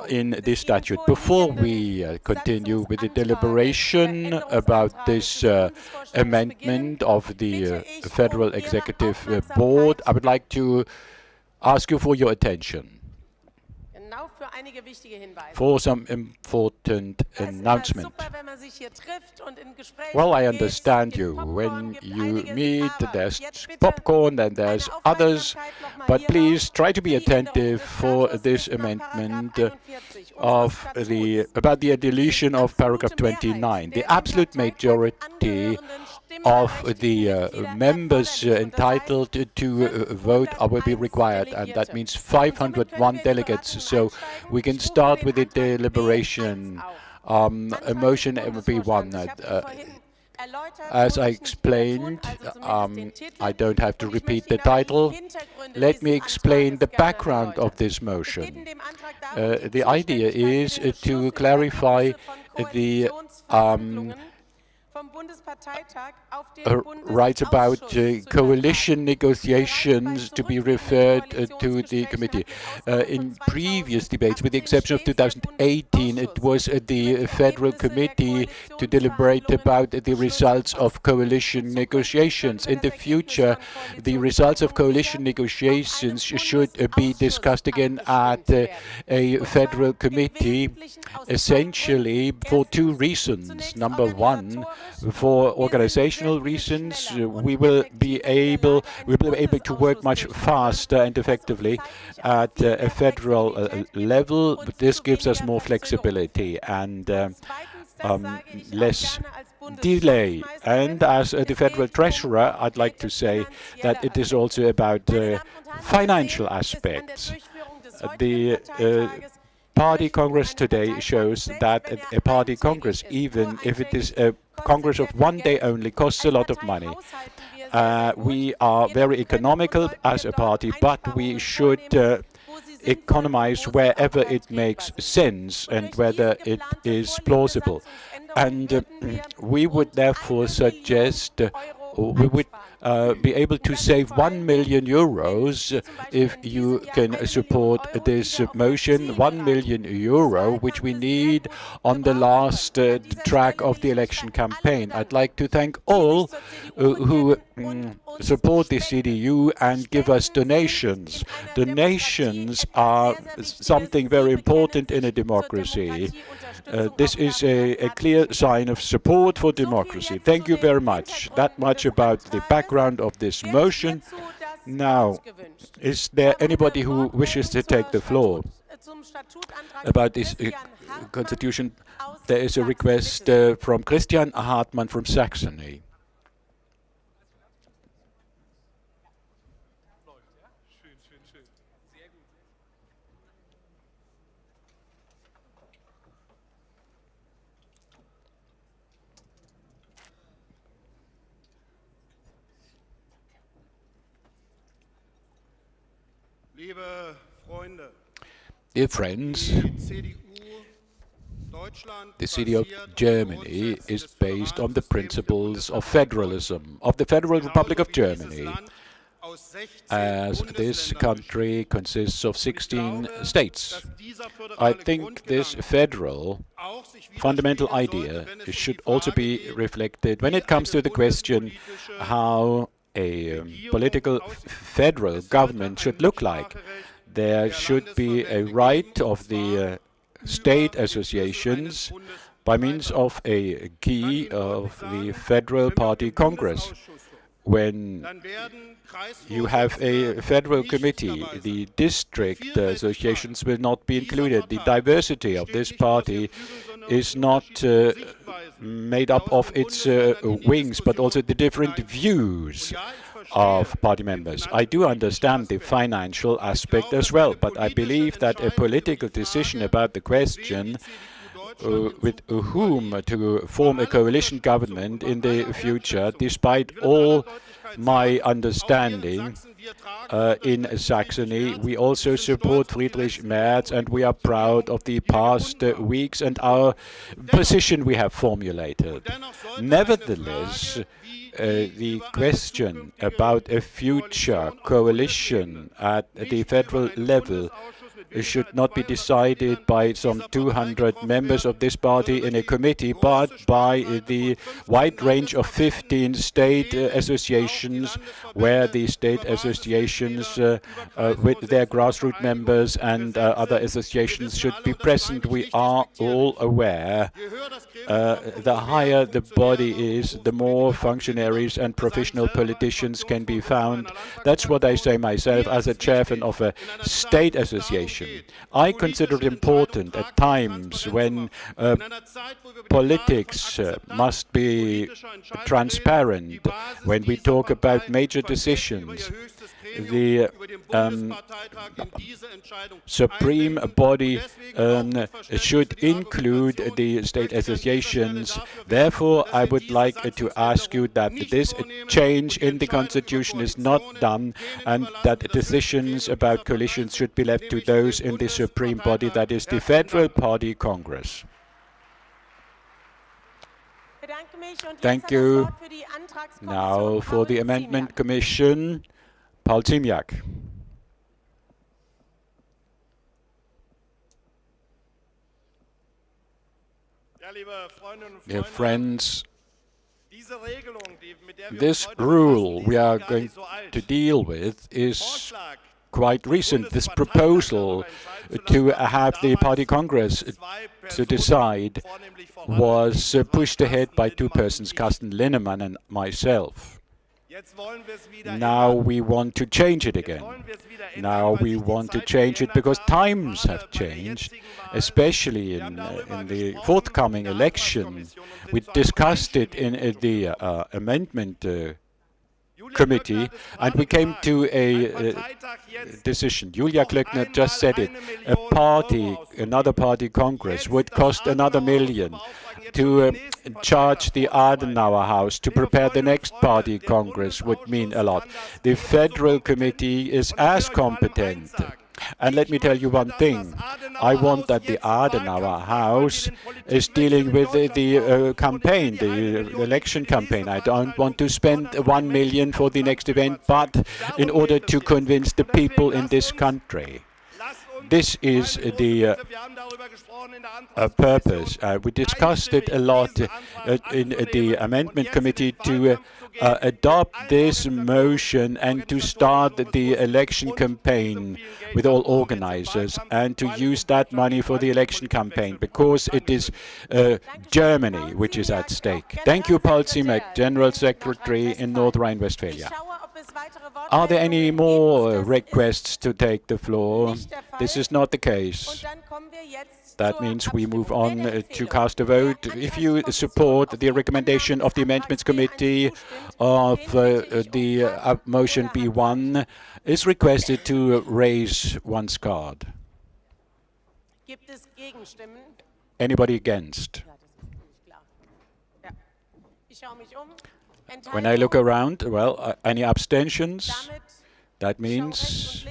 in this statute. Before we continue with the deliberation about this amendment of the Federal Executive Board, I would like to ask you for your attention for some important announcement. Well, I understand you. When you meet, there's popcorn and there's others, but please try to be attentive for this amendment about the deletion of paragraph 29. The absolute majority of the members entitled to vote will be required, and that means 501 delegates. So we can start with the deliberation. A motion MP1. As I explained, I don't have to repeat the title. Let me explain the background of this motion. The idea is to clarify the rights about coalition negotiations to be referred to the committee. In previous debates, with the exception of 2018, it was the Federal Committee to deliberate about the results of coalition negotiations. In the future, the results of coalition negotiations should be discussed again at a Federal Committee, essentially for two reasons. Number one, for organizational reasons, we will be able to work much faster and effectively at a federal level. This gives us more flexibility and less delay. And as the federal treasurer, I'd like to say that it is also about financial aspects. The Party Congress today shows that a Party Congress, even if it is a Congress of one day only, costs a lot of money. We are very economical as a party, but we should economize wherever it makes sense and whether it is plausible. And we would therefore suggest we would be able to save 1 million euros if you can support this motion. 1 million euro, which we need on the last track of the election campaign. I'd like to thank all who support the CDU and give us donations. Donations are something very important in a democracy. This is a clear sign of support for democracy. Thank you very much. That much about the background of this motion. Now, is there anybody who wishes to take the floor about this constitution? There is a request from Christian Hartmann from Saxony. Dear friends, the CDU of Germany is based on the principles of federalism, of the Federal Republic of Germany, as this country consists of 16 states. I think this federal fundamental idea should also be reflected when it comes to the question how a political federal government should look like. There should be a right of the state associations by means of a key of the Federal Party Congress. When you have a federal committee, the district associations will not be included. The diversity of this party is not made up of its wings, but also the different views of party members. I do understand the financial aspect as well, but I believe that a political decision about the question with whom to form a coalition government in the future, despite all my understanding, in Saxony, we also support Friedrich Merz, and we are proud of the past weeks and our position we have formulated. Nevertheless, the question about a future coalition at the federal level should not be decided by some 200 members of this party in a committee, but by the wide range of 15 state associations, where the state associations with their grassroots members and other associations should be present. We are all aware the higher the body is, the more functionaries and professional politicians can be found. That's what I say myself as a chairman of a state association. I consider it important at times when politics must be transparent, when we talk about major decisions. The supreme body should include the state associations. Therefore, I would like to ask you that this change in the constitution is not done, and that decisions about coalitions should be left to those in the supreme body, that is the Federal Party Congress. Thank you. Now for the Amendment Commission, Paul Ziemiak. Dear friends, this rule we are going to deal with is quite recent. This proposal to have the Party Congress to decide was pushed ahead by two persons, Carsten Linnemann and myself. Now we want to change it again. Now we want to change it because times have changed, especially in the forthcoming election. We discussed it in the amendment committee, and we came to a decision. Julia Klöckner just said it. Another party congress would cost another million. To charge the Adenauer House to prepare the next party congress would mean a lot. The Federal Committee is as competent. And let me tell you one thing. I want that the Adenauer House is dealing with the campaign, the election campaign. I don't want to spend 1 million for the next event, but in order to convince the people in this country. This is the purpose. We discussed it a lot in the Amendment Committee to adopt this motion and to start the election campaign with all organizers and to use that money for the election campaign, because it is Germany which is at stake. Thank you, Paul Ziemiak, General Secretary in North Rhine-Westphalia. Are there any more requests to take the floor? This is not the case. That means we move on to cast a vote. If you support the recommendation of the Amendments Committee of the motion B1, is requested to raise one's card. Anybody against? When I look around, well, any abstentions? That means,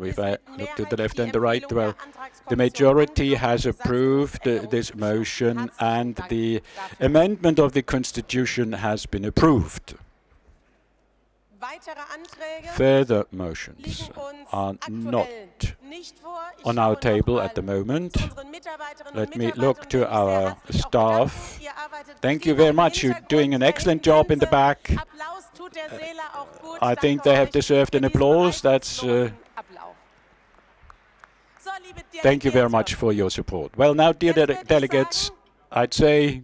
if I look to the left and the right, well, the majority has approved this motion and the amendment of the Constitution has been approved. Further motions are not on our table at the moment. Let me look to our staff. Thank you very much. You're doing an excellent job in the back. I think they have deserved an applause. That's thank you very much for your support. Well, now, dear delegates, I'd say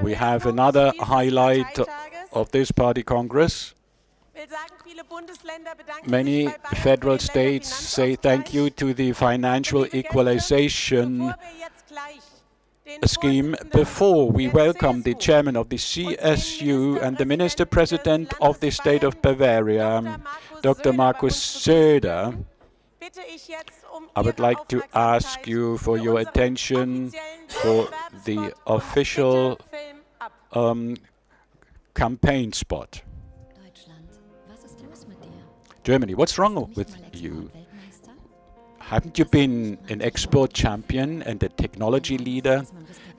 we have another highlight of this party congress. Many federal states say thank you to the financial equalization scheme. Before we welcome the chairman of the CSU and the minister president of the state of Bavaria, Dr. Markus Söder, I would like to ask you for your attention for the official campaign spot. Germany, what's wrong with you? Haven't you been an export champion and a technology leader?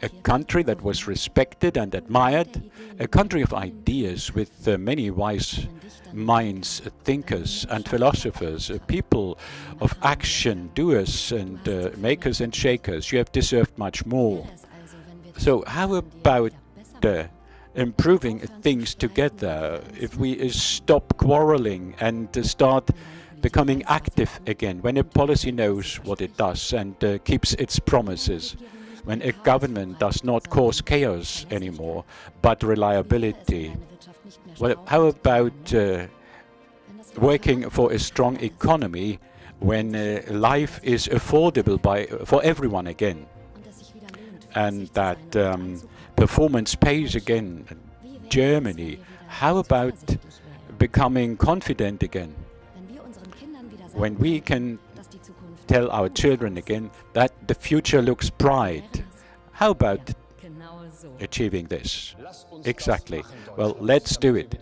A country that was respected and admired? A country of ideas with many wise minds, thinkers and philosophers, people of action, doers and makers and shakers. You have deserved much more. So how about improving things together? If we stop quarreling and start becoming active again, when a policy knows what it does and keeps its promises, when a government does not cause chaos anymore, but reliability. Well, how about working for a strong economy when life is affordable for everyone again, and that performance pays again? Germany, how about becoming confident again? When we can tell our children again that the future looks bright, how about achieving this? Exactly. Well, let's do it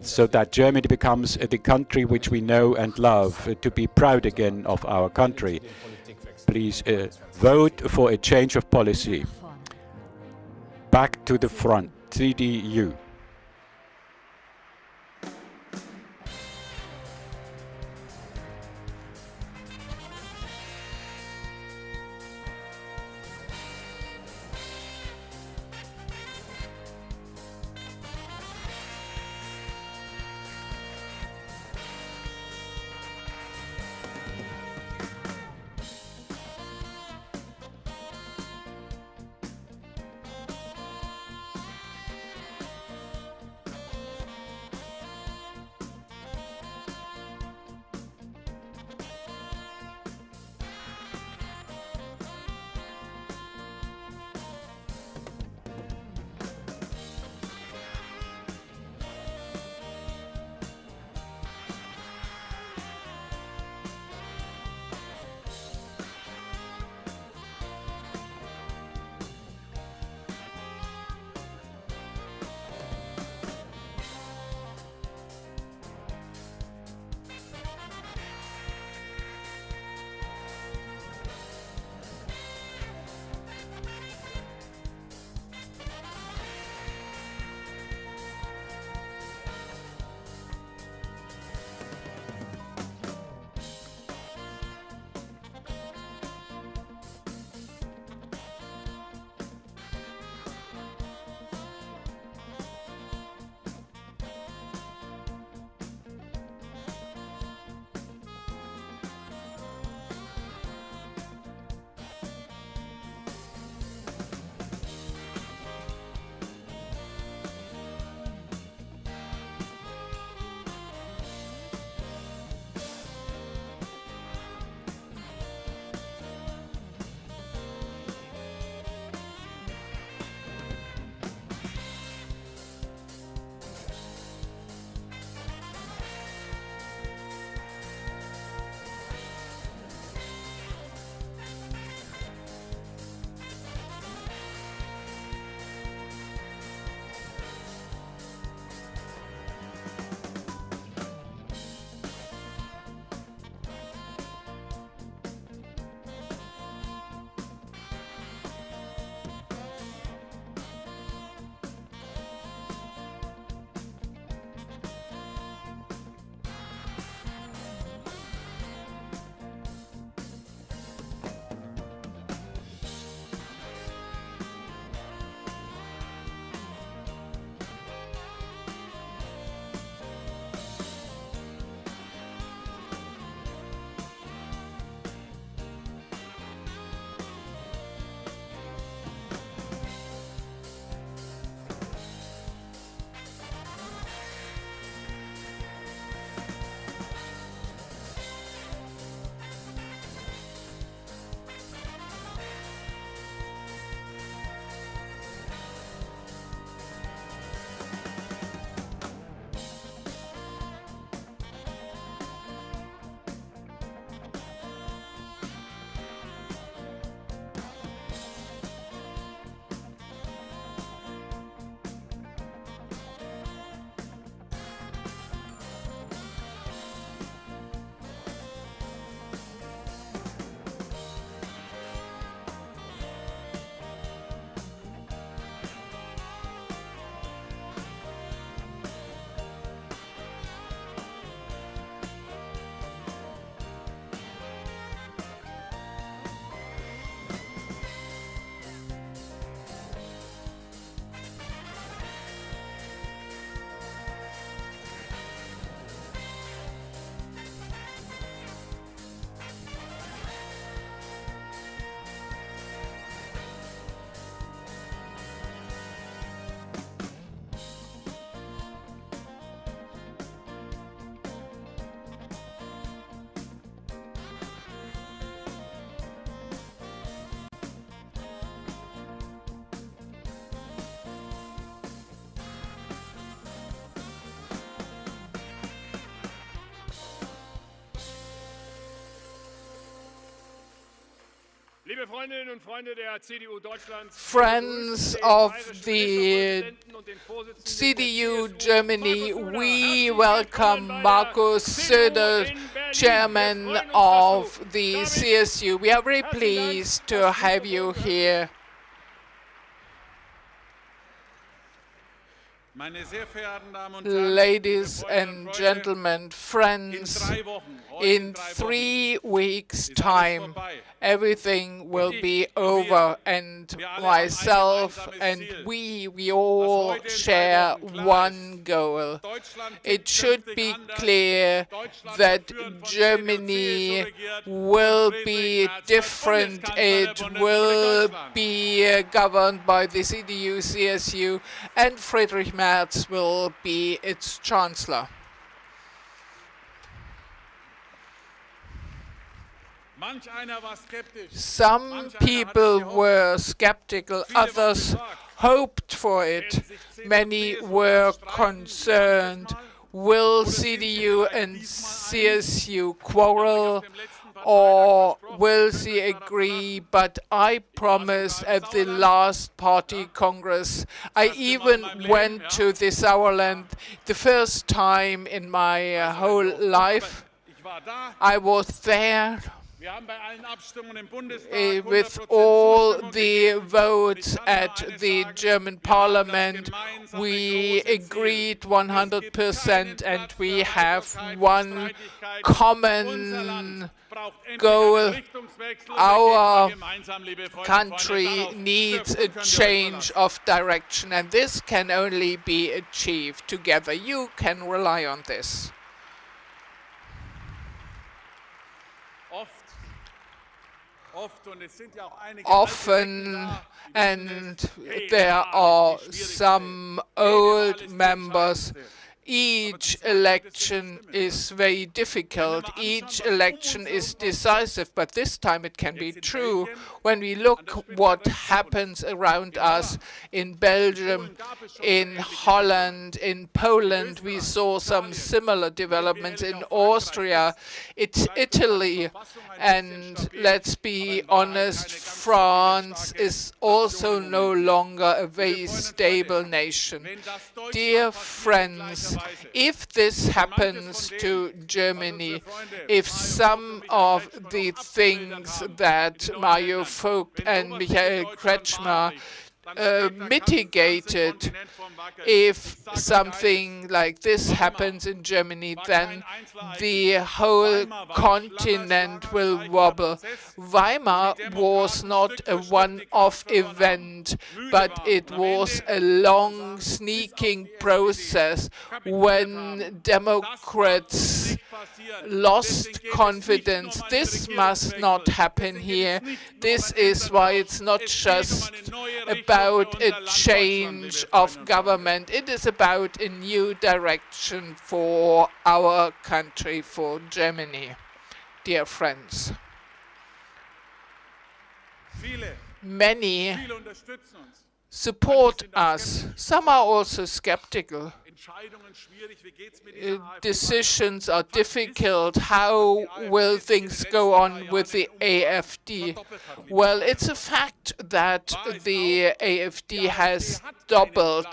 so that Germany becomes the country which we know and love, to be proud again of our country. Please vote for a change of policy. Back to the front, CDU. Liebe Freundinnen und Freunde der CDU Deutschlands, Friends of the CDU Germany, we welcome Markus Söder, chairman of the CSU. We are very pleased to have you here. Ladies and gentlemen, friends, in 3 weeks' time, everything will be over, and myself and we all share one goal. It should be clear that Germany will be different. It will be governed by the CDU, CSU, and Friedrich Merz will be its chancellor. Some people were skeptical, others hoped for it. Many were concerned. Will CDU and CSU quarrel, or will they agree? But I promised at the last party congress, I even went to the Sauerland the first time in my whole life. I was there. With all the votes at the German parliament, we agreed 100%, and we have one common goal. Our country needs a change of direction, and this can only be achieved together. You can rely on this. Often, and there are some old members, each election is very difficult, each election is decisive, but this time it can be true. When we look what happens around us in Belgium, in Holland, in Poland, we saw some similar developments in Austria, it's Italy, and let's be honest, France is also no longer a very stable nation. Dear friends, if this happens to Germany, if some of the things that Mario Vogt and Michael Kretschmer mitigated, if something like this happens in Germany, then the whole continent will wobble. Weimar was not a one-off event, but it was a long, sneaking process when Democrats lost confidence. This must not happen here. This is why it's not just about a change of government. It is about a new direction for our country, for Germany. Dear friends, many support us. Some are also skeptical. Decisions are difficult. How will things go on with the AfD? Well, it's a fact that the AfD has doubled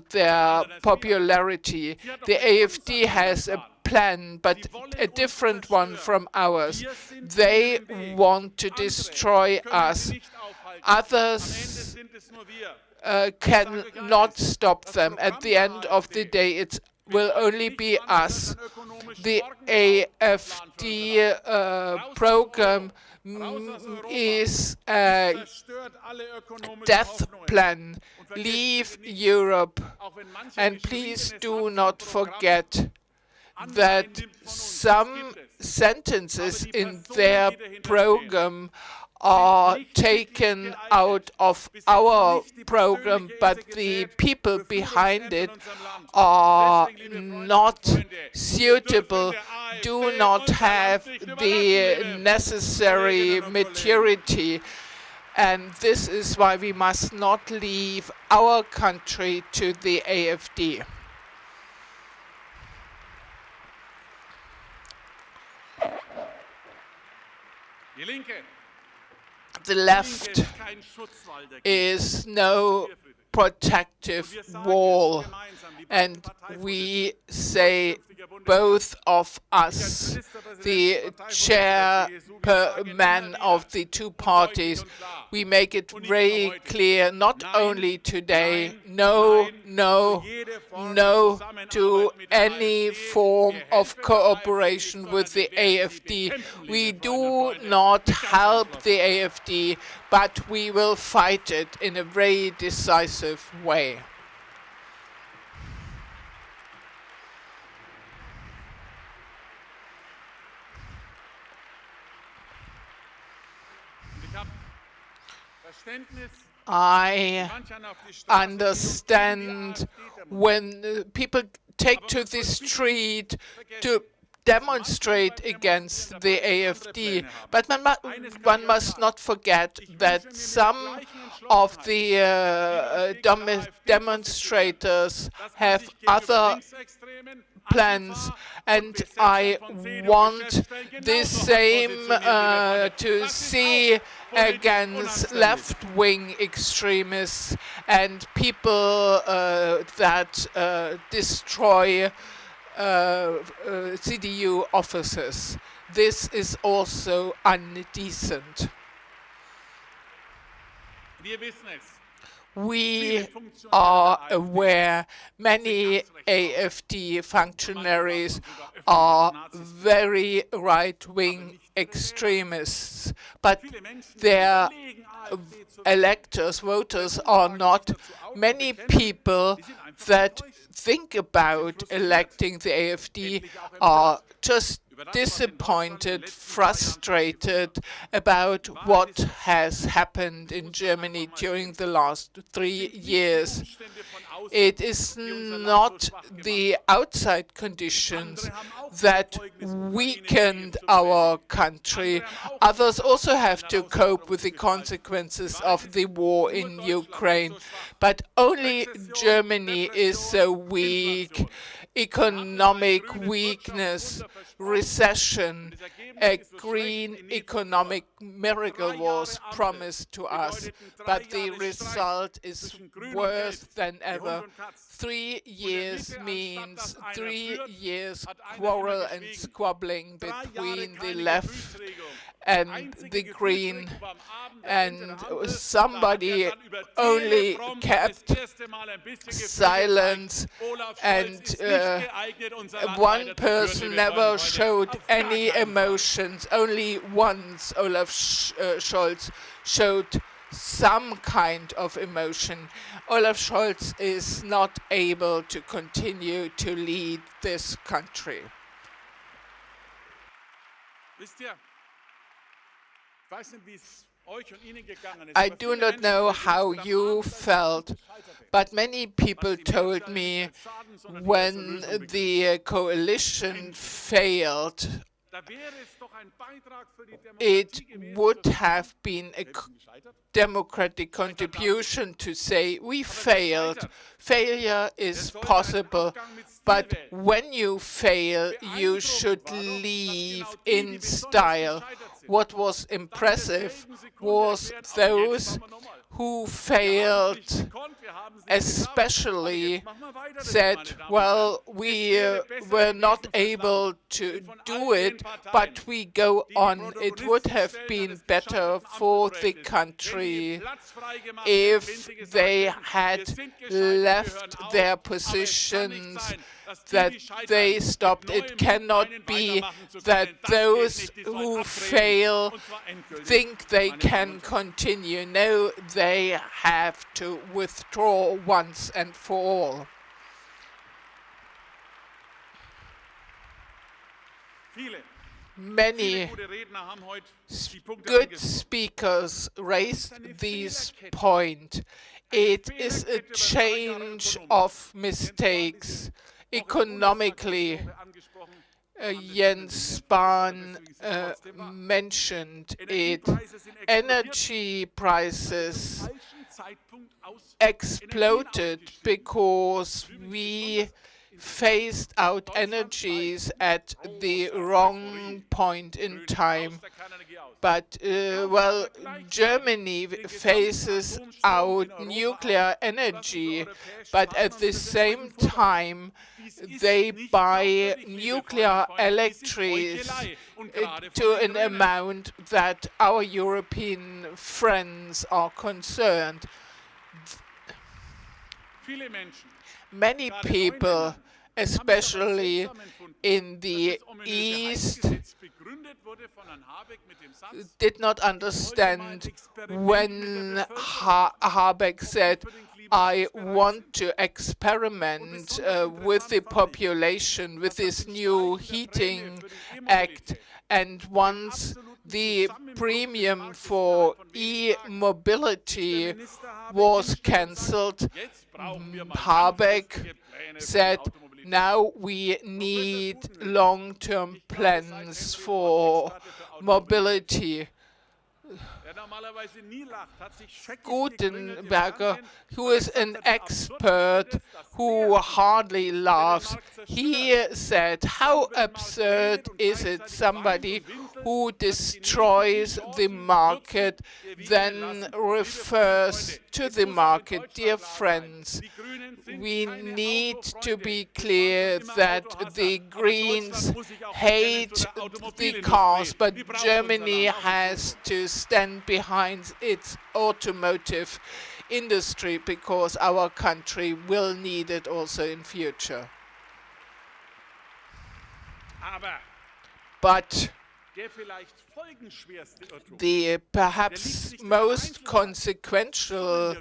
their popularity. The AfD has a plan, but a different one from ours. They want to destroy us. Others cannot stop them. At the end of the day, it will only be us. The AfD program is a death plan. Leave Europe. And please do not forget that some sentences in their program are taken out of our program, but the people behind it are not suitable, do not have the necessary maturity. And this is why we must not leave our country to the AfD. the left is no protective wall, and we say, both of us, the chairman of the two parties, we make it very clear, not only today, no, no, no to any form of cooperation with the AfD. We do not help the AfD, but we will fight it in a very decisive way. I understand when people take to the street to demonstrate against the AfD, but one must not forget that some of the demonstrators have other plans, and I want the same to see against left-wing extremists and people that destroy CDU offices. This is also undecent. We are aware many AfD functionaries are very right-wing extremists, but their electors, voters are not. Many people that think about electing the AfD are just disappointed, frustrated about what has happened in Germany during the last 3 years. It is not the outside conditions that weakened our country. Others also have to cope with the consequences of the war in Ukraine. But only Germany is so weak. Economic weakness, recession, a green economic miracle was promised to us, but the result is worse than ever. 3 years means 3 years quarrel and squabbling between the left and the green, and somebody only kept silence, and one person never showed any emotions. Only once Olaf Scholz showed some kind of emotion. Olaf Scholz is not able to continue to lead this country. I do not know how you felt, but many people told me when the coalition failed, it would have been a democratic contribution to say, we failed. Failure is possible, but when you fail, you should leave in style. What was impressive was those who failed especially said, well, we were not able to do it, but we go on. It would have been better for the country if they had left their positions, that they stopped. It cannot be that those who fail think they can continue. No, they have to withdraw once and for all. Many good speakers raised this point. It is a change of mistakes. Economically, Jens Spahn mentioned it. Energy prices exploded because we phased out energies at the wrong point in time. But, well, Germany phases out nuclear energy, but at the same time, they buy nuclear electricity to an amount that our European friends are concerned. Many people, especially in the East, did not understand when Habeck said, I want to experiment with the population with this new heating act, and once the premium for e-mobility was cancelled, Habeck said, now we need long-term plans for mobility. Gutenberger, who is an expert who hardly laughs, he said, how absurd is it somebody who destroys the market then refers to the market? Dear friends, we need to be clear that the Greens hate the cars, but Germany has to stand behind its automotive industry because our country will need it also in future. But the perhaps most consequential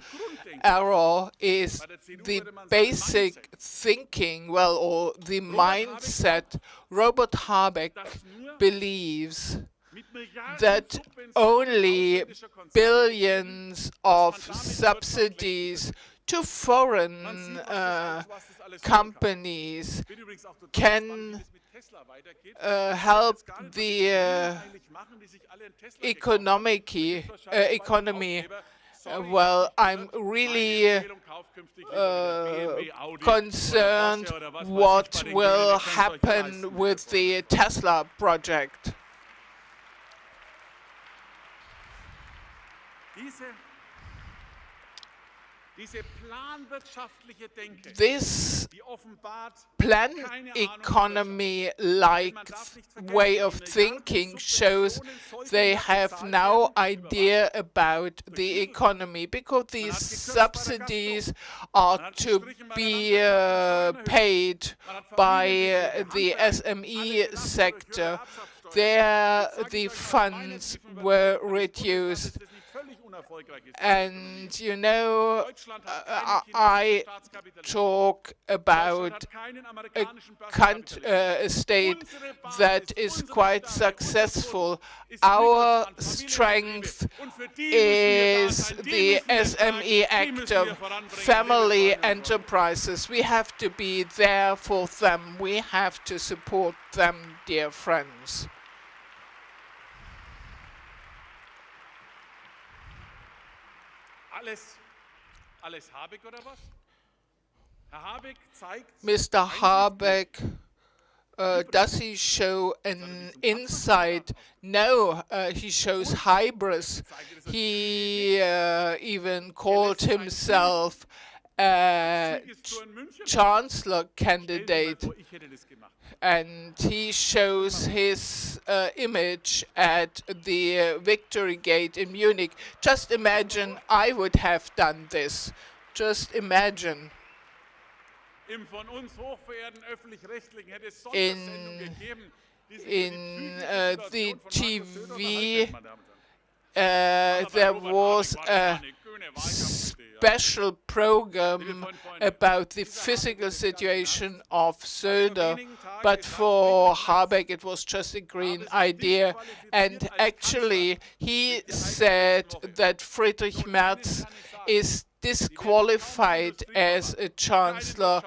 error is the basic thinking, well, or the mindset. Robert Habeck believes that only billions of subsidies to foreign companies can help the economy. Well, I'm really concerned what will happen with the Tesla project. This plan economy-like way of thinking shows they have no idea about the economy, because these subsidies are to be paid by the SME sector. There the funds were reduced. And you know, I talk about a state that is quite successful. Our strength is the SME actor, family enterprises. We have to be there for them. We have to support them, dear friends. Mr. Habeck, does he show an insight? No, he shows hybris. He even called himself a chancellor candidate, and he shows his image at the Victory Gate in Munich. Just imagine I would have done this. Just imagine. In the TV, there was a special program about the physical situation of Söder, but for Habeck it was just a green idea. And actually he said that Friedrich Merz is disqualified as a chancellor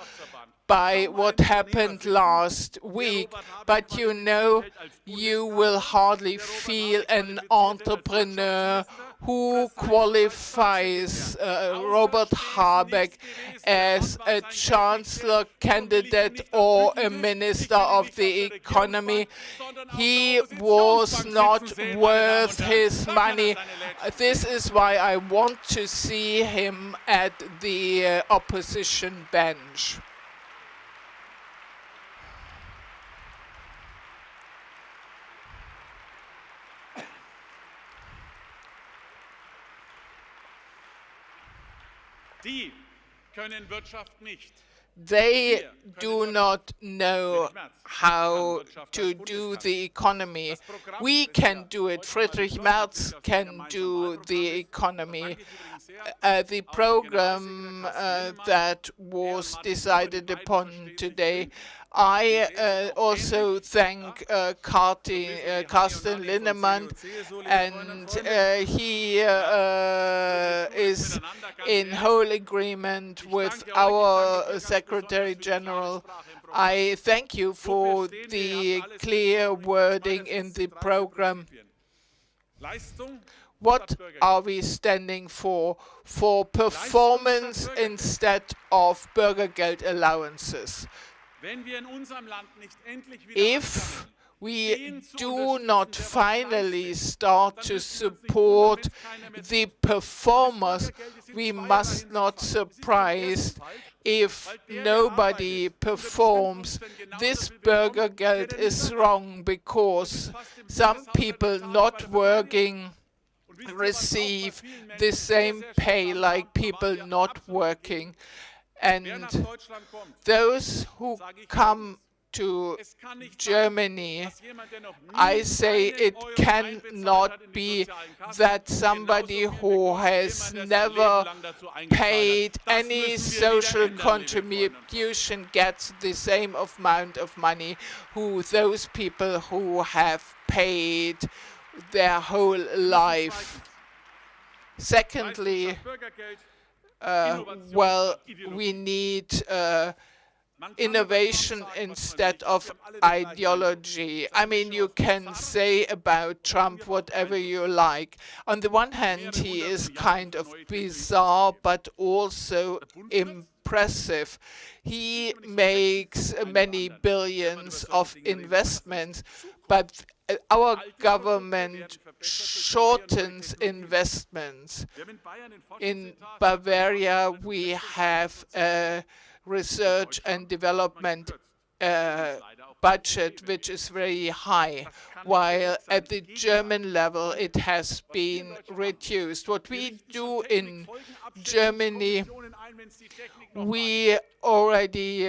by what happened last week, but you know, you will hardly feel an entrepreneur who qualifies Robert Habeck as a chancellor candidate or a minister of the economy. He was not worth his money. This is why I want to see him at the opposition bench. They do not know how to do the economy. We can do it. Friedrich Merz can do the economy. The program that was decided upon today, I also thank Carsten Linnemann, and he is in whole agreement with our Secretary General. I thank you for the clear wording in the program. What are we standing for? For performance instead of Bürgergeld allowances. If we do not finally start to support the performers, we must not surprise if nobody performs. This Bürgergeld is wrong because some people not working receive the same pay like people not working. And those who come to Germany, I say it cannot be that somebody who has never paid any social contribution gets the same amount of money who those people who have paid their whole life. Secondly, we need innovation instead of ideology. I mean, you can say about Trump whatever you like. On the one hand, he is kind of bizarre, but also impressive. He makes many billions of investments, but our government shortens investments. In Bavaria, we have a research and development budget which is very high, while at the German level it has been reduced. What we do in Germany, we already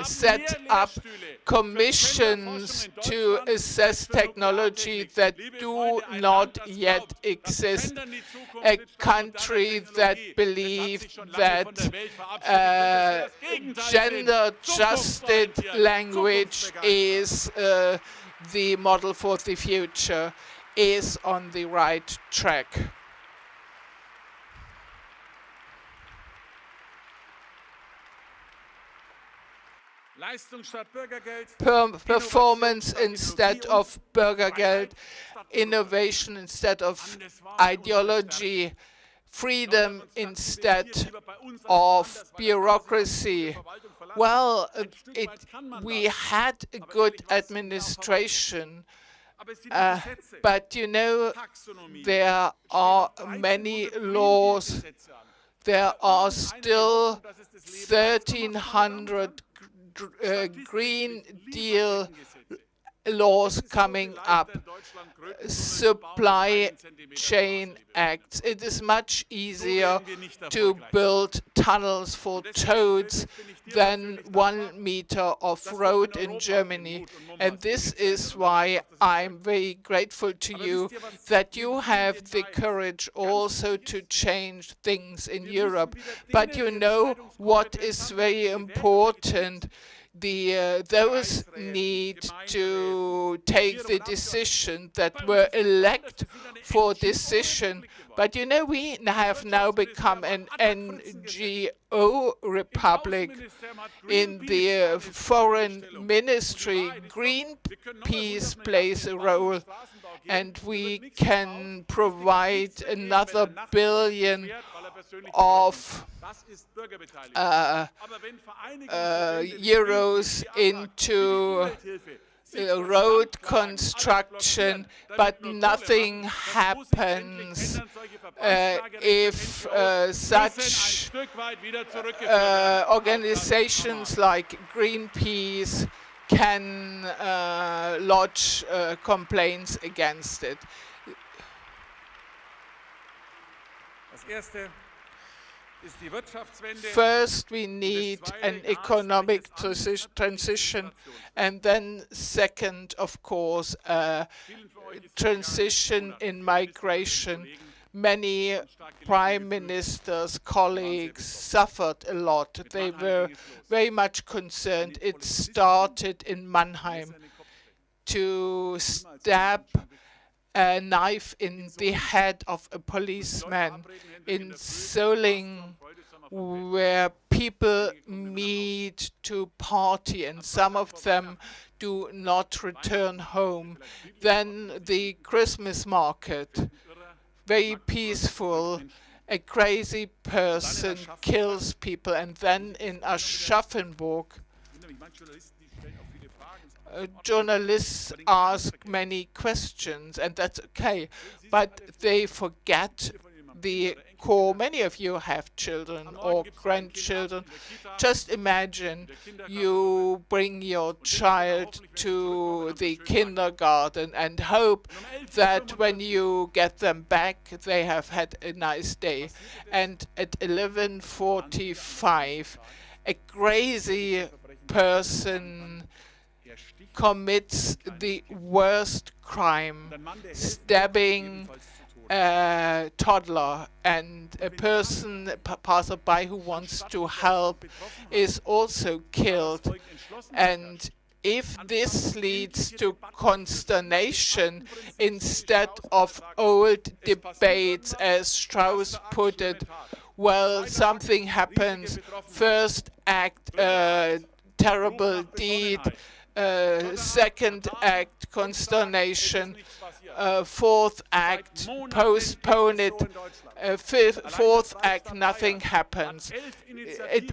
set up commissions to assess technology that do not yet exist. A country that believes that gender-adjusted language is the model for the future is on the right track. Performance instead of Bürgergeld, innovation instead of ideology, freedom instead of bureaucracy. Well, we had a good administration, but you know, there are many laws. There are still 1,300 Green Deal laws coming up, supply chain acts. It is much easier to build tunnels for toads than 1 meter of road in Germany. And this is why I'm very grateful to you that you have the courage also to change things in Europe. But you know what is very important? Those need to take the decision that were elected for decision, But you know, we have now become an NGO republic. In the foreign ministry, Greenpeace plays a role, and we can provide another billion of euros into road construction, but nothing happens if such organizations like Greenpeace can lodge complaints against it. First, we need an economic transition, and then second, of course, a transition in migration. Many prime ministers, colleagues suffered a lot. They were very much concerned. It started in Mannheim to stab a knife in the head of a policeman. In Solingen, where people meet to party and some of them do not return home. Then the Christmas market, very peaceful. A crazy person kills people. And then in Aschaffenburg, journalists ask many questions, and that's okay, but they forget the core. Many of you have children or grandchildren. Just imagine you bring your child to the kindergarten and hope that when you get them back, they have had a nice day. And at 11:45, a crazy person commits the worst crime, stabbing a toddler, and a person, passerby who wants to help, is also killed. And if this leads to consternation instead of old debates, as Strauss put it, well, something happens. First act, terrible deed. Second act, consternation. Fourth act, postpone it. Fourth act, nothing happens.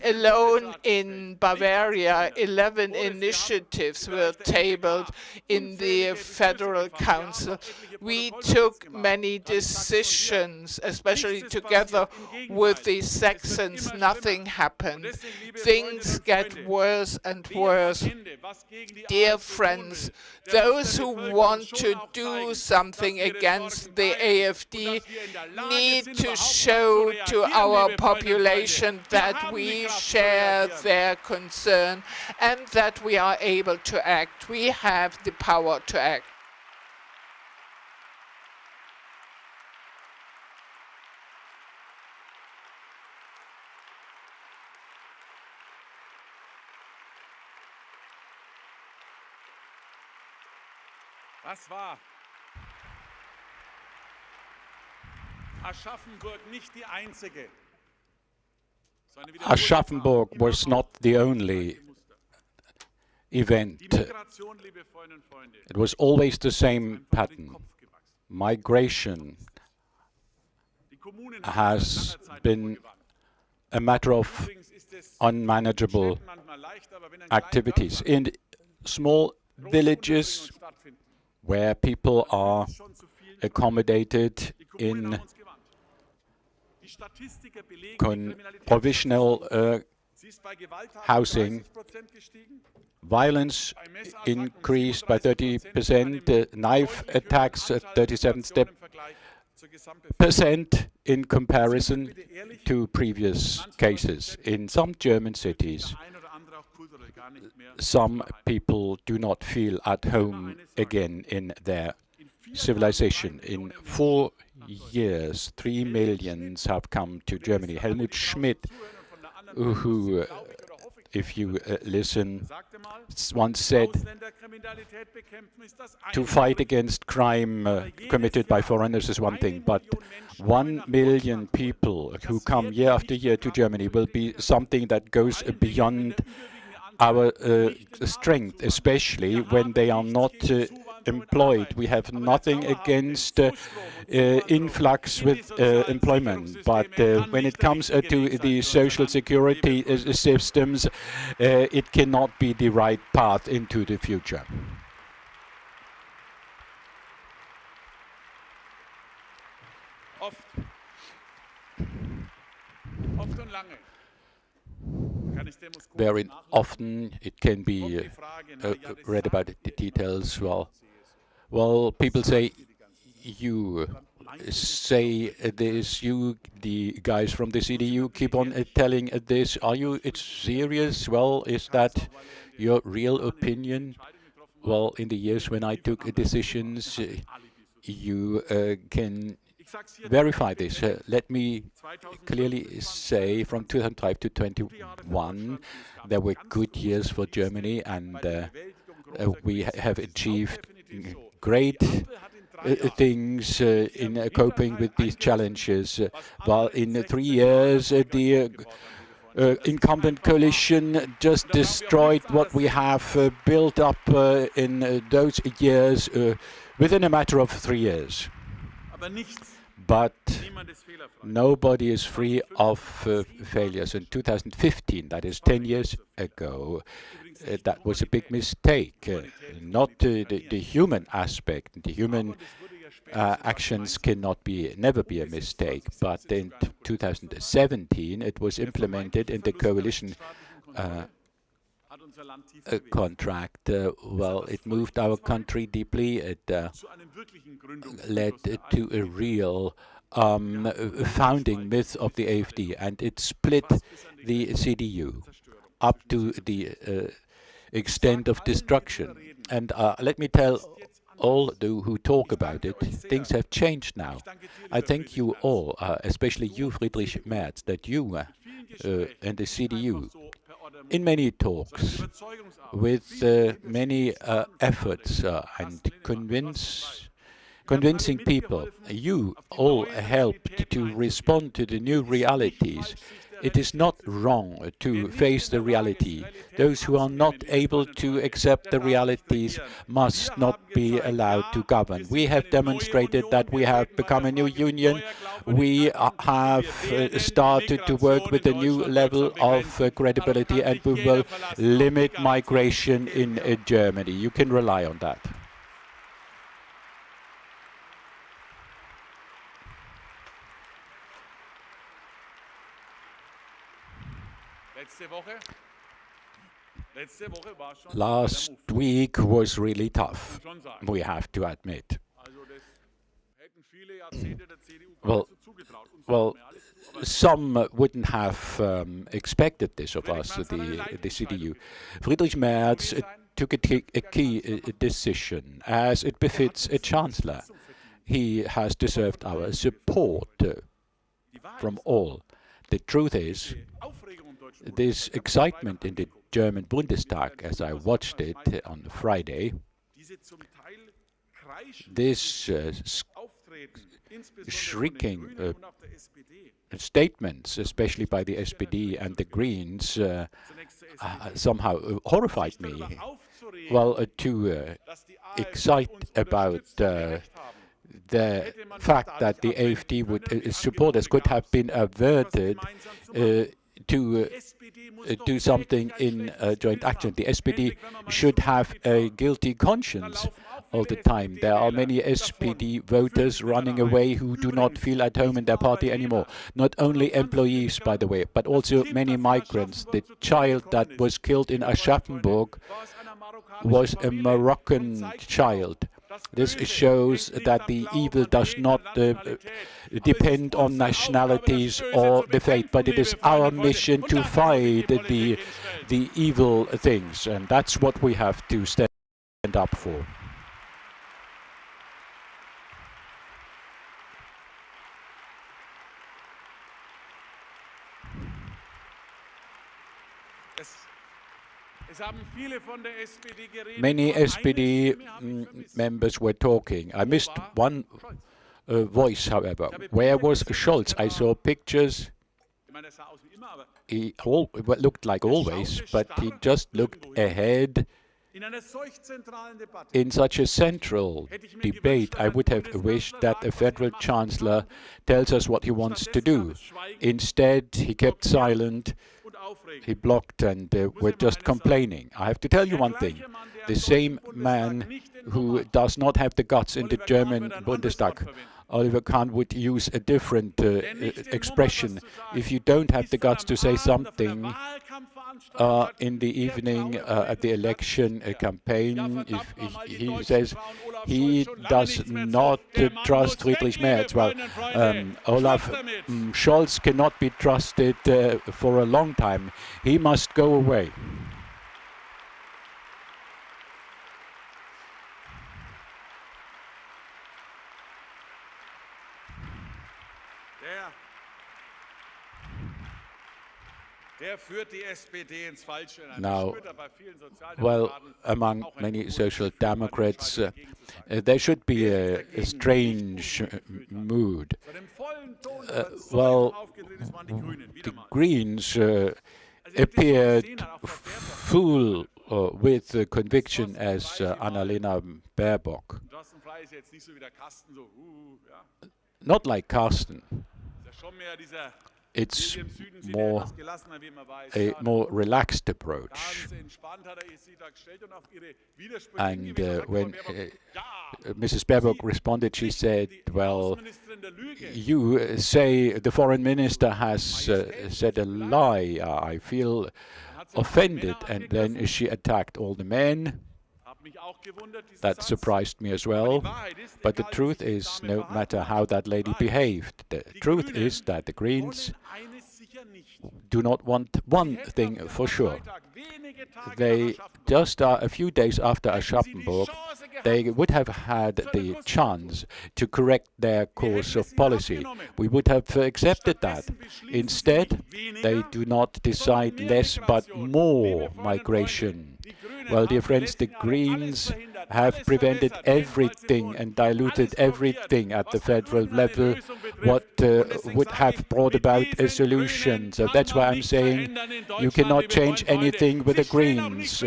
Alone in Bavaria, 11 initiatives were tabled in the Federal Council. We took many decisions, especially together with the Saxons. Nothing happened. Things get worse and worse. Dear friends, those who want to do something against the AfD need to show to our population that we share their concern and that we are able to act. We have the power to act. Aschaffenburg was not the only event. It was always the same pattern. Migration has been a matter of unmanageable activities. In small villages where people are accommodated in provisional housing, violence increased by 30%, knife attacks at 37% in comparison to previous cases. In some German cities, some people do not feel at home again in their civilization. In 4 years, 3 million have come to Germany. Helmut Schmidt, who if you listen, once said, to fight against crime committed by foreigners is one thing, but 1 million people who come year after year to Germany will be something that goes beyond our strength, especially when they are not employed. We have nothing against influx with employment, but when it comes to the social security systems, it cannot be the right path into the future. Very often it can be read about the details. Well, people say, you say this, you, the guys from the CDU, keep on telling this. Are you serious? Well, is that your real opinion? Well, in the years when I took decisions, you can verify this. Let me clearly say, from 2005 to 2021, there were good years for Germany, and we have achieved great things in coping with these challenges. While in 3 years, the incumbent coalition just destroyed what we have built up in those years within a matter of 3 years. But nobody is free of failures. In 2015, that is 10 years ago, that was a big mistake. Not the human aspect. The human actions cannot never be a mistake. But in 2017, it was implemented in the coalition contract. Well, it moved our country deeply. It led to a real founding myth of the AfD, and it split the CDU up to the extent of destruction. And let me tell all who talk about it, things have changed now. I thank you all, especially you, Friedrich Merz, that you and the CDU, in many talks, with many efforts and convincing people, you all helped to respond to the new realities. It is not wrong to face the reality. Those who are not able to accept the realities must not be allowed to govern. We have demonstrated that we have become a new union. We have started to work with a new level of credibility, and we will limit migration in Germany. You can rely on that. Last week was really tough, we have to admit. Well, some wouldn't have expected this of us, the CDU. Friedrich Merz took a key decision, as it befits a chancellor. He has deserved our support from all. The truth is, this excitement in the German Bundestag, as I watched it on Friday, this shrieking statements, especially by the SPD and the Greens, somehow horrified me. Well, to excite about the fact that the AfD supporters could have been averted to do something in joint action. The SPD should have a guilty conscience all the time. There are many SPD voters running away who do not feel at home in their party anymore. Not only employees, by the way, but also many migrants. The child that was killed in Aschaffenburg was a Moroccan child. This shows that the evil does not depend on nationalities or the faith, but it is our mission to fight the evil things, and that's what we have to stand up for. Many SPD members were talking. I missed one voice, however. Where was Scholz? I saw pictures. He looked like always, but he just looked ahead. In such a central debate, I would have wished that a federal chancellor tells us what he wants to do. Instead, he kept silent, he blocked, and we're just complaining. I have to tell you one thing. The same man who does not have the guts in the German Bundestag, Oliver Kahn, would use a different expression. If you don't have the guts to say something in the evening at the election campaign, if he says he does not trust Friedrich Merz. Well, Olaf Scholz cannot be trusted for a long time. He must go away. Now, well, among many social democrats, there should be a strange mood. Well, the Greens appeared full with conviction as Annalena Baerbock. Not like Carsten. It's more a more relaxed approach. And when Mrs. Baerbock responded, she said, well, you say the foreign minister has said a lie. I feel offended. And then she attacked all the men. That surprised me as well. But the truth is, no matter how that lady behaved, the truth is that the Greens do not want one thing for sure. They just a few days after Aschaffenburg, they would have had the chance to correct their course of policy. We would have accepted that. Instead, they do not decide less but more migration. Well, dear friends, the Greens have prevented everything and diluted everything at the federal level what would have brought about a solution. So that's why I'm saying you cannot change anything with the Greens.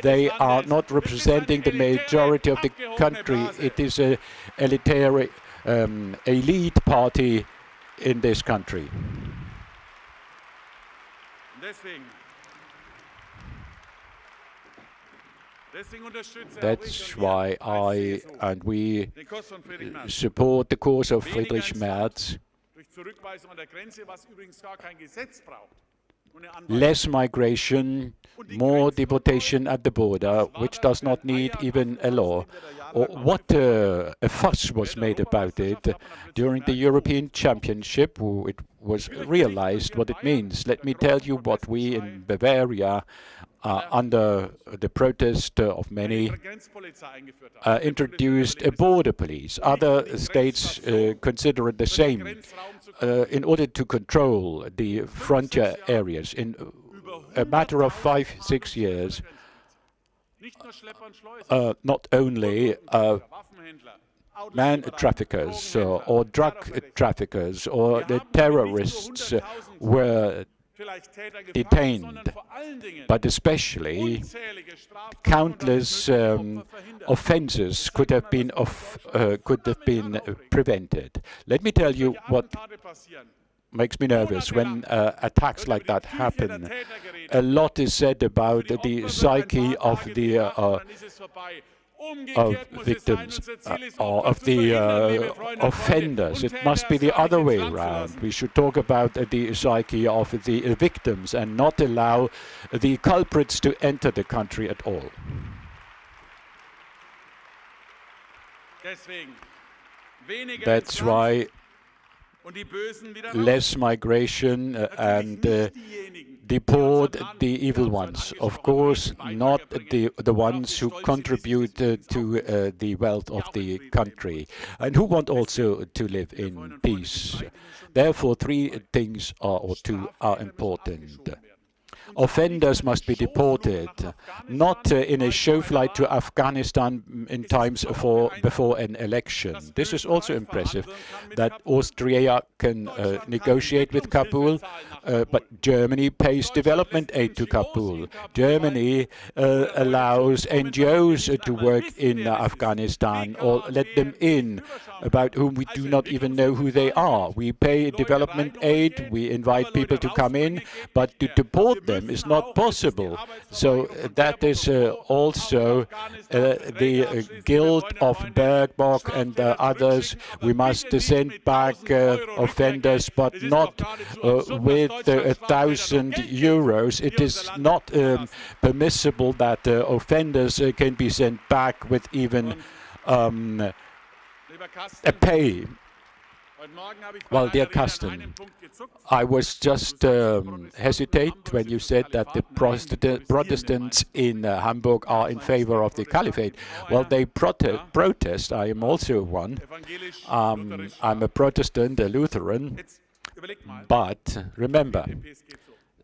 They are not representing the majority of the country. It is an elitary, elite party in this country. That's why I and we support the course of Friedrich Merz. Less migration, more deportation at the border, which does not need even a law. Or what a fuss was made about it during the European Championship. It was realized what it means. Let me tell you what we in Bavaria, under the protest of many, introduced a border police. Other states consider it the same in order to control the frontier areas. In a matter of 5-6 years, not only man traffickers or drug traffickers or the terrorists were detained, but especially countless offences could have been prevented. Let me tell you what makes me nervous when attacks like that happen. A lot is said about the psyche of the victims or of the offenders. It must be the other way around. We should talk about the psyche of the victims and not allow the culprits to enter the country at all. That's why less migration and deport the evil ones. Of course, not the ones who contribute to the wealth of the country and who want also to live in peace. Therefore, three things are important. offenders must be deported, not in a show flight to Afghanistan in times before an election. This is also impressive, that Austria can negotiate with Kabul, but Germany pays development aid to Kabul. Germany allows NGOs to work in Afghanistan or let them in, about whom we do not even know who they are. We pay development aid, we invite people to come in, but to deport them is not possible. So that is also the guilt of Bergbock and others. We must send back offenders, but not with 1,000 euros. It is not permissible that offenders can be sent back with even a pay. Well, dear Carsten, I was just hesitate when you said that the Protestants in Hamburg are in favor of the caliphate. Well, they protest. I am also one. I'm a Protestant, a Lutheran. But remember,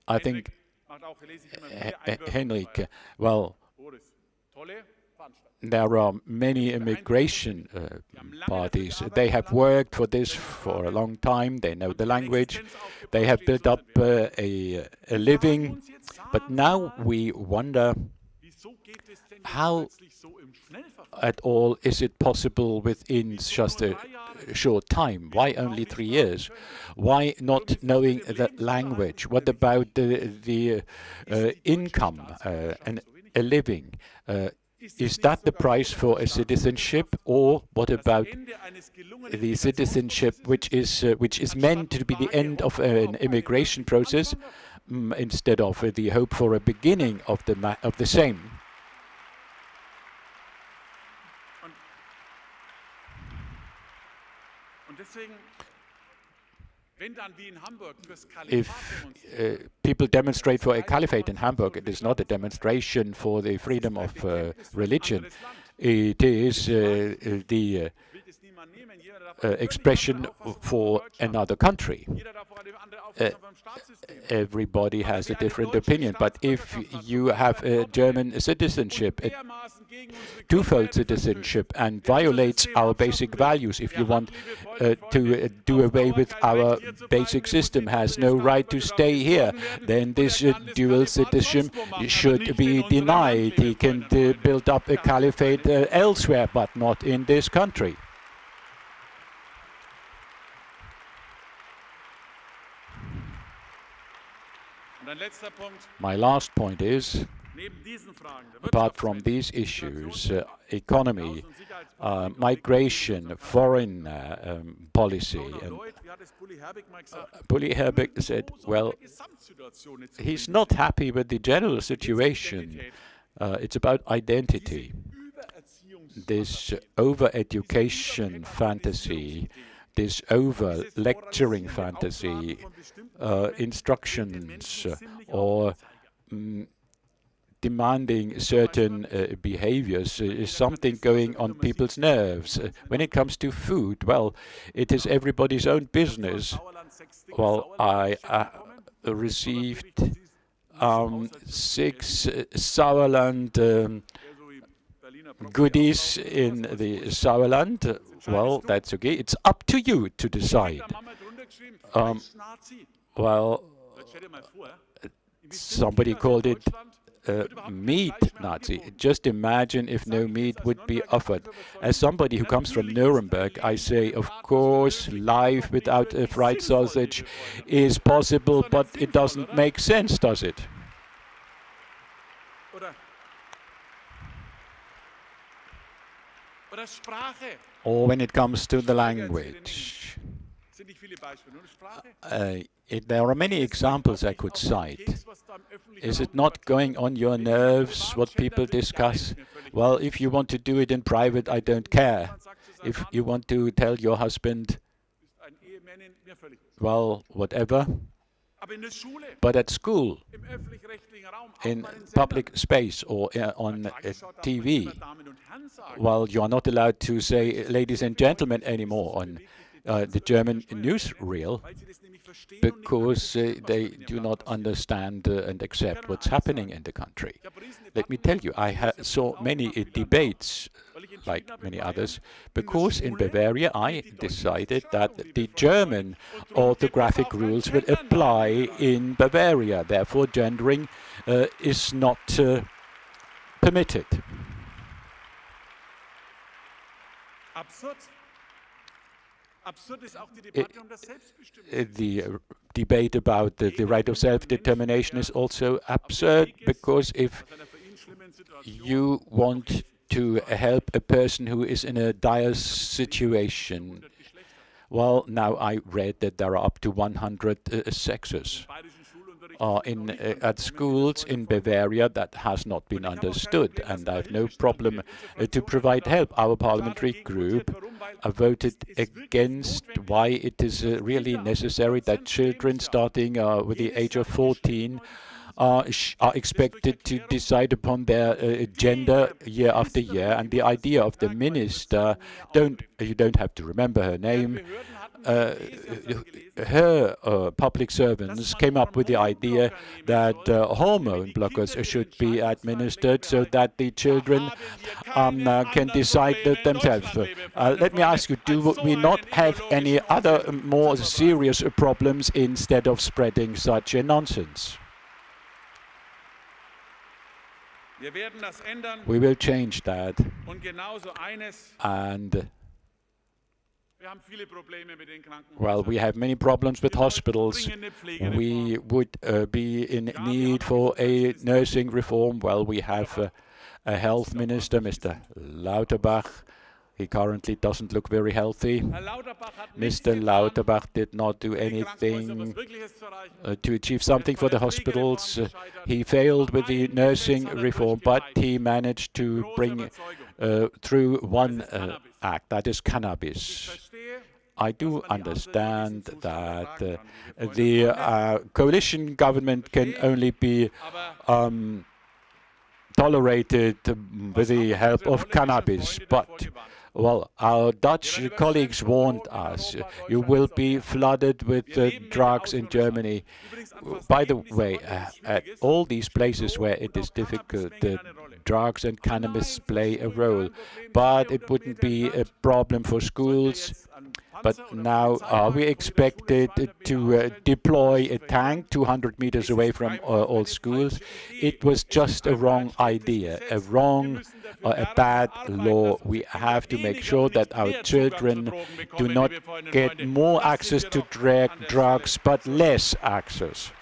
I think, Henrik, well, there are many immigration parties. They have worked for this for a long time. They know the language. They have built up a living. But now we wonder, how at all is it possible within just a short time? Why only 3 years? Why not knowing the language? What about the income and a living? Is that the price for a citizenship, or what about the citizenship which is meant to be the end of an immigration process, instead of the hope for a beginning of the same? If people demonstrate for a caliphate in Hamburg, it is not a demonstration for the freedom of religion. It is the expression for another country. Everybody has a different opinion, but if you have a German citizenship, a twofold citizenship, and violates our basic values, if you want to do away with our basic system, has no right to stay here, then this dual citizenship should be denied. He can build up a caliphate elsewhere, but not in this country. My last point is, apart from these issues, economy, migration, foreign policy, and Bully Herbig said, well, he's not happy with the general situation. It's about identity. This over-education fantasy, this over-lecturing fantasy, instructions, or demanding certain behaviors is something going on people's nerves. When it comes to food, well, it is everybody's own business. Well, I received 6 Sauerland goodies in the Sauerland. Well, that's okay. It's up to you to decide. Well, somebody called it meat Nazi. Just imagine if no meat would be offered. As somebody who comes from Nuremberg, I say, of course, life without a fried sausage is possible, but it doesn't make sense, does it? Or when it comes to the language. There are many examples I could cite. Is it not going on your nerves what people discuss? Well, if you want to do it in private, I don't care. If you want to tell your husband, well, whatever. But at school, in public space, or on TV, well, you are not allowed to say ladies and gentlemen anymore. On the German newsreel because they do not understand and accept what's happening in the country. Let me tell you, I saw many debates, like many others, because in Bavaria I decided that the German orthographic rules will apply in Bavaria. Therefore, gendering is not permitted. The debate about the right of self-determination is also absurd, because if you want to help a person who is in a dire situation, well, now I read that there are up to 100 sexes. At schools in Bavaria, that has not been understood, and I have no problem to provide help. Our parliamentary group voted against why it is really necessary that children starting with the age of 14 are expected to decide upon their gender year after year. And the idea of the minister, you don't have to remember her name, her public servants came up with the idea that hormone blockers should be administered so that the children can decide themselves. Let me ask you, do we not have any other more serious problems instead of spreading such a nonsense? We will change that. And well, we have many problems with hospitals. We would be in need for a nursing reform. Well, we have a health minister, Mr. Lauterbach. He currently doesn't look very healthy. Mr. Lauterbach did not do anything to achieve something for the hospitals. He failed with the nursing reform, but he managed to bring through one act, that is cannabis. I do understand that the coalition government can only be tolerated with the help of cannabis, but well, our Dutch colleagues warned us, you will be flooded with drugs in Germany. By the way, at all these places where it is difficult, drugs and cannabis play a role, but it wouldn't be a problem for schools. But now are we expected to deploy a tank 200 meters away from all schools? It was just a wrong idea, a bad law. We have to make sure that our children do not get more access to drugs, but less access.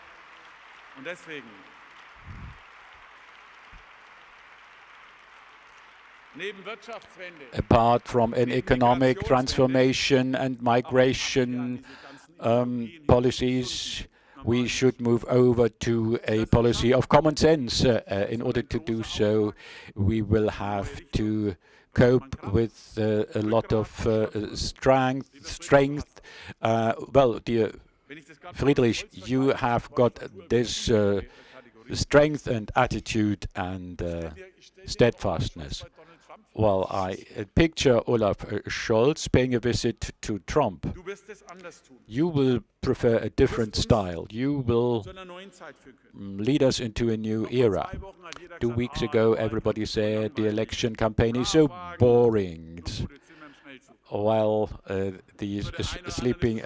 Apart from an economic transformation and migration policies, we should move over to a policy of common sense. In order to do so, we will have to cope with a lot of strength. Well, dear Friedrich, you have got this strength and attitude and steadfastness. Well, I picture Olaf Scholz paying a visit to Trump. You will prefer a different style. You will lead us into a new era. 2 weeks ago, everybody said the election campaign is so boring. Well, the sleeping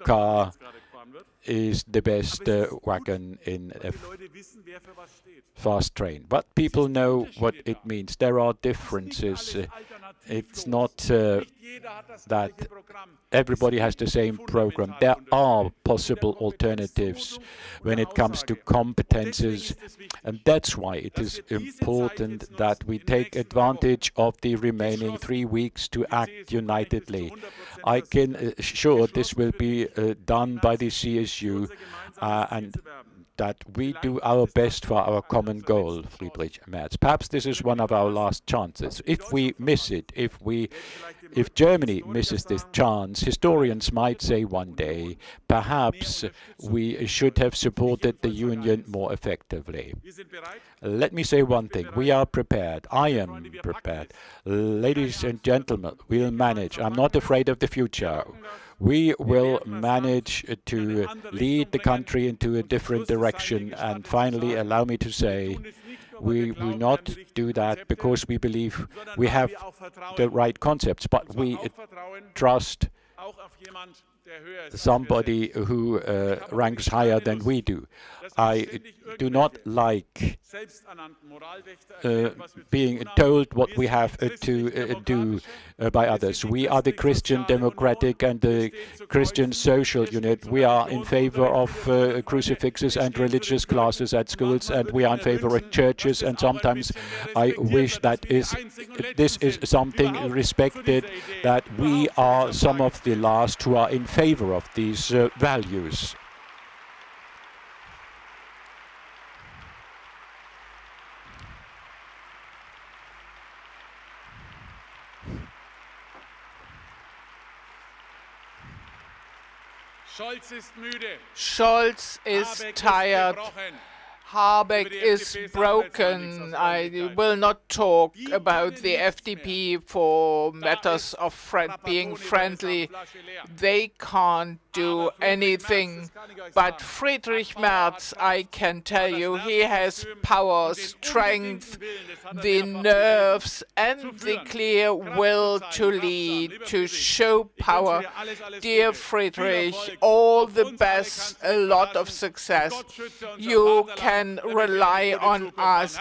car is the best wagon in a fast train. But people know what it means. There are differences. It's not that everybody has the same program. There are possible alternatives when it comes to competences, and that's why it is important that we take advantage of the remaining 3 weeks to act unitedly. I can assure this will be done by the CSU and that we do our best for our common goal, Friedrich Merz. Perhaps this is one of our last chances. If we miss it, if Germany misses this chance, historians might say one day, perhaps we should have supported the Union more effectively. Let me say one thing. We are prepared. I am prepared. Ladies and gentlemen, we'll manage. I'm not afraid of the future. we will manage to lead the country into a different direction. And finally, allow me to say, we will not do that because we believe we have the right concepts, but we trust somebody who ranks higher than we do. I do not like being told what we have to do by others. We are the Christian Democratic and the Christian Social Unit. We are in favor of crucifixes and religious classes at schools, and we are in favor of churches, and sometimes I wish that this is something respected, that we are some of the last who are in favor of these values. Scholz is tired. Habeck is broken. I will not talk about the FDP for matters of being friendly. They can't do anything. But Friedrich Merz, I can tell you, he has power, strength, the nerves, and the clear will to lead, to show power. Dear Friedrich, all the best, a lot of success. You can rely on us.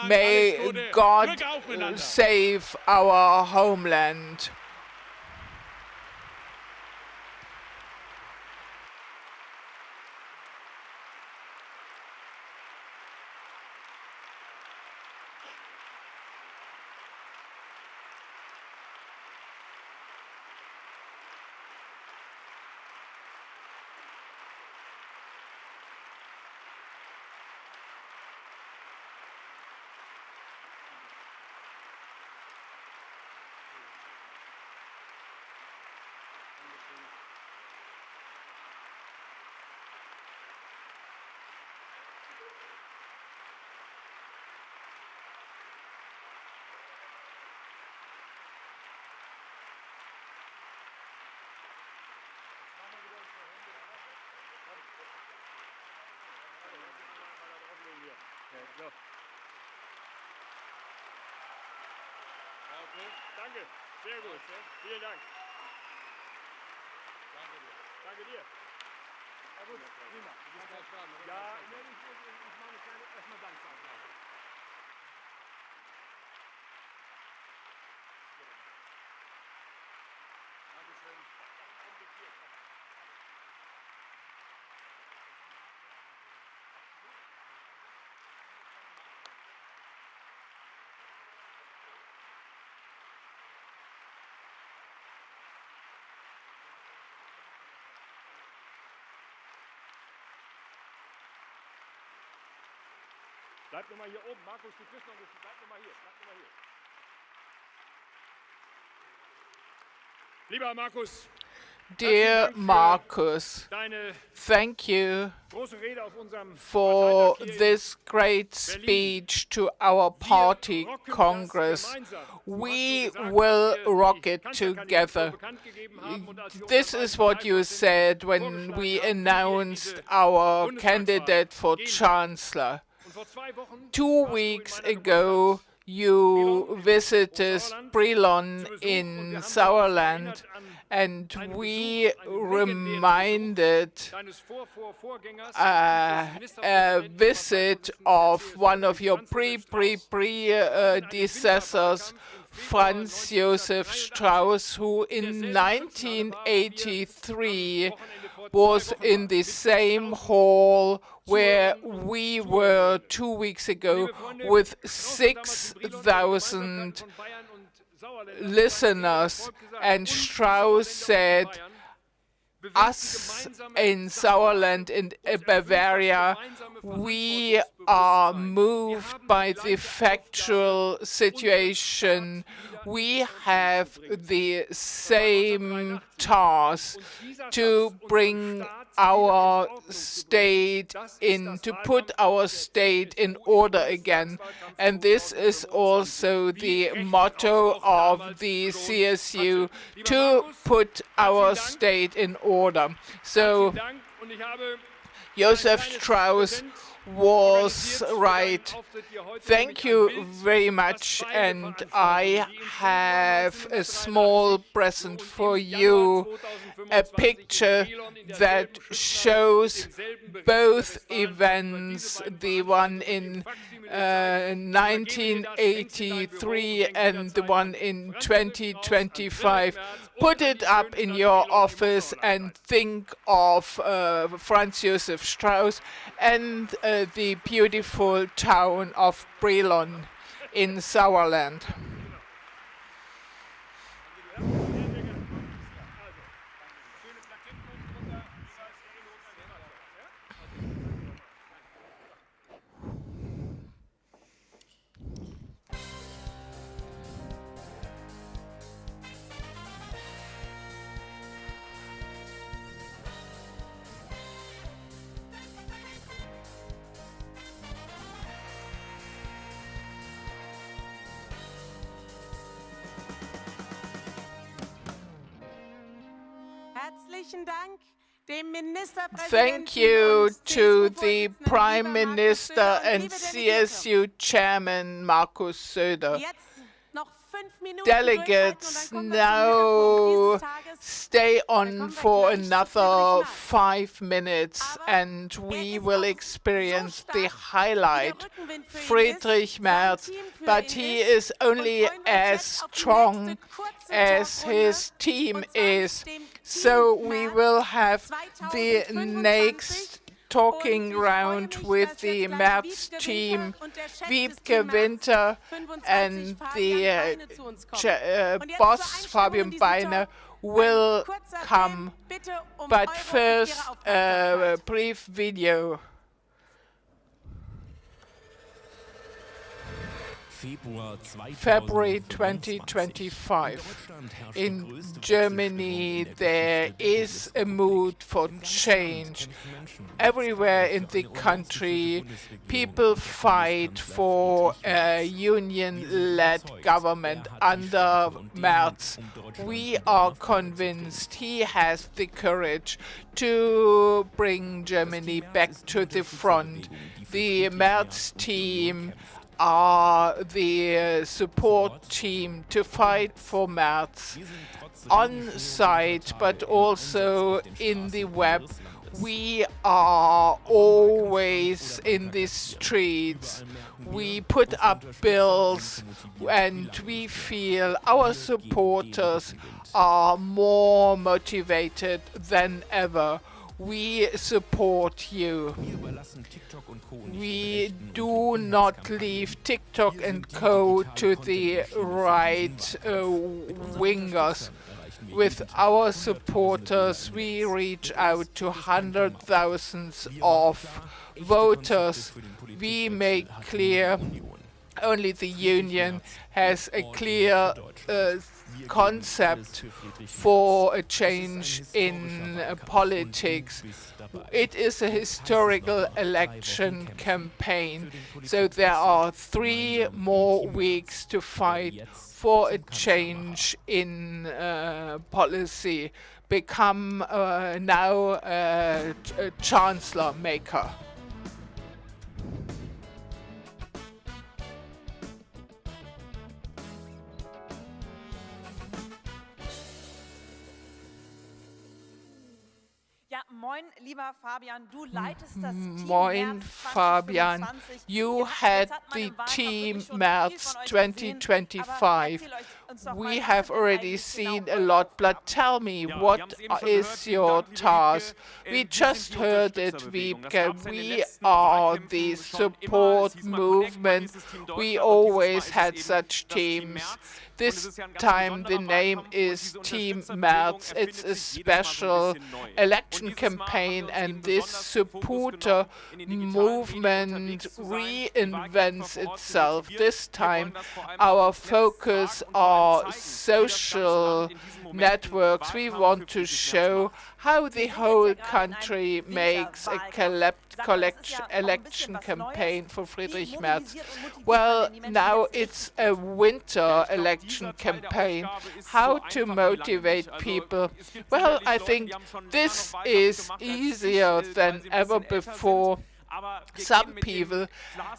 May God save our homeland. Danke, sehr gut. Vielen Dank. Danke dir. Na gut, prima. Ja, ich mache eine kleine erstmal Danksagung. Dankeschön. Bleib nur mal hier oben. Markus, du kriegst noch ein bisschen. Bleib nur mal hier. Bleib nur mal hier. Lieber Markus. Dear Markus, thank you for this great speech to our party congress. We will rock it together. This is what you said when we announced our candidate for chancellor. 2 weeks ago, you visited Brilon in Sauerland, and we reminded a visit of one of your predecessors, Franz Josef Strauss, who in 1983 was in the same hall where we were 2 weeks ago with 6,000 listeners, and Strauss said, us in Sauerland in Bavaria We are moved by the factual situation. We have the same task to bring our state to put our state in order again. And this is also the motto of the CSU, to put our state in order. So Josef Strauss was right. Thank you very much, and I have a small present for you, a picture that shows both events, the one in 1983 and the one in 2025. Put it up in your office and think of Franz Josef Strauss and the beautiful town of Brilon in Sauerland. Thank you to the Prime Minister and CSU Chairman Markus Söder. Delegates now stay on for another 5 minutes and we will experience the highlight, Friedrich Merz, but he is only as strong as his team is. So we will have the next talking round with the Merz team, Wiebke Winter and the boss Fabian Beiner will come. But first, a brief video. February 2025. In Germany, there is a mood for change. Everywhere in the country, people fight for a union-led government under Merz. We are convinced he has the courage to bring Germany back to the front. The Merz team are the support team to fight for Merz on site, but also in the web. We are always in the streets. We put up bills and we feel our supporters are more motivated than ever. We support you. We do not leave TikTok and Co. to the right wingers. With our supporters, we reach out to hundreds of thousands of voters. We make clear only the union has a clear concept for a change in politics. It is a historical election campaign, so there are 3 more weeks to fight for a change in policy. Become now a chancellor maker. Moin, Fabian. You had the team Merz 2025. we have already seen a lot, but tell me, what is your task? We just heard it, Wiebke. We are the support movement. We always had such teams. This time the name is Team März. It's a special election campaign, and this supporter movement reinvents itself. This time our focus are social networks. We want to show how the whole country makes a election campaign for Friedrich Merz. Well, now it's a winter election campaign. How to motivate people? Well, I think this is easier than ever before. Some people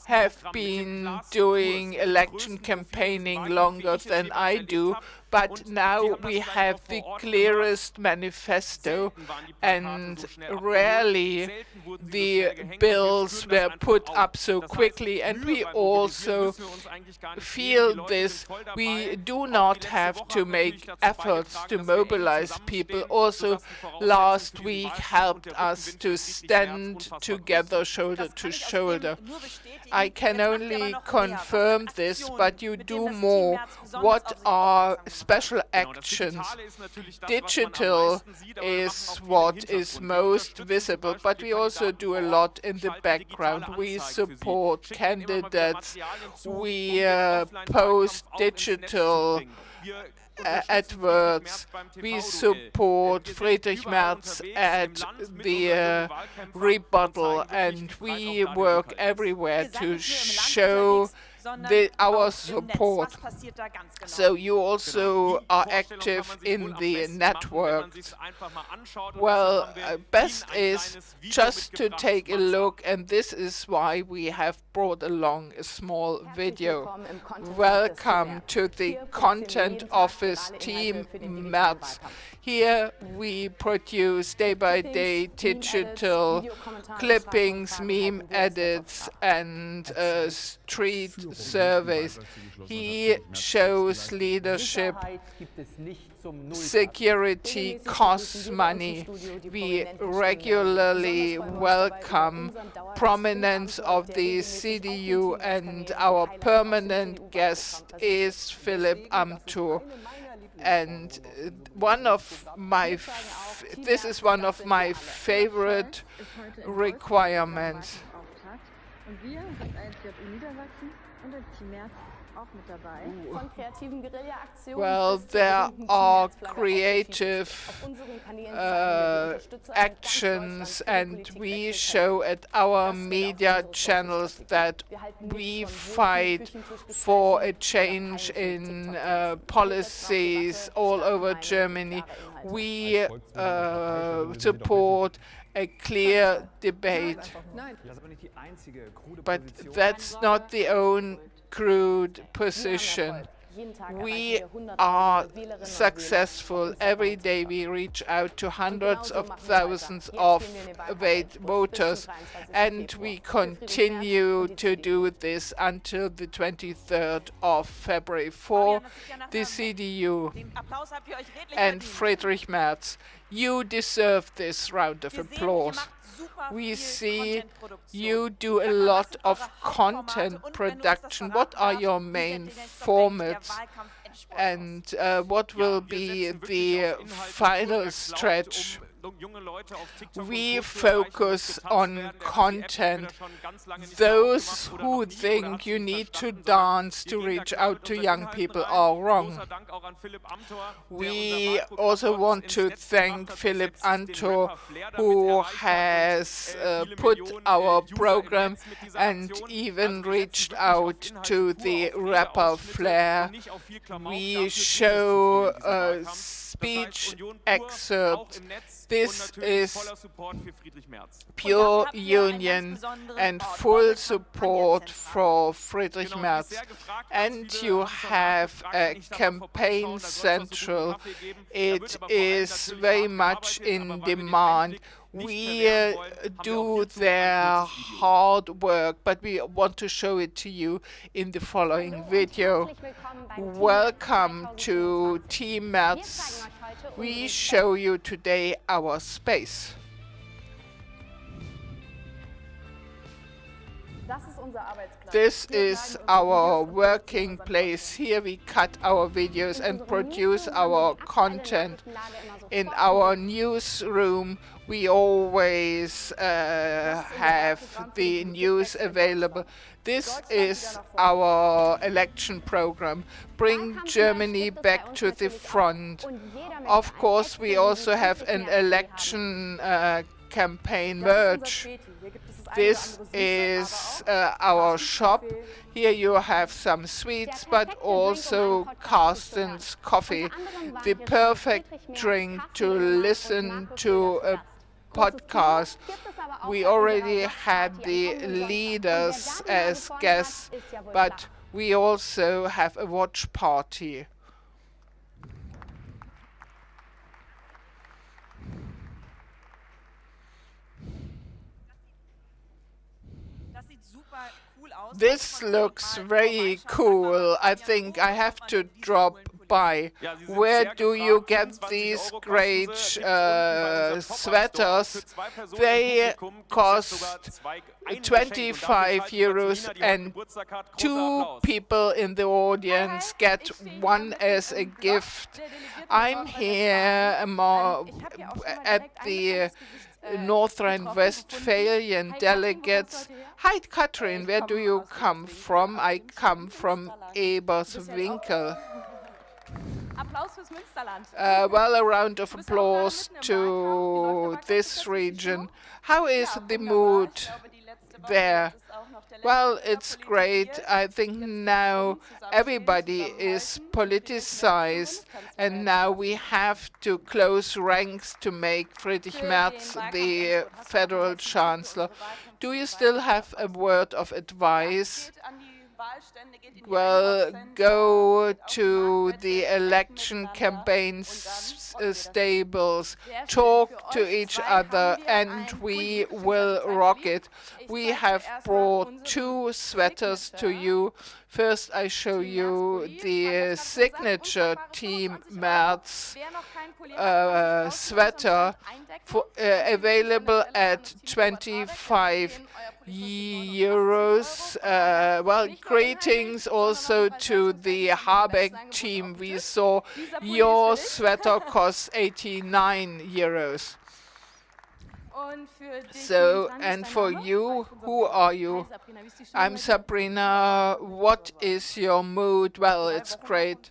have been doing election campaigning longer than I do, but now we have the clearest manifesto, and rarely the bills were put up so quickly, and we also feel this. We do not have to make efforts to mobilize people. Also, last week helped us to stand together shoulder to shoulder. I can only confirm this, but you do more. What are special actions? Digital is what is most visible, but we also do a lot in the background. We support candidates. We post digital adverts. We support Friedrich Merz at the rebuttal, and we work everywhere to show our support. So you also are active in the network. Well, best is just to take a look, and this is why we have brought along a small video. Welcome to the Content Office Team Merz. Here we produce day-by-day digital clippings, meme edits, and street surveys. He shows leadership. Security costs money. We regularly welcome prominence of the CDU, and our permanent guest is Philipp Amthor. And this is one of my favorite requirements. Well, there are creative actions, and we show at our media channels that we fight for a change in policies all over Germany. We support a clear debate, but that's not the only crude position. We are successful. Every day we reach out to hundreds of thousands of voters, and we continue to do this until the 23rd of February for the CDU and Friedrich Merz. You deserve this round of applause. We see you do a lot of content production. What are your main formats, and what will be the final stretch? We focus on content. Those who think you need to dance to reach out to young people are wrong. We also want to thank Philipp Amthor, who has put our program and even reached out to the rapper Flair. We show speech excerpts. This is pure union and full support for Friedrich Merz. And you have a campaign central. It is very much in demand. We do their hard work, but we want to show it to you in the following video. Welcome to Team Merz. We show you today our space. This is our working place. Here we cut our videos and produce our content. In our newsroom, we always have the news available. This is our election program. Bring Germany back to the front. Of course, we also have an election campaign merch. This is our shop. Here you have some sweets, but also Carsten's coffee, the perfect drink to listen to a podcast. We already had the leaders as guests, but we also have a watch party. This looks very cool. I think I have to drop by. Where do you get these great sweaters? They cost 25 euros and 2 people in the audience get one as a gift. I'm here at the North Rhine-Westphalian delegates. Hi, Katrin, where do you come from? I come from Eberswinkel. Well, a round of applause to this region. How is the mood there? Well, it's great. I think now everybody is politicized, and now we have to close ranks to make Friedrich Merz the federal chancellor. Do you still have a word of advice? Well, go to the election campaign stables, talk to each other, and we will rock it. We have brought 2 sweaters to you. First, I show you the signature Team Merz sweater available at 25 euros. Well, greetings also to the Habeck team. We saw your sweater costs 89 euros. So, and for you, who are you? I'm Sabrina. What is your mood? Well, it's great.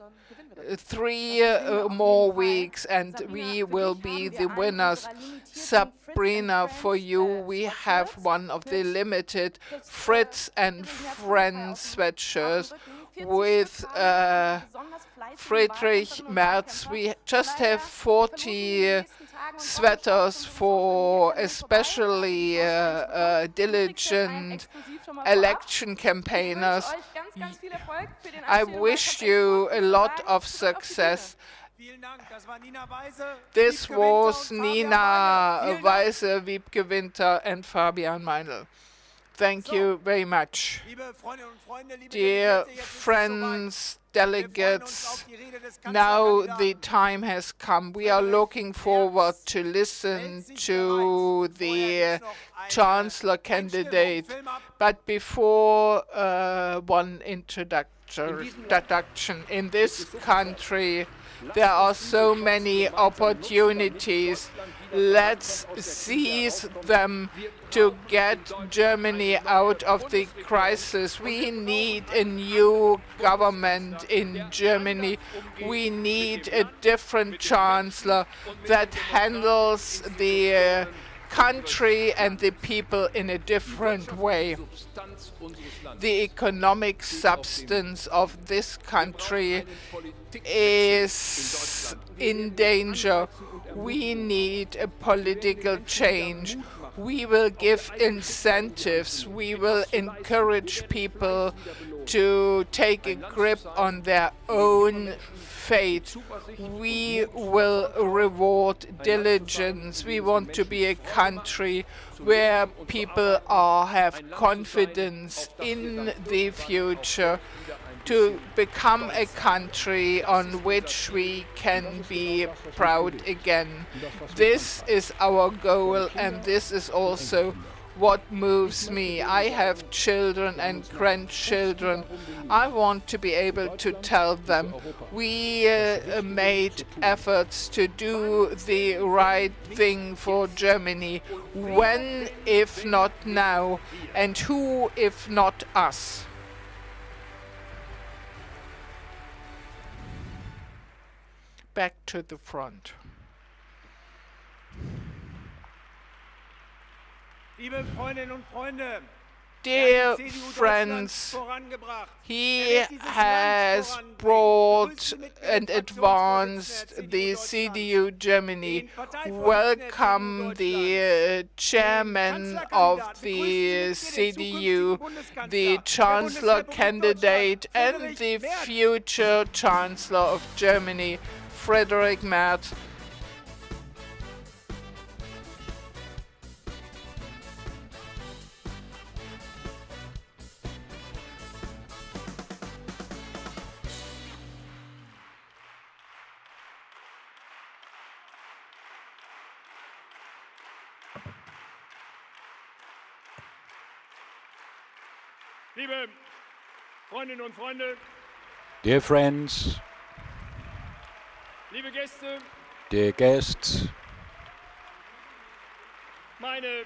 3 more weeks and we will be the winners. Sabrina, for you we have one of the limited Fritz and Friends sweatshirts with Friedrich Merz. We just have 40 sweaters for especially diligent election campaigners. I wish you a lot of success. This was Nina Weise, Wiebke Winter, and Fabian Meinl. Thank you very much. Dear friends, delegates, now the time has come. We are looking forward to listen to the Chancellor candidate. But before one introduction, in this country there are so many opportunities. Let's seize them to get Germany out of the crisis. We need a new government in Germany. We need a different chancellor that handles the country and the people in a different way. The economic substance of this country is in danger. We need a political change. We will give incentives. We will encourage people to take a grip on their own fate. We will reward diligence. We want to be a country where people have confidence in the future, to become a country on which we can be proud again. This is our goal, and this is also what moves me. I have children and grandchildren. I want to be able to tell them we made efforts to do the right thing for Germany. When, if not now? And who, if not us? Back to the front. Liebe Freundinnen und Freunde, Dear CDU Deutschlands friends, vorangebracht. he has brought and advanced the CDU Germany. Welcome the chairman of the CDU, the chancellor candidate and the future chancellor of Germany, Friedrich Merz. Liebe Freundinnen und Freunde, Dear friends, liebe Gäste, dear guests, meine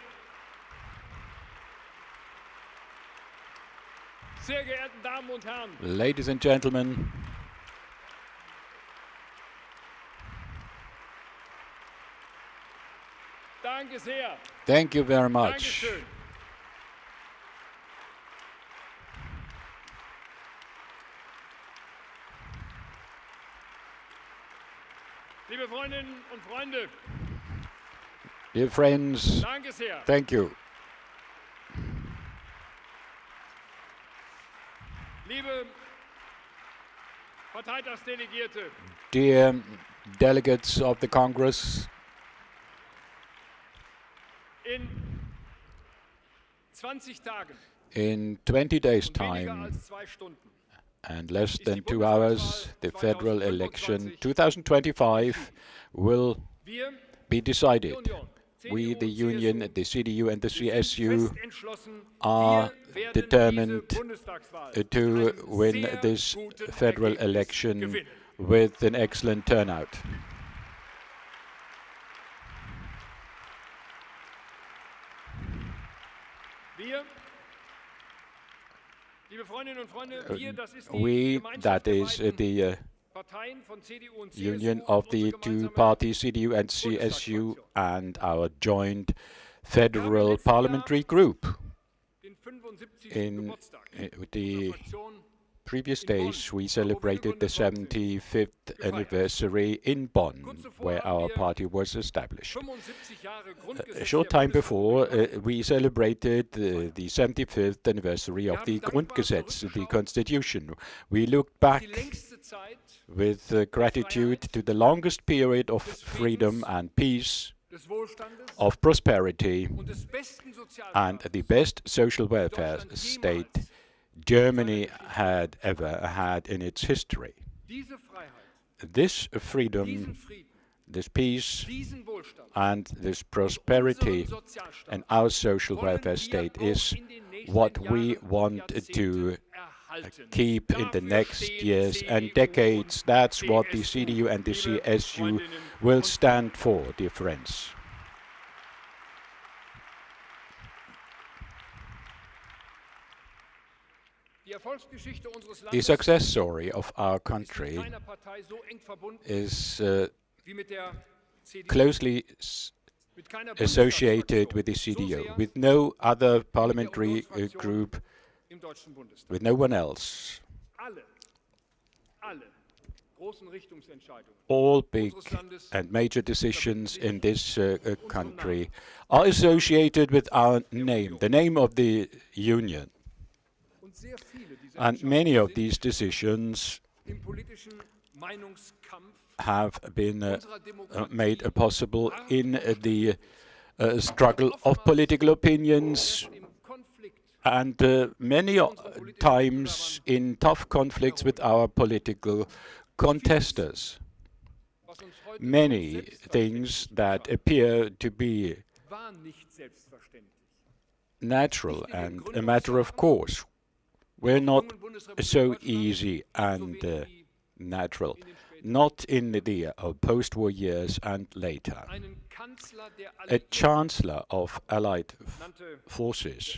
sehr geehrten Damen und Herren, ladies and gentlemen, danke sehr. thank you very much. Dankeschön. Liebe Freundinnen und Freunde, Dear friends, danke sehr. thank you. Liebe Parteitagsdelegierte, Dear delegates of the Congress, in 20 Tagen, in 20 days' weniger time als 2 Stunden, and less than 2 hours, the federal election 2025 will wir, be die decided. Union, We, the CDU und Union, CSU, the CDU and the wir sind CSU fest entschlossen, are wir werden determined diese Bundestagswahl to mit einem win sehr this guten federal Ergebnis election gewinnen. with an excellent turnout. Wir, liebe Freundinnen und Freunde, wir, das ist die We, Gemeinschaft that der is beiden the Parteien von CDU und union CSU of und the unsere two gemeinsame parties, CDU and CSU, and our joint federal letzten parliamentary Jahr group. den 75. In Geburtstag the unserer Fraktion previous in Bonn, days, we wo wir celebrated the gegründet worden sind. 75th anniversary in Bonn, Kurz zuvor where haben our wir party was established. 75 Jahre A Grundgesetz short der time before, Bundesrepublik we celebrated the 75th anniversary of the Wir haben Grundgesetz, dankbar the Constitution. We looked auf die back längste Zeit with gratitude to the longest period of freedom and peace, des Wohlstandes of prosperity, und des besten and Sozialstaates the best social welfare Deutschland state jemals Germany had ever had in its history. diese Freiheit, This diesen freedom, Frieden, this peace, diesen Wohlstand and this prosperity unseren Sozialstaat and our social wollen welfare wir state auch is in den nächsten what we Jahren und want to Jahrzehnten erhalten. keep in the Dafür next stehen years CDU and decades. und That's what the CSU, CDU and the liebe CSU Freundinnen will und stand for, dear friends. Die Erfolgsgeschichte unseres The Landes success story of our ist mit country keiner Partei so eng verbunden is wie mit der CDU, closely mit keiner associated Bundestagsfraktion with the so CDU, sehr with no other wie der parliamentary Unionsfraktion group, im Deutschen Bundestag. with no one else. Alle großen Richtungsentscheidungen All big unseres Landes and major decisions in this country are associated with our name, the name of the Union. und And many of these decisions have been made possible in the struggle of political opinions and many times in tough conflicts with our political contestants. Many things that appear to be natural and a matter of course were not so easy and natural, not in the post-war years and later. A chancellor of Allied forces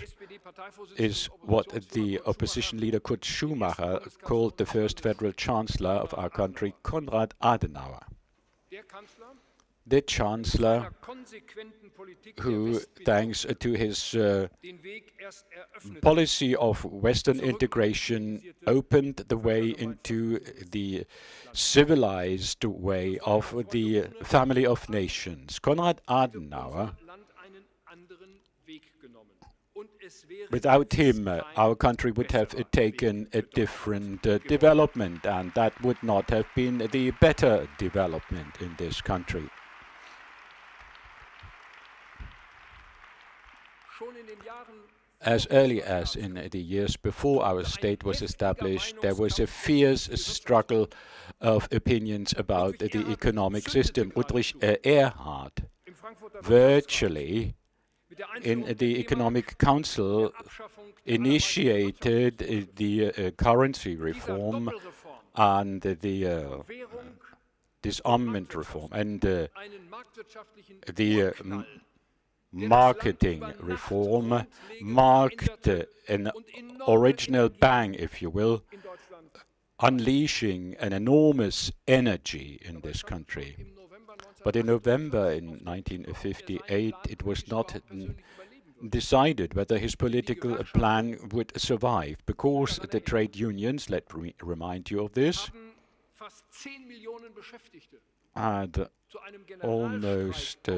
is what the opposition leader Kurt Schumacher called the first federal chancellor of our country, Konrad Adenauer. The chancellor who, thanks to his policy of Western integration, opened the way into the civilized way of the family of nations. Konrad Adenauer, without him, our country would have taken a different development, and that would not have been the better development in this country. As early as in the years before our state was established, there was a fierce struggle of opinions about the economic system. Ulrich Erhard virtually in the Economic Council initiated the currency reform and the disarmament reform and the marketing reform, marked an original bang, if you will, unleashing an enormous energy in this country. But in November in 1958, it was not decided whether his political plan would survive, because the trade unions, let me remind you of this, had almost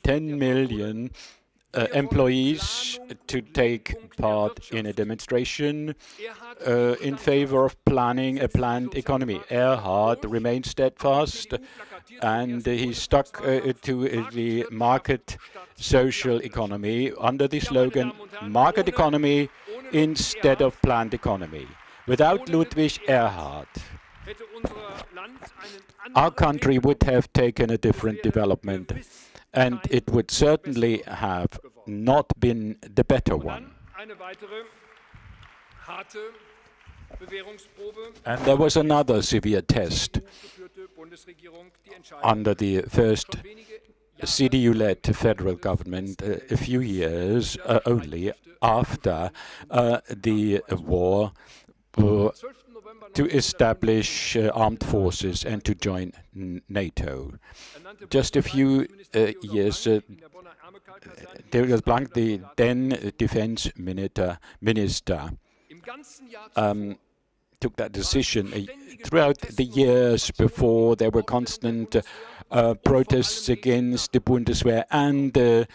10 million employees to take part in a demonstration in favor of planning a planned economy. Erhard remained steadfast, and he stuck to the market social economy under the slogan market economy instead of planned economy. Without Ludwig Erhard, our country would have taken a different development, and it would certainly have not been the better one. And there was another severe test under the first CDU-led federal government a few years only after the war to establish armed forces and to join NATO. Just a few years, Theodor Blank, the then defense minister, took that decision. Throughout the years before, there were constant protests against the Bundeswehr and the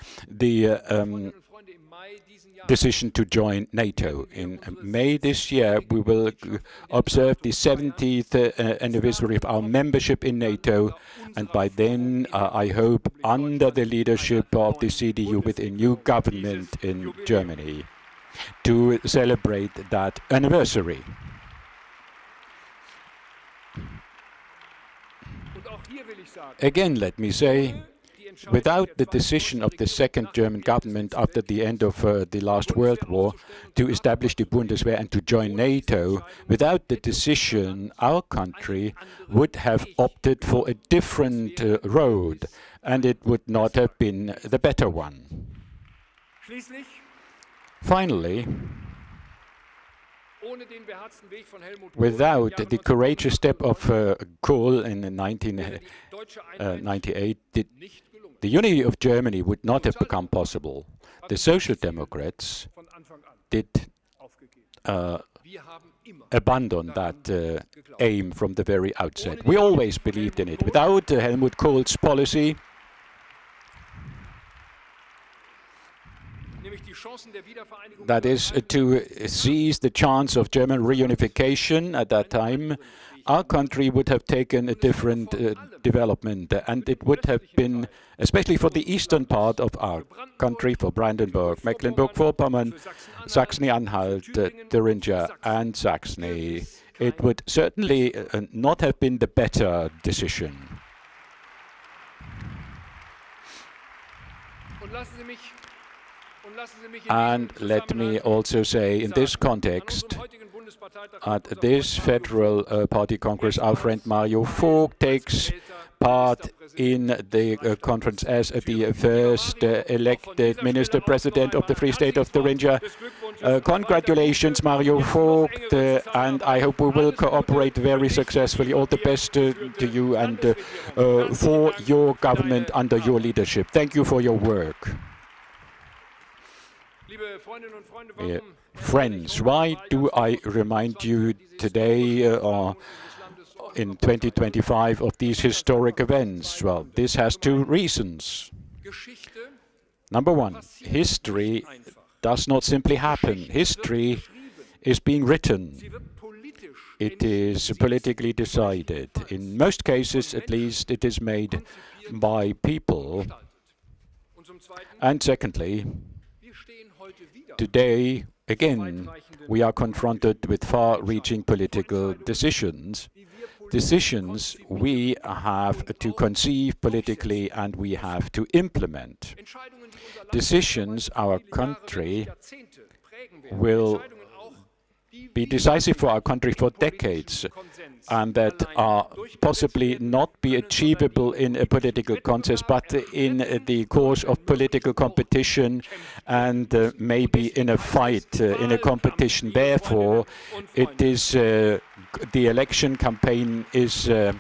decision to join NATO. In May this year, we will observe the 70th anniversary of our membership in NATO, and by then, I hope, under the leadership of the CDU with a new government in Germany, to celebrate that anniversary. Again, let me say, without the decision of the second German government after the end of the last World War to establish the Bundeswehr and to join NATO, without the decision, our country would have opted for a different road, and it would not have been the better one. Finally, without the courageous step of Kohl in 1998, the unity of Germany would not have become possible. The Social Democrats did abandon that aim from the very outset. We always believed in it. Without Helmut Kohl's policy, that is to seize the chance of German reunification at that time, our country would have taken a different development, and it would have been, especially for the eastern part of our country, for Brandenburg, Mecklenburg-Vorpommern, Saxony-Anhalt, Thuringia and Saxony, it would certainly not have been the better decision. And let me also say, in this context, at this Federal Party Congress, our friend Mario Vogt takes part in the conference as the first elected Minister-President of the Free State of Thuringia. Congratulations, Mario Vogt, and I hope we will cooperate very successfully. All the best to you and for your government under your leadership. Thank you for your work. Friends, why do I remind you today in 2025 of these historic events? Well, this has two reasons. Number one, history does not simply happen. History is being written. It is politically decided. In most cases, at least, it is made by people. And secondly, today, again, we are confronted with far-reaching political decisions. Decisions we have to conceive politically and we have to implement. Decisions our country will be decisive for our country for decades, and that are possibly not be achievable in a political contest, but in the course of political competition and maybe in a fight, in a competition. Therefore, it is the election campaign is a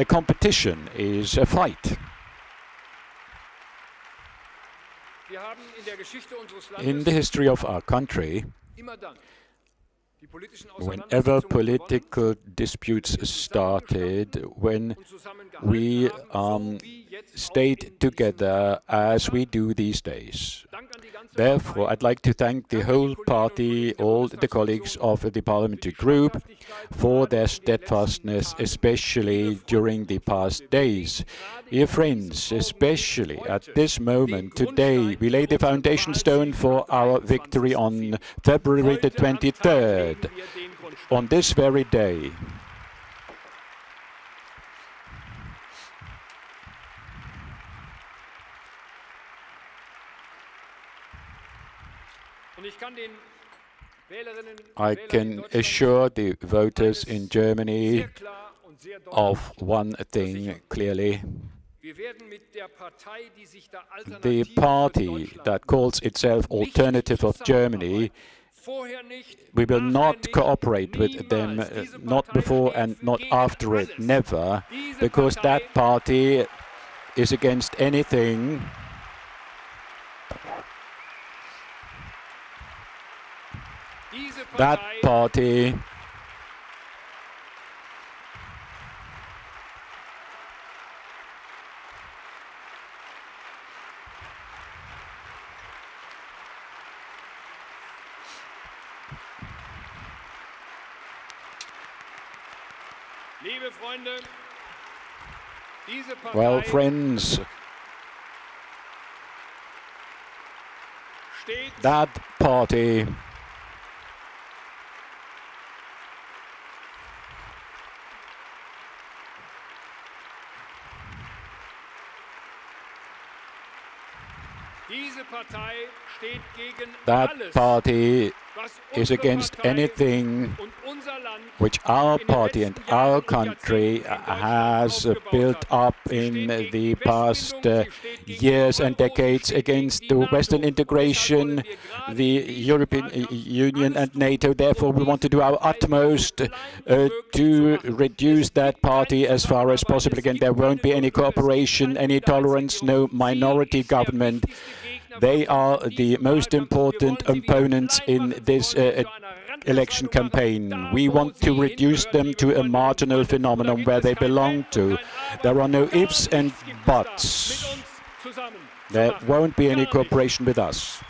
competition, is a fight. In the history of our country, whenever political disputes started, when we stayed together as we do these days. Therefore, I'd like to thank the whole party, all the colleagues of the parliamentary group, for their steadfastness, especially during the past days. Dear friends, especially at this moment, today, we lay the foundation stone for our victory on February the 23rd, on this very day. I can assure the voters in Germany of one thing clearly. The party that calls itself Alternative of Germany, we will not cooperate with them, not before and not after it, never, because that party is against anything that party well, friends, that party is against anything which our party and our country has built up in the past years and decades, against the Western integration, the European Union and NATO. Therefore, we want to do our utmost to reduce that party as far as possible. Again, there won't be any cooperation, any tolerance, no minority government. They are the most important opponents in this election campaign. We want to reduce them to a marginal phenomenon where they belong to. There are no ifs and buts. There won't be any cooperation with us.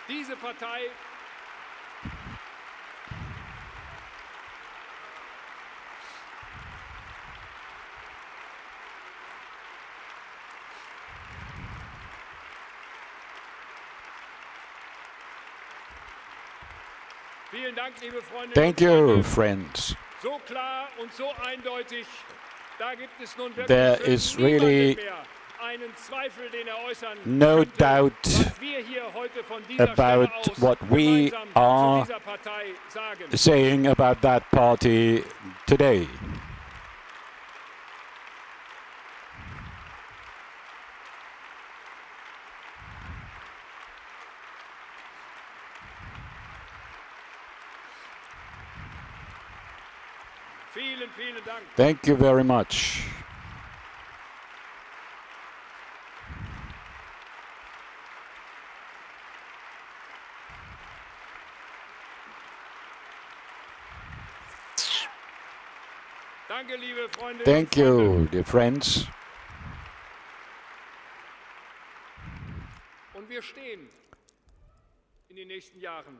Diese Partei Vielen Dank, liebe Freundinnen Thank und you, Freunde. friends. So klar und so eindeutig, da gibt es nun There wirklich für is niemanden really mehr einen Zweifel, den äußern no könnte, doubt was wir hier heute von dieser about Stelle aus what we gemeinsam are zu dieser Partei sagen. saying about that party today. Vielen, vielen Dank. Thank you very much. Danke, liebe Freunde. Thank you, dear friends. Und wir stehen in den nächsten Jahren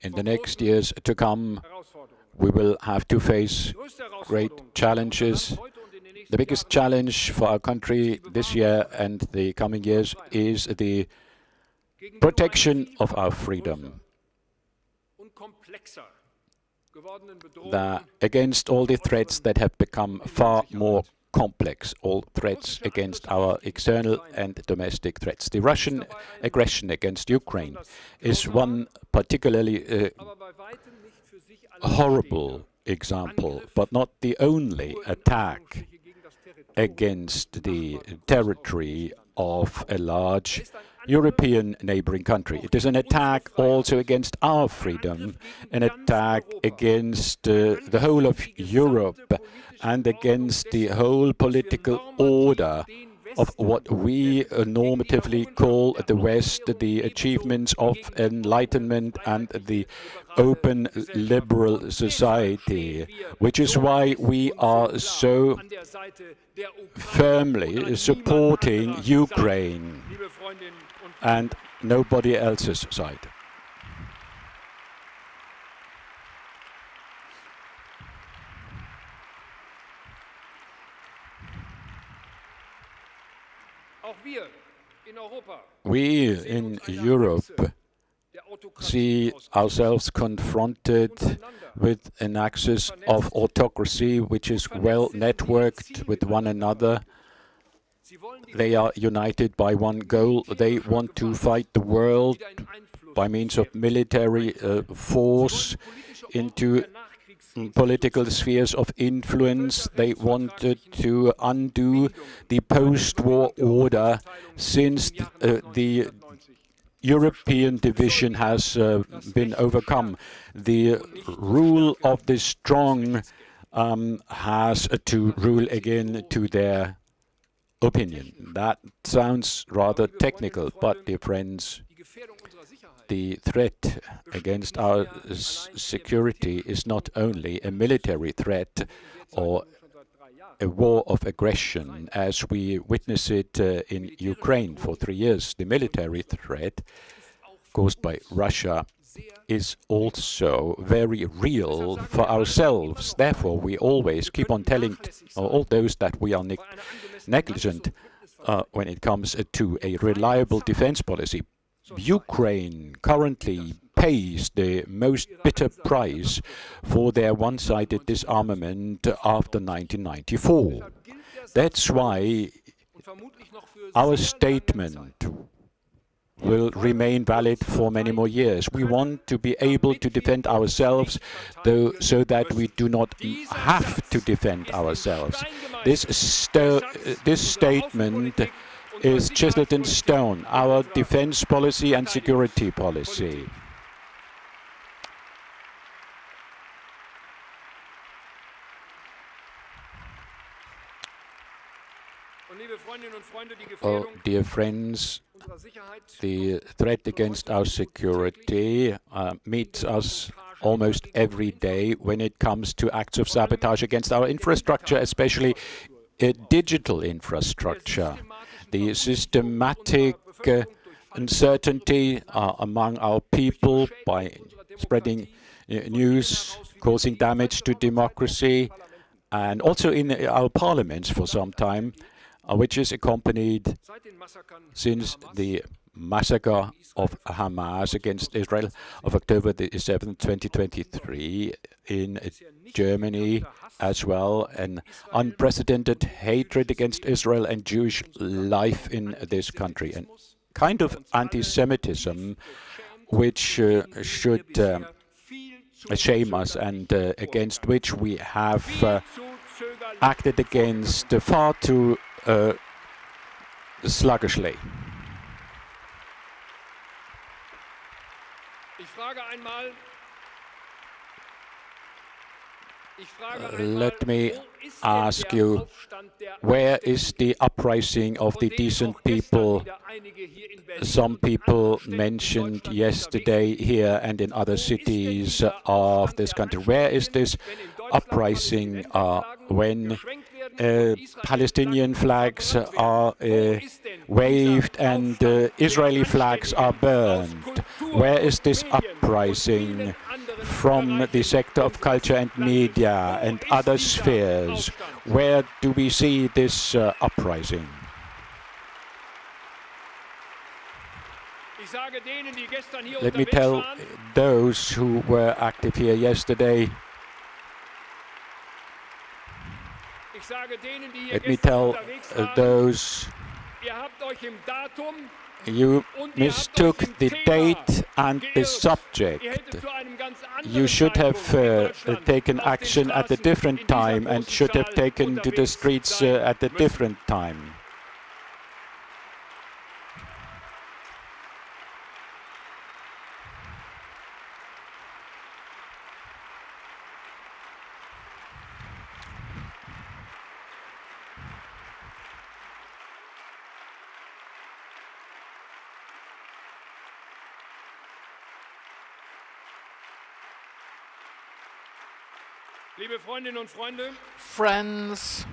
In the next years to come, Herausforderungen. we will have to face Die größte great Herausforderung challenges. heute und in den nächsten The biggest Jahren challenge for our country this year and the coming years is the gegenüber protection einer of our vielfach freedom. größer und komplexer gewordenen Bedrohungen That against all the threats that have become far more complex, all threats against our external and domestic threats. The Russian aggression against Ukraine is one particularly aber bei weitem nicht für sich allein horrible example, but not the only attack stehende gegen das Territorium against the territory of a large European neighboring country. It is an attack also against our freedom, an attack against the whole of Europe and against the whole political order of what we normatively call the West, the achievements of enlightenment and the open liberal society, which is why we are so an der Seite der Ukraine firmly supporting Ukraine liebe Freundinnen und and nobody else's side. auch wir in Europa We in Europe der Autokratie see ourselves confronted with an axis of autocracy which is well networked with one another. Sie wollen die They are united by one goal. They want to fight the world wieder in Einfluss by means of military force into political spheres of influence. They wanted to undo the post-war order since the European division has been overcome. The rule of the strong has to rule again to their opinion. That sounds rather technical, but dear friends, die Gefährdung unserer Sicherheit the threat against our security is not only a military threat or schon seit 3 Jahren. a war of aggression as we witness it in Ukraine for 3 years. The military threat caused by Russia is also very real for ourselves. Therefore, we always keep on telling all those that we are negligent when it comes to a reliable defense policy. Ukraine currently pays the most bitter price for their one-sided disarmament after 1994. That's why Und vermutlich noch für our sehr lange statement Zeit. will remain valid for many more years. We want to be able to defend ourselves, though, so that we do not have to defend ourselves. This statement is chiseled in stone, our defense policy and security policy. Und liebe Freundinnen und Freunde, die Oh, Gefährdung dear friends, unserer Sicherheit the threat against our security meets us almost every day when it comes to acts of sabotage against our infrastructure, especially digital infrastructure. The systematic uncertainty among our people by spreading news, causing damage to democracy, and also in our parliaments for some time, which is accompanied since the massacre of Hamas against Israel of October the 7th, 2023 in Germany as well, an unprecedented hatred against Israel and Jewish life in this country, and kind of anti-Semitism which should shame us and against which we have acted against far too sluggishly. Let me ask you, where is the uprising of the decent people? Some people mentioned yesterday here and in other cities of this country. Where is this uprising when Palestinian flags are waved and Israeli flags are burned? Where is this uprising from the sector of culture and media and other spheres? Where do we see this uprising? Let me tell those who were active here yesterday, let me tell those you mistook the date and the subject. You should have taken action at a different time and should have taken to the streets at a different time. Friends,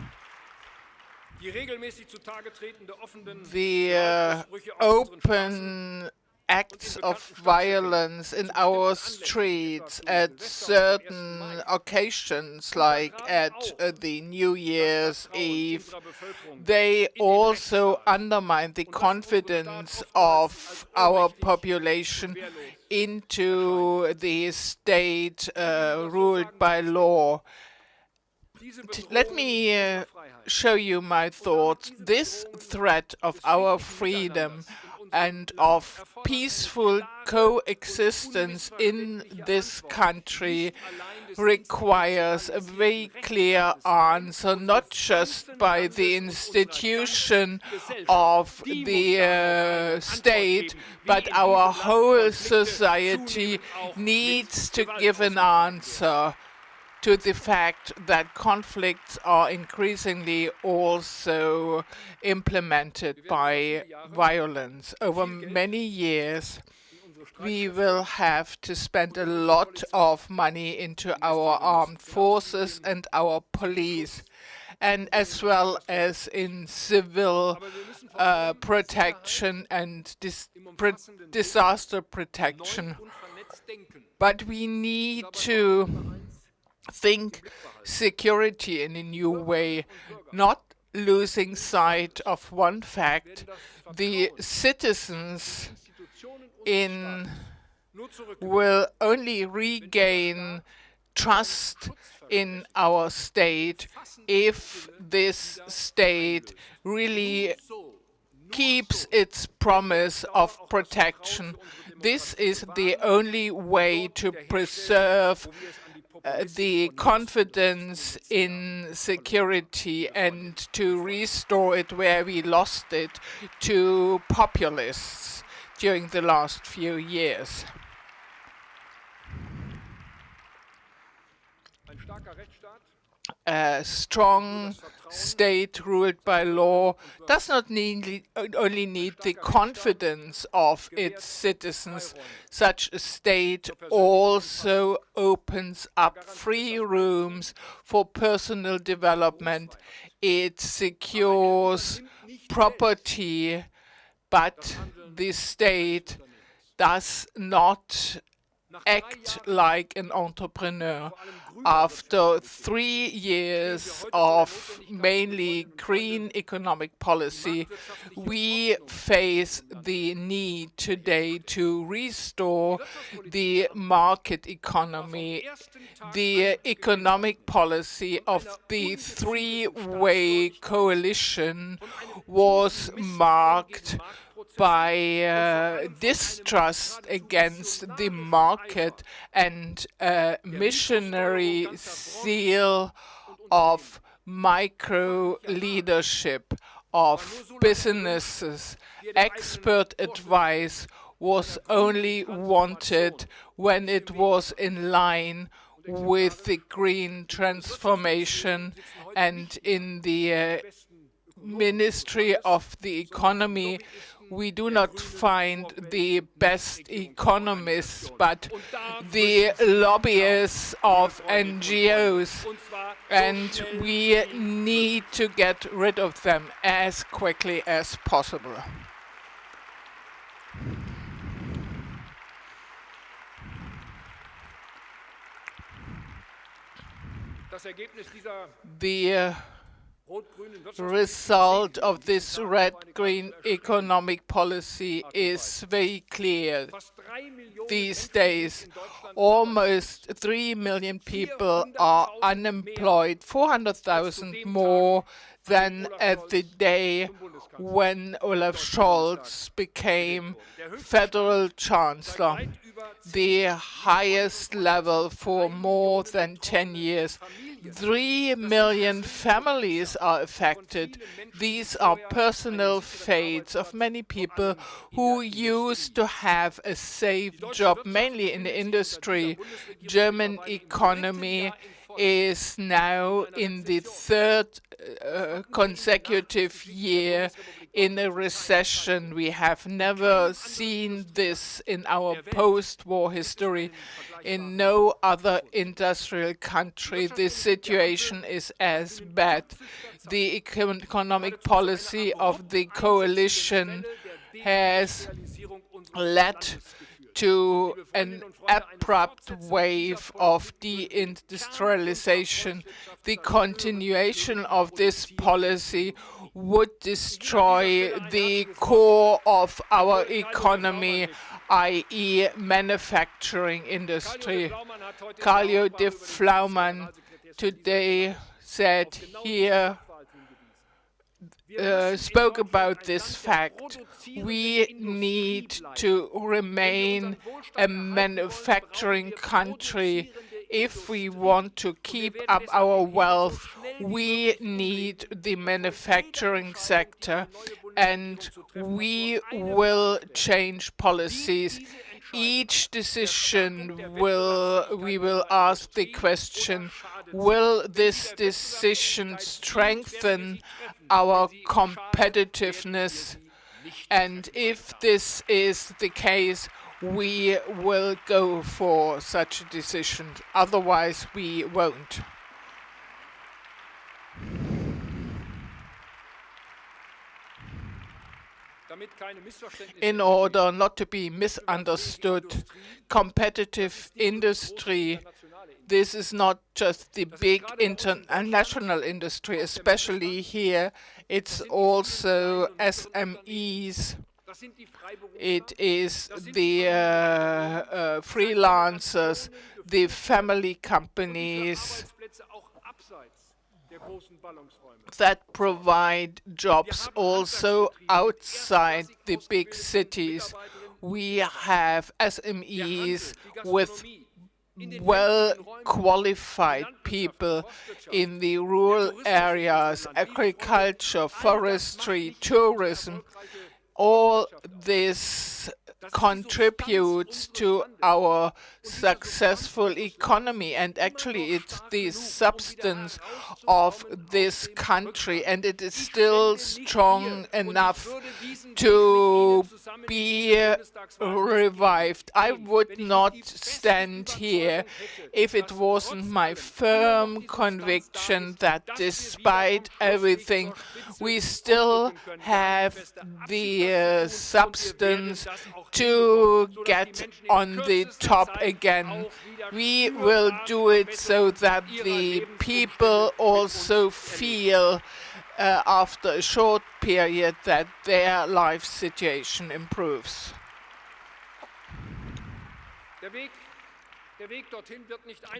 the open acts of violence in our streets at certain occasions, like at the New Year's Eve, they also undermine the confidence of our population into the state ruled by law. Let me show you my thoughts. This threat of our freedom and of peaceful coexistence in this country requires a very clear answer, not just by the institution of the state, but our whole society needs to give an answer to the fact that conflicts are increasingly also implemented by violence. Over many years, we will have to spend a lot of money into our armed forces and our police, and as well as in civil protection and disaster protection. But we need to think security in a new way, not losing sight of one fact: the citizens will only regain trust in our state if this state really keeps its promise of protection. This is the only way to preserve the confidence in security and to restore it where we lost it to populists during the last few years. A strong state ruled by law does not only need the confidence of its citizens. Such a state also opens up free rooms for personal development. It secures property but the state does not act like an entrepreneur. After 3 years of mainly green economic policy, we face the need today to restore the market economy. The economic policy of the three-way coalition was marked by distrust against the market and a missionary zeal of micro leadership of businesses. Expert advice was only wanted when it was in line with the green transformation, and in the Ministry of the Economy we do not find the best economists, but the lobbyists of NGOs, and we need to get rid of them as quickly as possible. The result of this red-green economic policy is very clear. These days, almost 3 million people are unemployed, 400,000 more than at the day when Olaf Scholz became federal chancellor, the highest level for more than 10 years. 3 million families are affected. These are personal fates of many people who used to have a safe job, mainly in the industry. German economy is now in the third consecutive year in a recession. We have never seen this in our post-war history. In no other industrial country this situation is as bad. The economic policy of the coalition has led to an abrupt wave of deindustrialization. The continuation of this policy would destroy the core of our economy, i.e. manufacturing industry. Carlo de Flaumann today said here, spoke about this fact. We need to remain a manufacturing country. If we want to keep up our wealth, we need the manufacturing sector, and we will change policies. Each decision we will ask the question, will this decision strengthen our competitiveness? And if this is the case, we will go for such a decision. Otherwise, we won't. In order not to be misunderstood, competitive industry, this is not just the big international industry, especially here, it's also SMEs. It is the freelancers, the family companies that provide jobs also outside the big cities. We have SMEs with well-qualified people in the rural areas, agriculture, forestry, tourism. All this contributes to our successful economy, and actually it's the substance of this country, and it is still strong enough to be revived. I would not stand here if it wasn't my firm conviction that despite everything, we still have the substance to get on the top again. We will do it so that the people also feel after a short period that their life situation improves.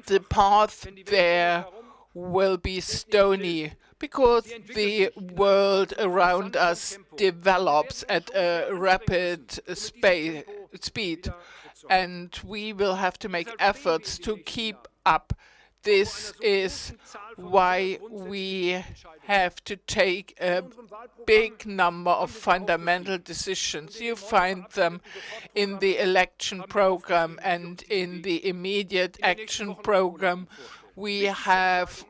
The path there will be stony because the world around us develops at a rapid speed, and we will have to make efforts to keep up. This is why we have to take a big number of fundamental decisions. You find them in the election program and in the immediate action program. We have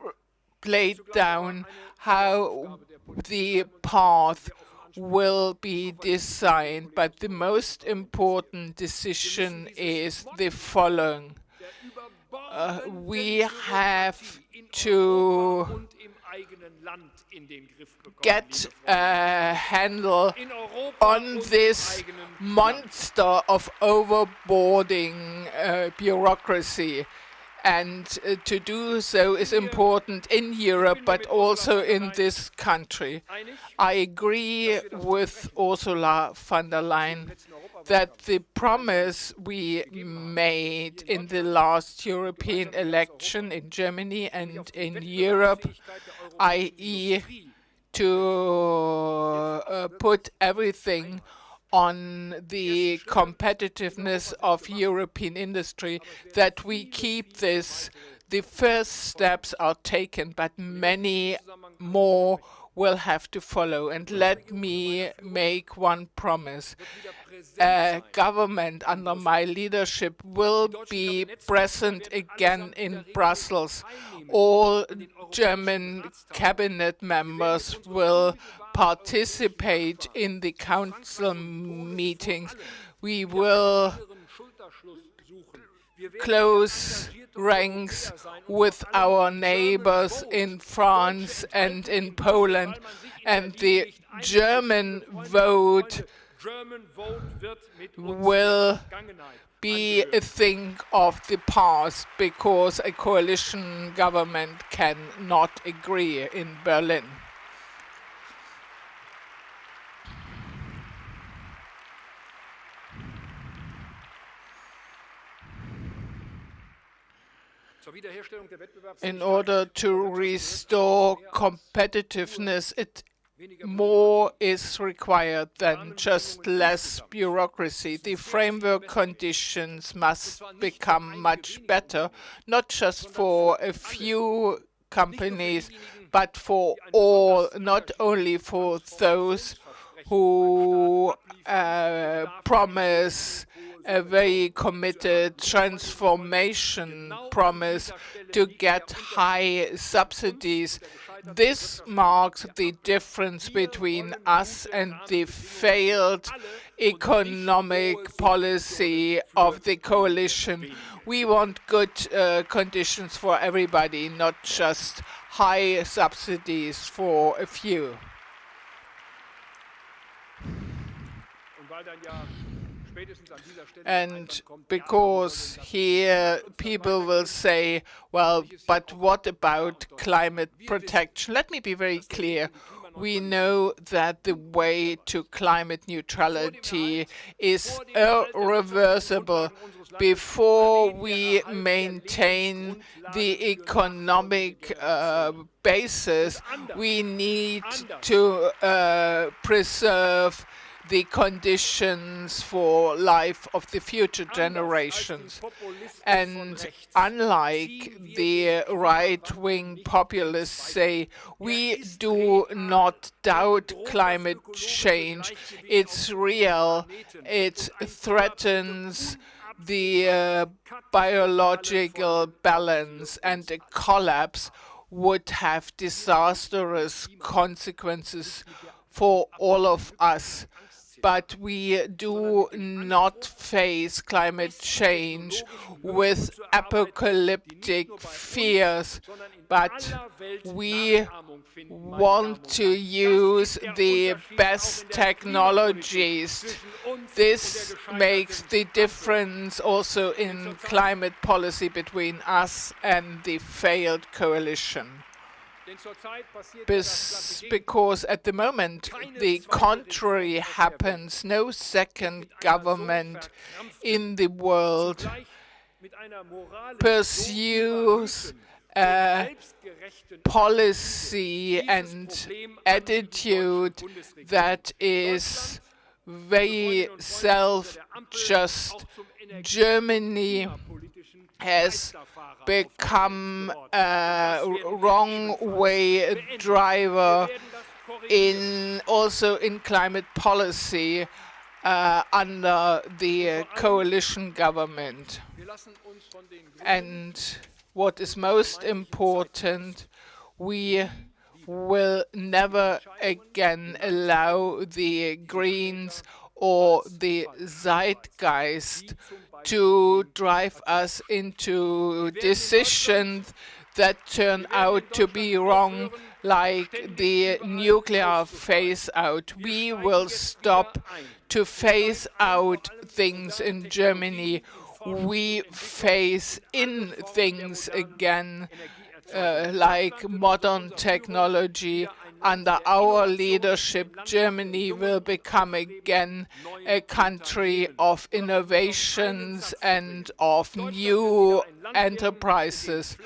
laid down how the path will be designed, but the most important decision is the following. We have to get a handle on this monster of overboarding bureaucracy. And to do so is important in Europe, but also in this country. I agree with Ursula von der Leyen that the promise we made in the last European election in Germany and in Europe, i.e. to put everything on the competitiveness of European industry, that we keep this. The first steps are taken, but many more will have to follow. And let me make one promise. A government under my leadership will be present again in Brussels. All German cabinet members will participate in the council meetings. We will close ranks with our neighbors in France and in Poland, and the German vote will be a thing of the past because a coalition government cannot agree in Berlin. In order to restore competitiveness, more is required than just less bureaucracy. The framework conditions must become much better, not just for a few companies, but for all, not only for those who promise a very committed transformation promise to get high subsidies. This marks the difference between us and the failed economic policy of the coalition. We want good conditions for everybody, not just high subsidies for a few. And because here people will say, well, but what about climate protection? Let me be very clear. We know that the way to climate neutrality is irreversible. Before we maintain the economic basis, we need to preserve the conditions for life of the future generations. And unlike the right-wing populists say, we do not doubt climate change. It's real. It threatens the biological balance, and a collapse would have disastrous consequences for all of us. but we do not face climate change with apocalyptic fears, but we want to use the best technologies. This makes the difference also in climate policy between us and the failed coalition. Because at the moment the contrary happens. No second government in the world pursues a policy and attitude that is very self-just. Germany has become a wrong-way driver also in climate policy under the coalition government. And what is most important, we will never again allow the Greens or the zeitgeist to drive us into decisions that turn out to be wrong, like the nuclear phase-out. We will stop to phase out things in Germany. We phase in things again, like modern technology. Under our leadership, Germany will become again a country of innovations and of new enterprises.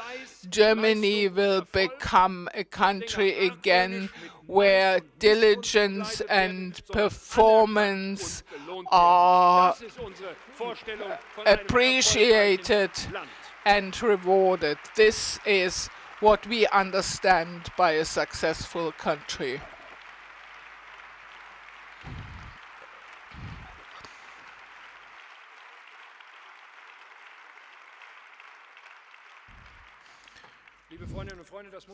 Germany will become a country again where diligence and performance are appreciated and rewarded. This is what we understand by a successful country.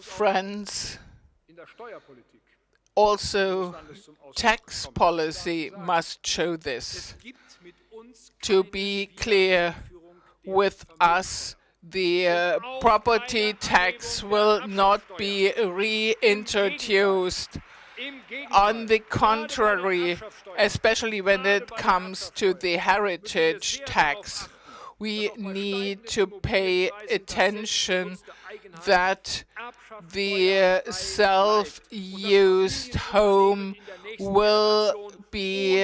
Friends, also tax policy must show this. To be clear, with us, the property tax will not be reintroduced. On the contrary, especially when it comes to the heritage tax, we need to pay attention that the self-used home will be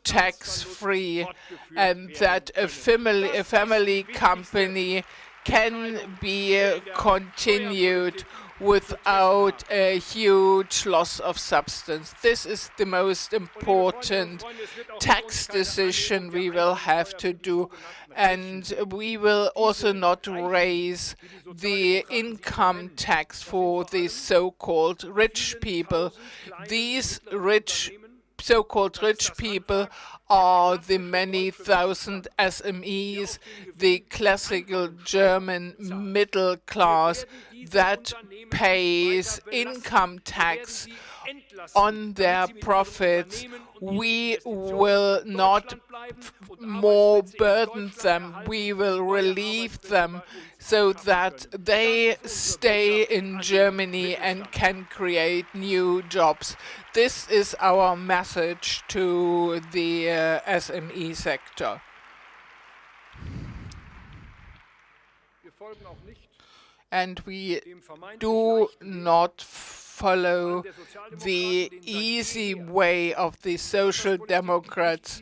tax-free, and that a family company can be continued without a huge loss of substance. This is the most important tax decision we will have to do. And we will also not raise the income tax for the so-called rich people. These so-called rich people are the many thousand SMEs, the classical German middle class that pays income tax on their profits. We will not more burden them. We will relieve them so that they stay in Germany and can create new jobs. This is our message to the SME sector. And we do not follow the easy way of the Social Democrats,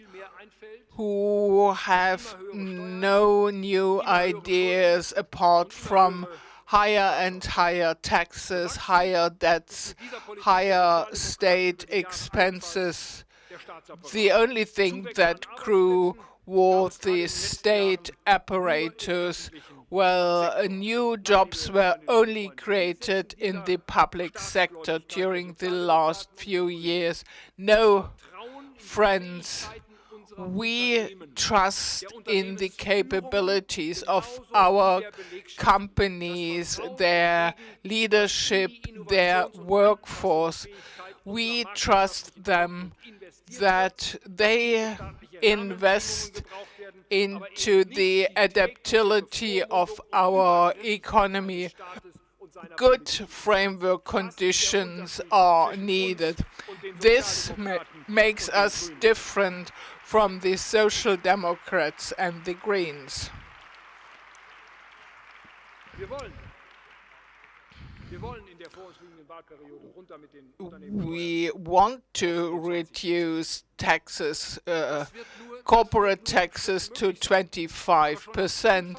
who have no new ideas apart from higher and higher taxes, higher debts, higher state expenses. The only thing that grew was the state apparatus. Well, new jobs were only created in the public sector during the last few years. No, friends, we trust in the capabilities of our companies, their leadership, their workforce. We trust them that they invest into the adaptability of our economy. Good framework conditions are needed. This makes us different from the Social Democrats and the Greens. We want to reduce taxes, corporate taxes to 25%.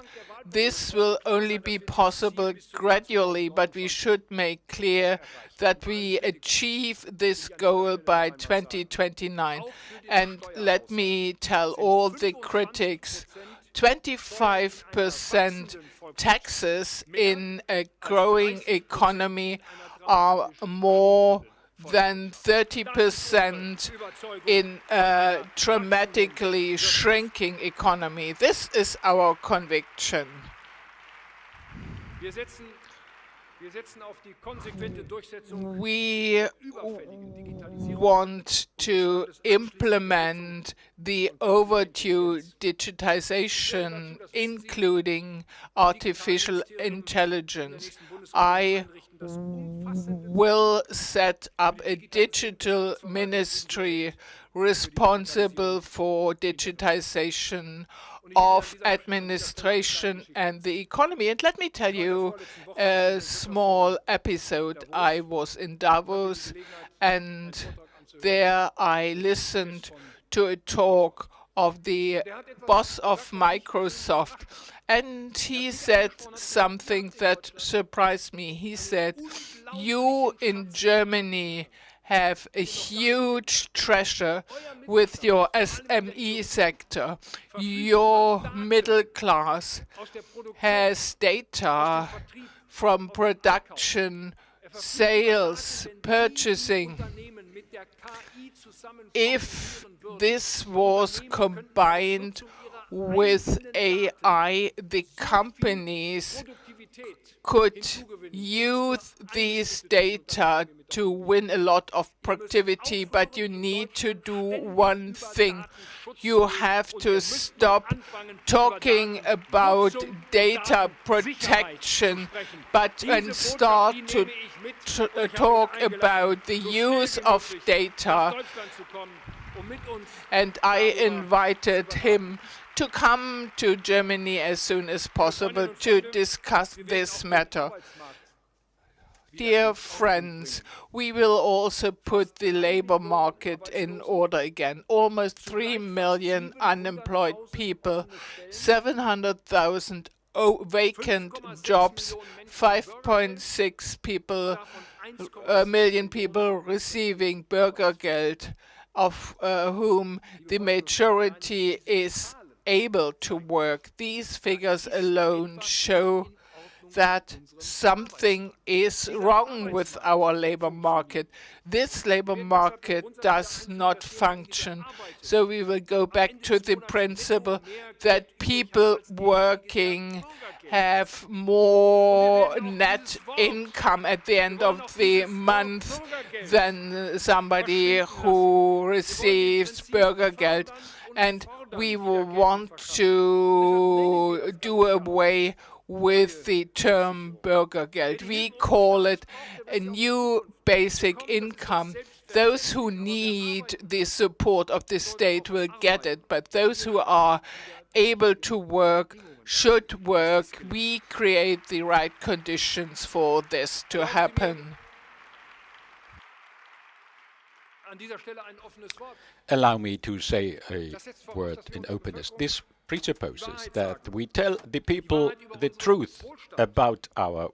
This will only be possible gradually, but we should make clear that we achieve this goal by 2029. And let me tell all the critics, 25% taxes in a growing economy are more than 30% in a dramatically shrinking economy. This is our conviction. We want to implement the overdue digitization, including artificial intelligence. I will set up a digital ministry responsible for digitization of administration and the economy. And let me tell you a small episode. I was in Davos, and there I listened to a talk of the boss of Microsoft, and he said something that surprised me. He said, "You in Germany have a huge treasure with your SME sector. Your middle class has data from production, sales, purchasing. If this was combined with AI, the companies could use these data to win a lot of productivity, but you need to do one thing. You have to stop talking about data protection, and start to talk about the use of data." And I invited him to come to Germany as soon as possible to discuss this matter. Dear friends, we will also put the labor market in order again. Almost 3 million unemployed people, 700,000 vacant jobs, 5.6 million people receiving Bürgergeld, of whom the majority is able to work. These figures alone show that something is wrong with our labor market. This labor market does not function. So we will go back to the principle that people working have more net income at the end of the month than somebody who receives Bürgergeld. And we will want to do away with the term Bürgergeld. We call it a new basic income. Those who need the support of the state will get it, but those who are able to work should work. We create the right conditions for this to happen. Allow me to say a word in openness. This presupposes that we tell the people the truth about our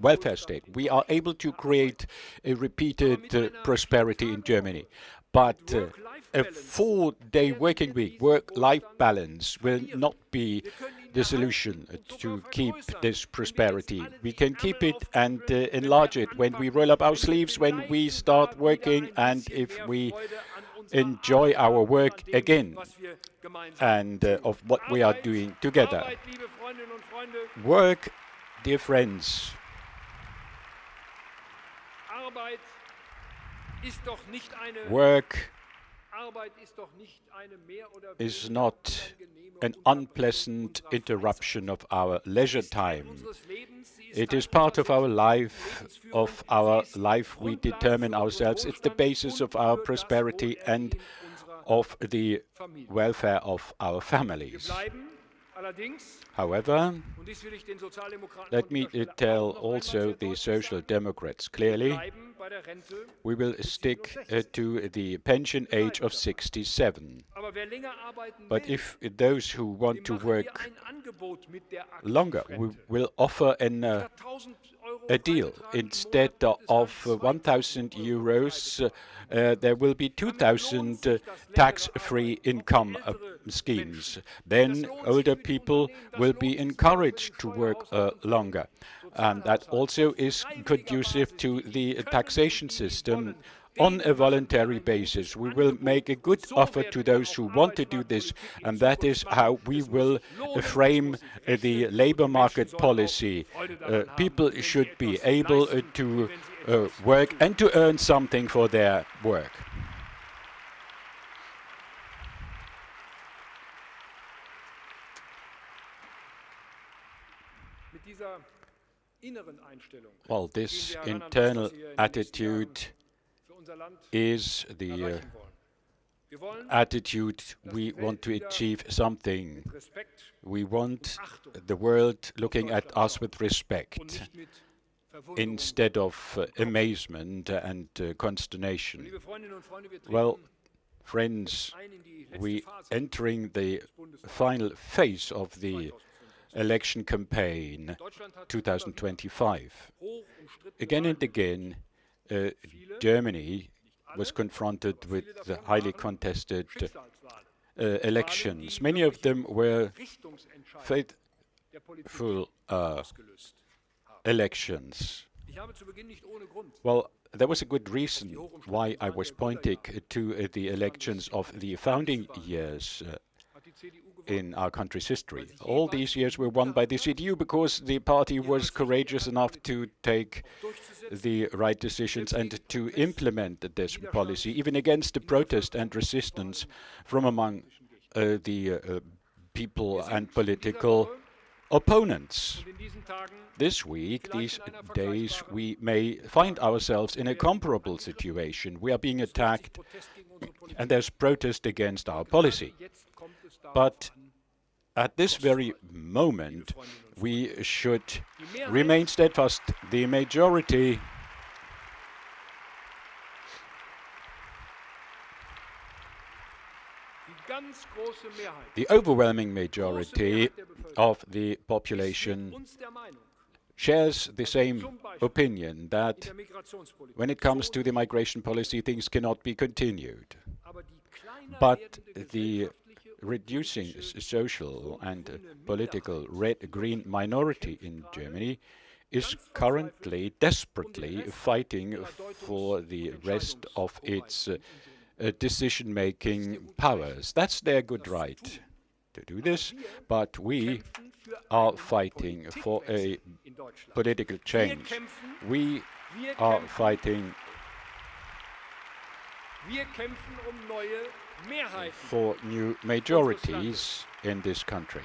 welfare state. We are able to create a repeated prosperity in Germany. But a 4-day working week, work-life balance, will not be the solution to keep this prosperity. We can keep it and enlarge it when we roll up our sleeves, when we start working, and if we enjoy our work again and of what we are doing together. Work, dear friends. Work is not an unpleasant interruption of our leisure time. It is part of our life. We determine ourselves. It's the basis of our prosperity and of the welfare of our families. However, let me tell also the Social Democrats clearly, we will stick to the pension age of 67. But if those who want to work longer, we will offer a deal. Instead of 1,000 euros, there will be 2,000 tax-free income schemes. Then older people will be encouraged to work longer. And that also is conducive to the taxation system on a voluntary basis. We will make a good offer to those who want to do this, and that is how we will frame the labor market policy. People should be able to work and to earn something for their work. Well, this internal attitude is the attitude we want to achieve something. We want the world looking at us with respect instead of amazement and consternation. Well, friends, we entering the final phase of the election campaign 2025. Again and again, Germany was confronted with the highly contested elections. Many of them were fateful elections. Well, there was a good reason why I was pointing to the elections of the founding years in our country's history. All these years were won by the CDU because the party was courageous enough to take the right decisions and to implement this policy, even against the protest and resistance from among the people and political opponents. This week, these days, we may find ourselves in a comparable situation. We are being attacked and there's protest against our policy. But at this very moment, we should remain steadfast. The majority the overwhelming majority of the population shares the same opinion that when it comes to the migration policy, things cannot be continued. But the reducing social and political red-green minority in Germany is currently desperately fighting for the rest of its decision-making powers. That's their good right to do this, but we are fighting for a political change. We are fighting for new majorities in this country.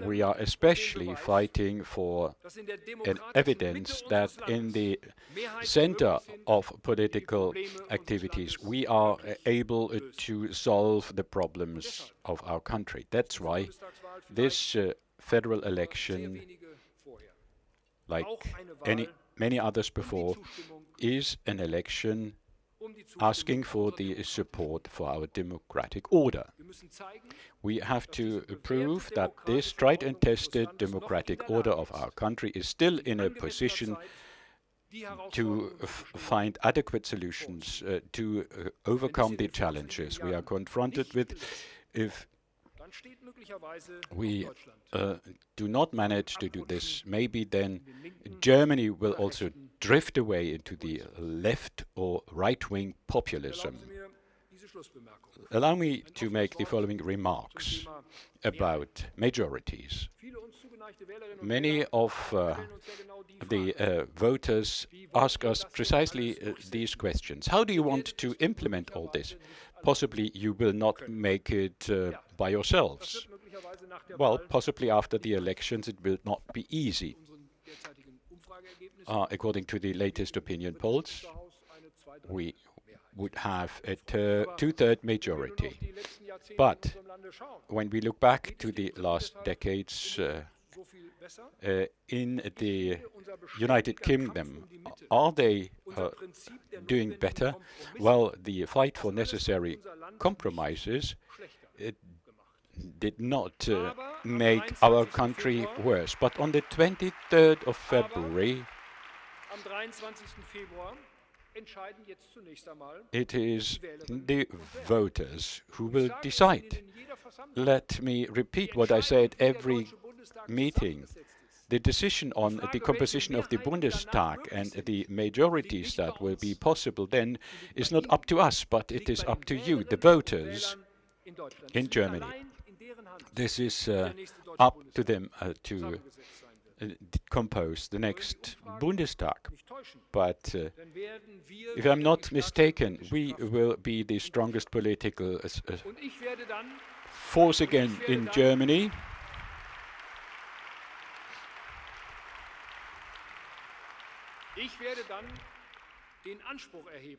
We are especially fighting for an evidence that in the center of political activities we are able to solve the problems of our country. That's why this federal election, like many others before, is an election asking for the support for our democratic order. We have to prove that this tried and tested democratic order of our country is still in a position to find adequate solutions to overcome the challenges we are confronted with. If we do not manage to do this, maybe then Germany will also drift away into the left or right-wing populism. Allow me to make the following remarks about majorities. Many of the voters ask us precisely these questions. How do you want to implement all this? Possibly you will not make it by yourselves. Well, possibly after the elections it will not be easy. According to the latest opinion polls, we would have a two-third majority. But when we look back to the last decades, in the United Kingdom, are they doing better? Well, the fight for necessary compromises did not make our country worse. But on the 23rd of February, it is the voters who will decide. Let me repeat what I say at every meeting. The decision on the composition of the Bundestag and the majorities that will be possible then is not up to us, but it is up to you, the voters in Germany. This is up to them to compose the next Bundestag. But if I'm not mistaken, we will be the strongest political force again in Germany.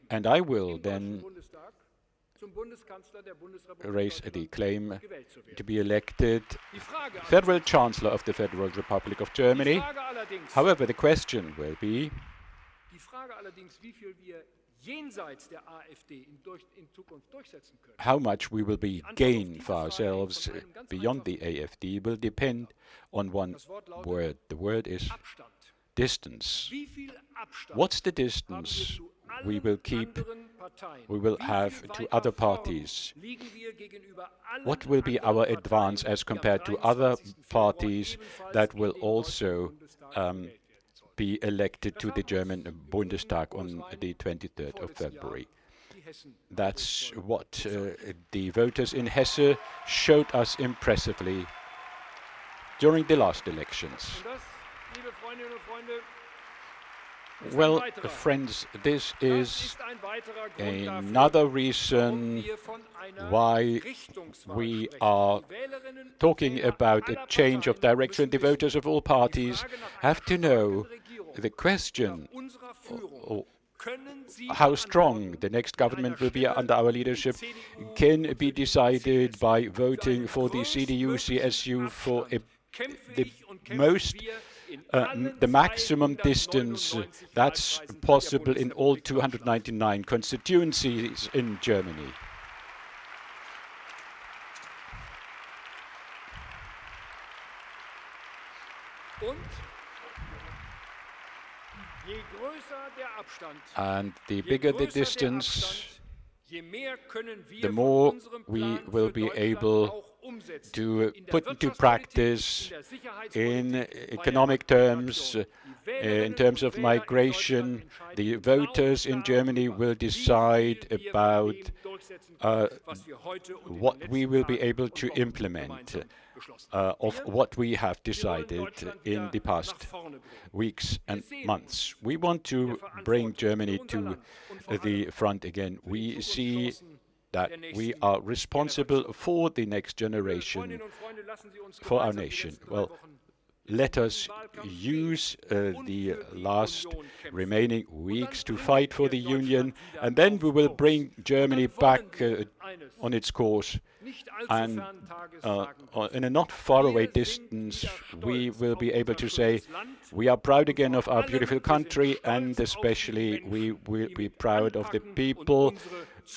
And I will then raise the claim to be elected Federal Chancellor of the Federal Republic of Germany. However, the question will be, how much we will be gain for ourselves beyond the AfD will depend on one word. The word is distance. What's the distance we will keep, we will have to other parties? What will be our advance as compared to other parties that will also be elected to the German Bundestag on the 23rd of February? That's what the voters in Hesse showed us impressively during the last elections. Well, friends, this is another reason why we are talking about a change of direction. The voters of all parties have to know the question, how strong the next government will be under our leadership, can be decided by voting for the CDU-CSU for the maximum distance that's possible in all 299 constituencies in Germany. And the bigger the distance, the more we will be able to put into practice in economic terms, in terms of migration. The voters in Germany will decide about what we will be able to implement of what we have decided in the past weeks and months. We want to bring Germany to the front again. We see that we are responsible for the next generation, for our nation. Well, let us use the last remaining weeks to fight for the Union, and then we will bring Germany back on its course. And in a not far away distance, we will be able to say, we are proud again of our beautiful country, and especially we will be proud of the people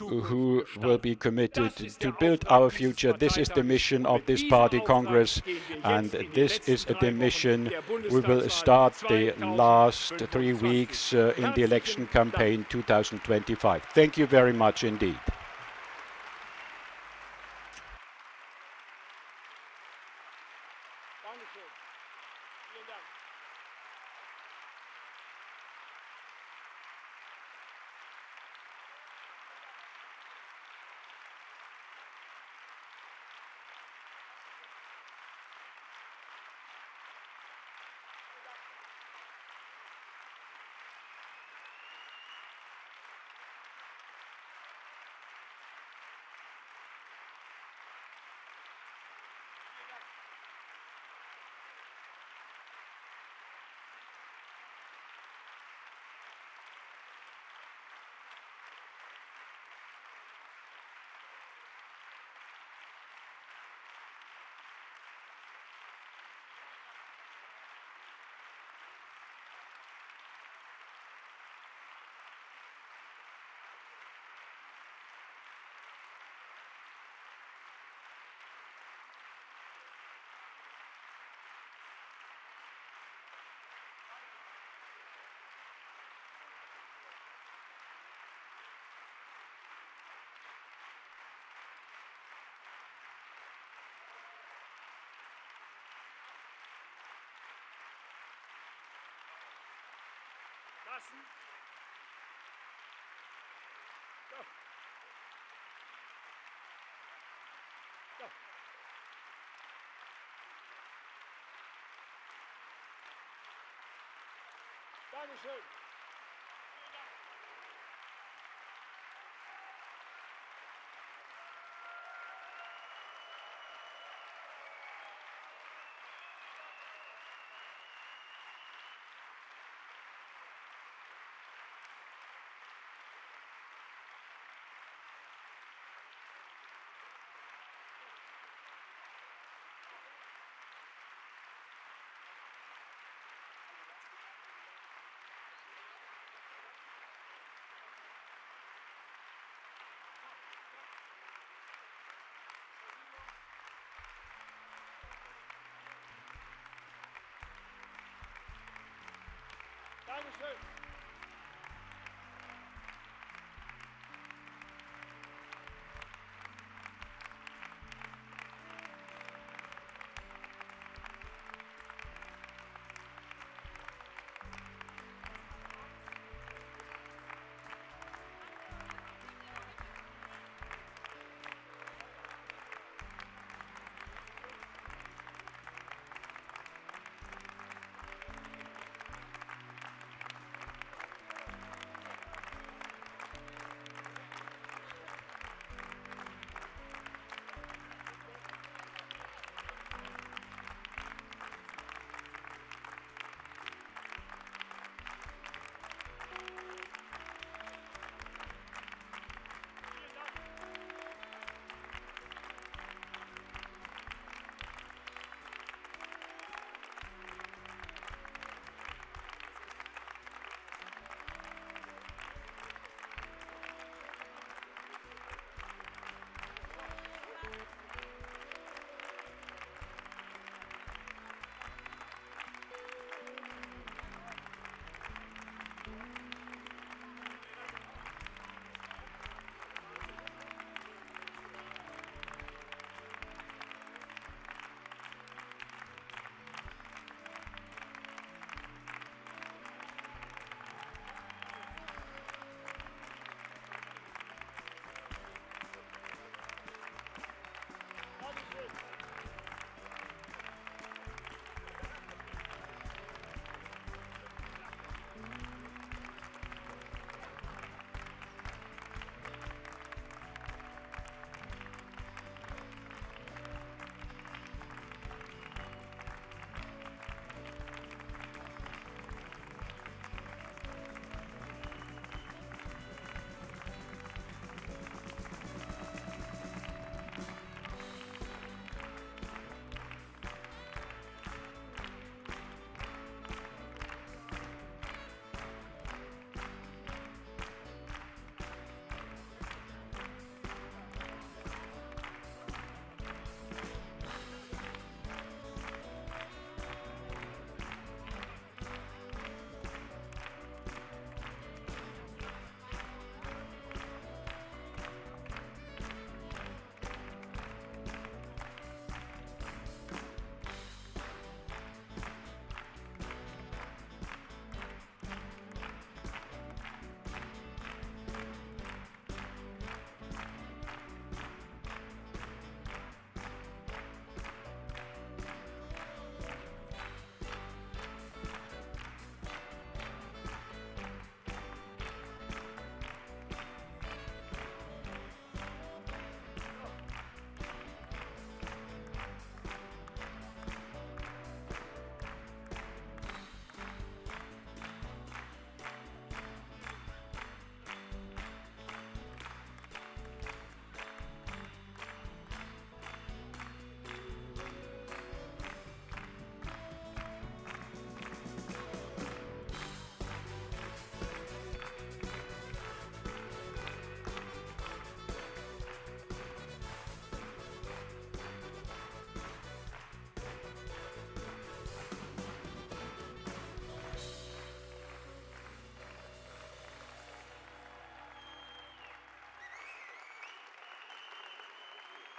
who will be committed to build our future. This is the mission of this party Congress, and this is the mission we will start the last 3 weeks in the election campaign 2025. Thank you very much indeed. Carsten. So. So. Dankeschön. Dankeschön.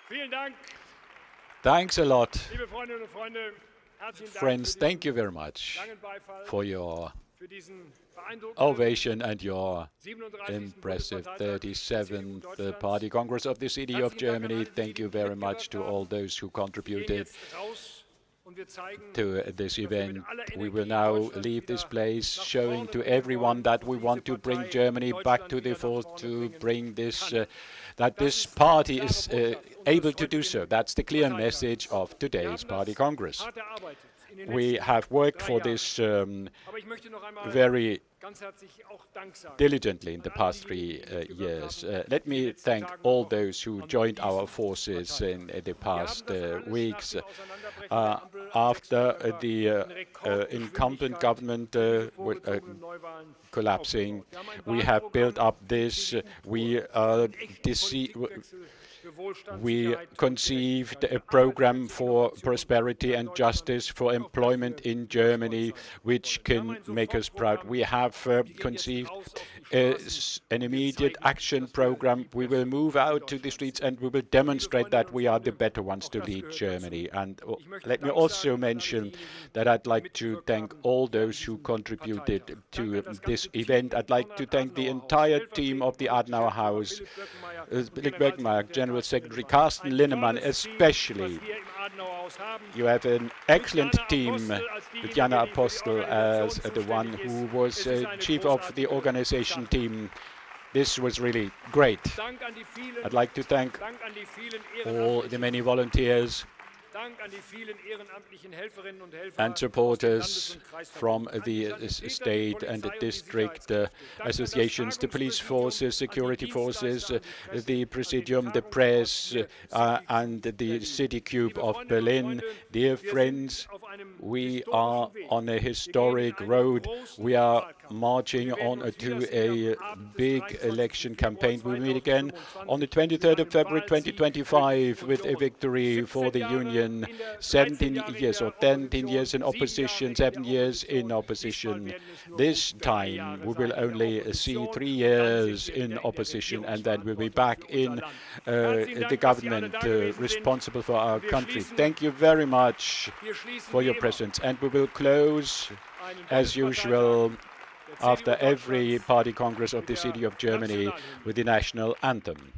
Vielen Dank, Thanks a lot, liebe Freundinnen und Freunde. Herzlichen Dank friends. für Thank you diesen very much langen Beifall. for your ovation and your impressive 37th Party Congress of the City of Germany. Thank you very much to all those who contributed to this event. We will now leave this place showing to everyone that we want to bring Germany back to the fore, to bring this, that this party is able to do so. That's the clear message of today's Party Congress. We have worked for this very diligently in the past 3 years. Let me thank all those who joined our forces in the past weeks. After the incumbent government collapsing, we have built up this. We conceived a program for prosperity and justice, for employment in Germany, which can make us proud. We have conceived an immediate action program. We will move out to the streets and we will demonstrate that we are the better ones to lead Germany. And let me also mention that I'd like to thank all those who contributed to this event. I'd like to thank the entire team of the Adenauer House, Philipp Birkenmark, General Secretary Carsten Linnemann, especially. You have an excellent team with Jana Apostel as the one who was chief of the organization team. This was really great. I'd like to thank all the many volunteers and supporters from the state and the district associations, the police forces, security forces, the presidium, the press, and the City Cube of Berlin. Dear friends, we are on a historic road. We are marching on to a big election campaign. We meet again on the 23rd of February 2025 with a victory for the Union. 17 years or 10 years in opposition, 7 years in opposition. This time we will only see 3 years in opposition, and then we'll be back in the government responsible for our country. Thank you very much for your presence, and we will close as usual after every Party Congress of the City of Germany with the national anthem.